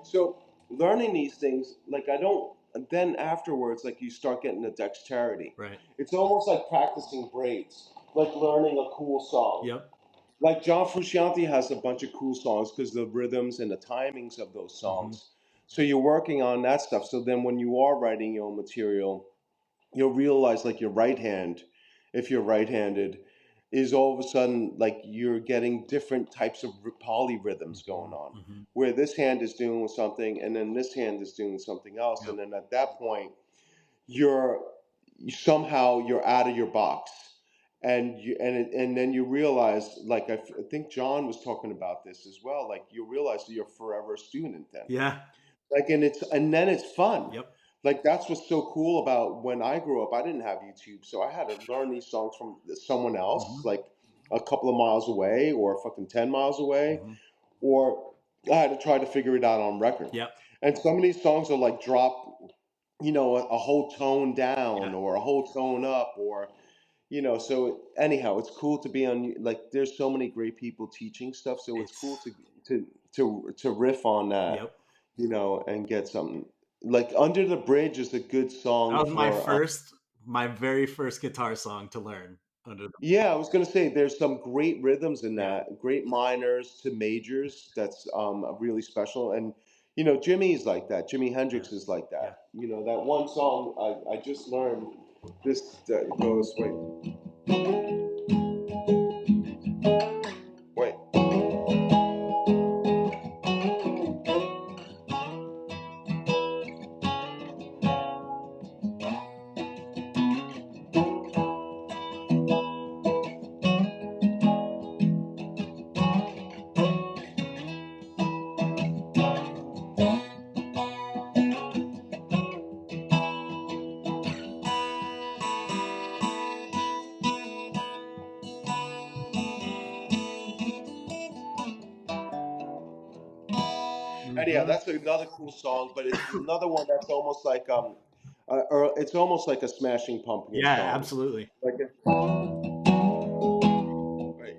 so learning these things, like I don't. And then afterwards, like you start getting the dexterity. Right. It's almost like practicing braids, like learning a cool song. Yep. Like John Frusciante has a bunch of cool songs because the rhythms and the timings of those Mhm. songs. So you're working on that stuff. So then when you are writing your own material, you'll realize like your right hand, if you're right-handed, is all of a sudden like you're getting different types of polyrhythms going Mhm. on, Mhm. where this hand is doing something and then this hand is doing something else, Yep. and then at that point you're you're out of your box, and then you realize, like I think John was talking about this as well. Like you realize that you're forever a student then. Yeah. Like and then it's fun. Yep. Like that's what's so cool about when I grew up. I didn't have YouTube, so I had to learn these songs from someone else, Mhm. like a couple of miles away or fucking 10 miles away, Mhm. or I had to try to figure it out on record. Yep. And some of these songs are like drop, a whole tone down Yeah. or a whole tone up, or so anyhow, it's cool to be on. Like, there's so many great people teaching stuff, so it's cool It's to riff on that, yep. and get something. Like Under the Bridge is a good That song was for. my very first guitar song to learn under the Yeah, I was gonna say there's some great rhythms in yeah. that, great minors to majors. That's really special, and Jimmy's like that. Jimi Yeah. Hendrix is like Yeah. that. That one song I just learned. This that goes wait. Anyhow, Mhm. that's another cool song, but it's another one that's almost like or it's almost like a Smashing Pumpkins Yeah, song. absolutely. Like, wait.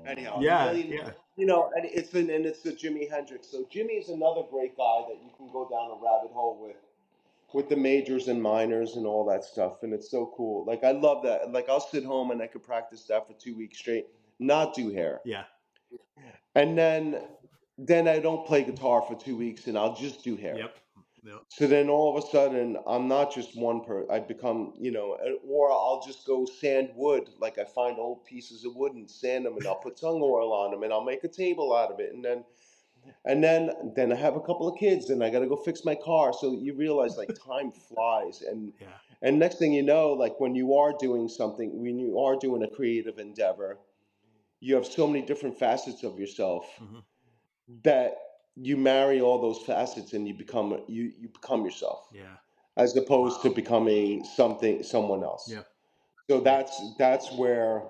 Anyhow, a Yeah. million Yeah. And it's the Jimi Hendrix. So Jimmy's another great guy that you can go down a rabbit hole with the majors and minors and all that stuff, and it's so cool. Like I love that. Like I'll sit home and I could practice that for 2 weeks straight, not do hair, Yeah. and then I don't play guitar for 2 weeks and I'll just do hair. Yep. Yep. So then all of a sudden, I'm not just one per. I become, or I'll just go sand wood. Like I find old pieces of wood and sand them, and I'll put tung oil on them, and I'll make a table out of it, and then I have a couple of kids, and I got to go fix my car. So you realize like time flies, and Yeah. and next thing you know, like when you are doing something, when you are doing a creative endeavor, you have so many different facets of yourself Hmm. that you marry all those facets and you become yourself Yeah. as opposed to Wow. becoming someone else. Yeah. So Right. that's where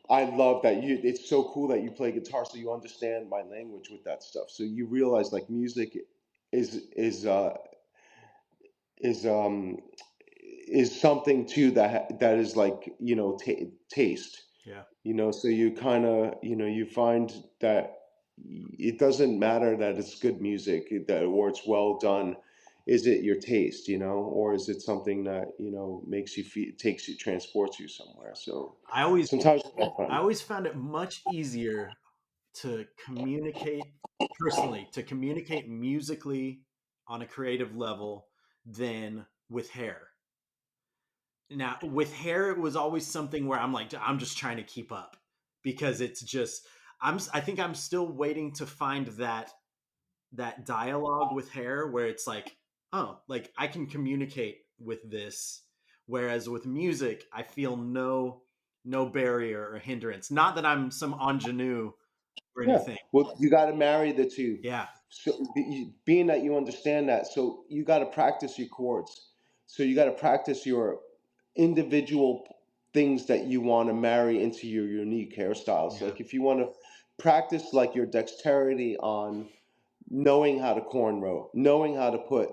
I love that it's so cool that you play guitar so you understand my language with that stuff. So you realize like music is is uh is um is something too that is like taste. Yeah. So you kind of you find that it doesn't matter that it's good music that or it's well done. Is it your taste, or is it something that makes you feel, takes you, transports you somewhere? So I always sometimes it's more I fun. always found it much easier to communicate personally, to communicate musically on a creative level than with hair. Now, with hair, it was always something where I'm like, I'm just trying to keep up because it's just, I think I'm still waiting to find that dialogue with hair where it's like, oh, like I can communicate with this. Whereas with music, I feel no barrier or hindrance. Not that I'm some ingenue or Yeah. anything. Well, you got to marry the two. Yeah. So being that you understand that, so you got to practice your chords. So you got to practice your individual things that you want to marry into your unique hairstyles. So Yeah. like if you want to practice like your dexterity on knowing how to cornrow, knowing how to put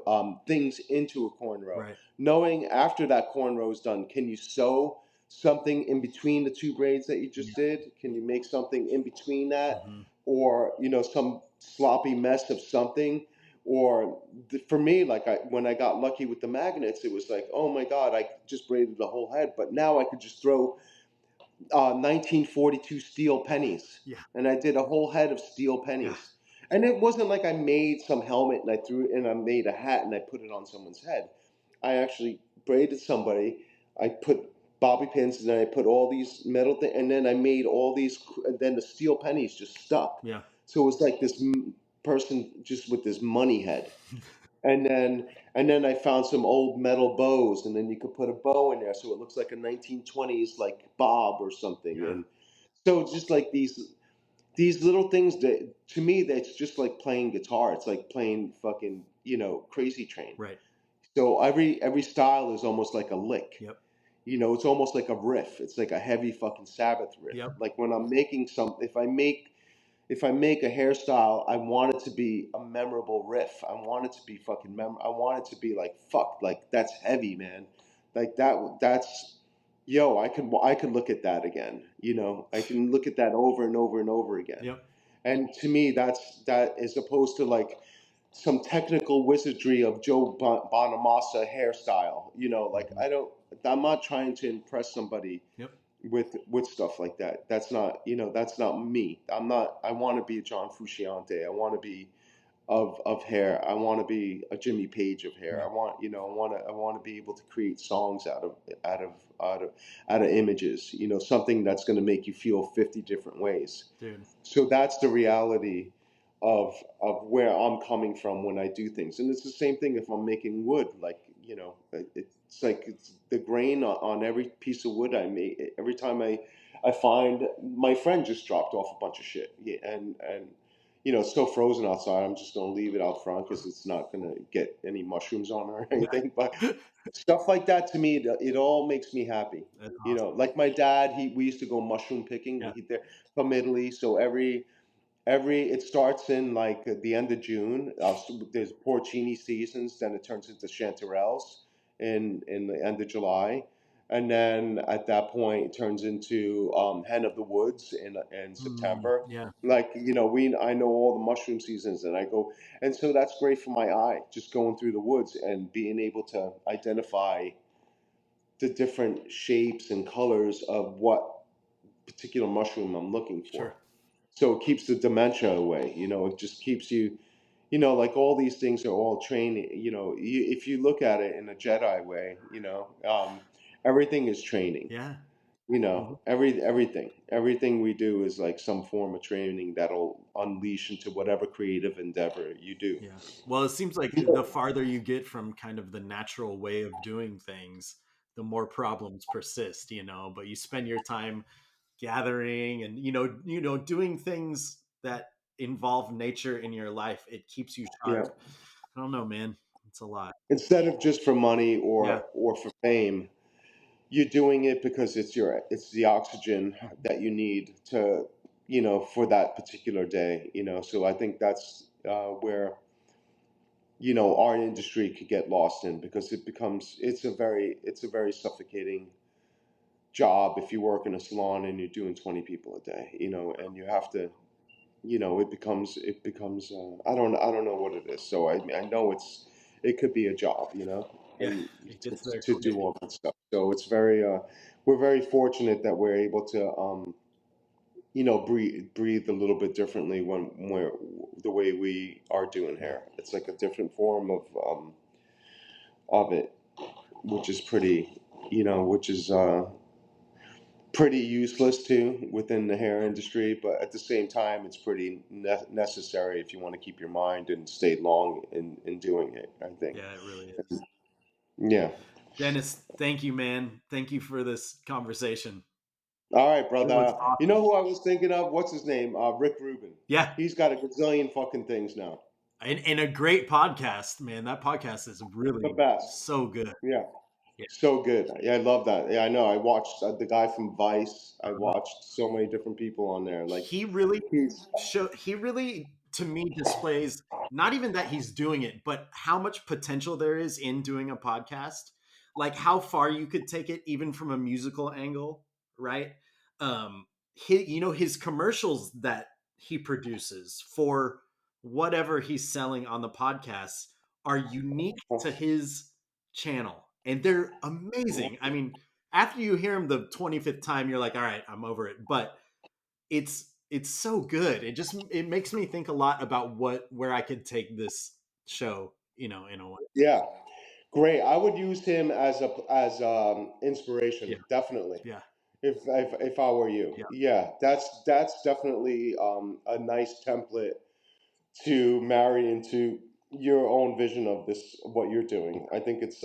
things into a cornrow, Right. knowing after that cornrow is done, can you sew something in between the two braids that you Yeah. just did? Can you make something in between that? Hmm. Or, some sloppy mess of something? Or for me, like when I got lucky with the magnets, it was like, oh my God, I just braided the whole head, but now I could just throw 1942 steel pennies, Yeah. and I did a whole head of steel Yeah. pennies. And it wasn't like I made some helmet and I threw it, and I made a hat and I put it on someone's head. I actually braided somebody. I put bobby pins and then I put all these metal things, and then I made all these. And then the steel pennies just stuck. Yeah. So it was like this person just with this money head. And then I found some old metal bows, and then you could put a bow in there, so it looks like a 1920s like bob or something. Yeah. And so it's just like these little things that to me that's just like playing guitar. It's like playing fucking Crazy Train. Right. So every style is almost like a lick. Yep. It's almost like a riff. It's like a heavy fucking Sabbath riff. Yep. Like when I'm making some, if I make a hairstyle, I want it to be a memorable riff. I want it to be fucking I want it to be like fuck, like that's heavy, man. Like that's yo. I could look at that again. I can look at that over and over and over again. Yep. And to me, that as opposed to like some technical wizardry of Joe Bonamassa hairstyle. Like Hmm. I'm not trying to impress somebody Yep. with stuff like that. That's not me. I want to be a John Frusciante. I want to be of hair. I want to be a Jimmy Page of hair. Yeah. I want to be able to create songs out of out of out of images. Something that's going to make you feel 50 different ways. Dude. So that's the reality of where I'm coming from when I do things. And it's the same thing if I'm making wood. Like it's like it's the grain on every piece of wood I make. Every time I find my friend just dropped off a bunch of shit. Yeah, and it's so frozen outside. I'm just gonna leave it out front because it's not gonna get any mushrooms on it or anything. But stuff like that to me, it all makes me happy. That's awesome. Like my dad, we used to go mushroom picking. Yeah. They're from Italy, so every it starts in like the end of June. There's porcini seasons, then it turns into chanterelles in the end of July. and then at that point it turns into hen of the woods in September. Yeah, Like, I know all the mushroom seasons, and I go, and so that's great for my eye, just going through the woods and being able to identify the different shapes and colors of what particular mushroom I'm looking for. sure. So it keeps the dementia away. It just keeps you, like all these things are all training. If you look at it in a Jedi way, everything is training. Yeah. Mhm. Everything we do is like some form of training that'll unleash into whatever creative endeavor you do. Yeah. Well, it seems like the farther you get from kind of the natural way of doing things, the more problems persist, but you spend your time gathering and doing things that involve nature in your life. It keeps you sharp. Yeah. I don't know, man. It's a lot. Instead of just for money Yeah. or for fame, you're doing it because it's the oxygen Mhm. that you need to, for that particular day. So I think that's where our industry could get lost in, because it's a very suffocating job if you work in a salon and you're doing 20 people a day, and you have to, it becomes I don't know what it is. So I know it could be a job, Yeah. and It gets there to quick. do all that stuff. So it's very we're very fortunate that we're able to breathe a little bit differently when we're the way we are doing Yeah. hair. It's like a different form of it, which is pretty useless too within the hair industry, but at the same time, it's pretty necessary if you want to keep your mind and stay long in doing it, I think. Yeah, it really is. Yeah. Dennis, thank you, man. Thank you for this conversation. All right, It was brother. You awesome. know who I was thinking of? What's his name? Rick Rubin. Yeah. He's got a gazillion fucking things now. And a great podcast, man. That podcast is The really best. so good. Yeah. Yeah. So good. Yeah, I love that. Yeah, I know. I watched the guy from Vice. I Uh-huh. watched so many different people on there. Like, He really he's, he really to me displays not even that he's doing it, but how much potential there is in doing a podcast. Like how far you could take it even from a musical angle, right? His commercials that he produces for whatever he's selling on the podcast are unique to his channel and they're amazing. I mean, after you hear him the 25th time, you're like, all right, I'm over it. But it's so good. It makes me think a lot about where I could take this show, in a way. yeah. Great. I would use him as inspiration, Yeah, definitely. yeah, If I were you, yeah, yeah, that's definitely a nice template to marry into your own vision of this, what you're doing. I think it's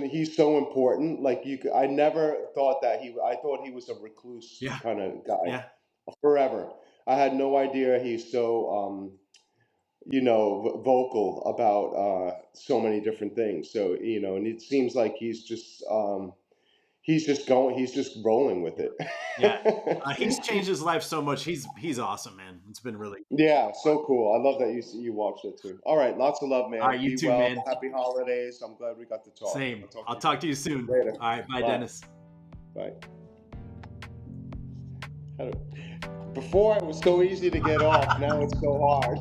he's so important. Like, I never thought that I thought he was a recluse yeah, kind of guy yeah, forever. I had no idea he's so vocal about so many different things. So, and it seems like he's just rolling with yeah, it. yeah. He's changed his life so much. He's awesome, man. It's been really Yeah, so cool. I love that you watched it too. All right, lots of love, all man. right. You Be too, well. man. Happy holidays. I'm glad we got to talk. Same. I'll talk to I'll you talk to you soon. later. All right. Bye, Bye. Dennis. Bye. Before it was so easy to get off. Now it's so hard.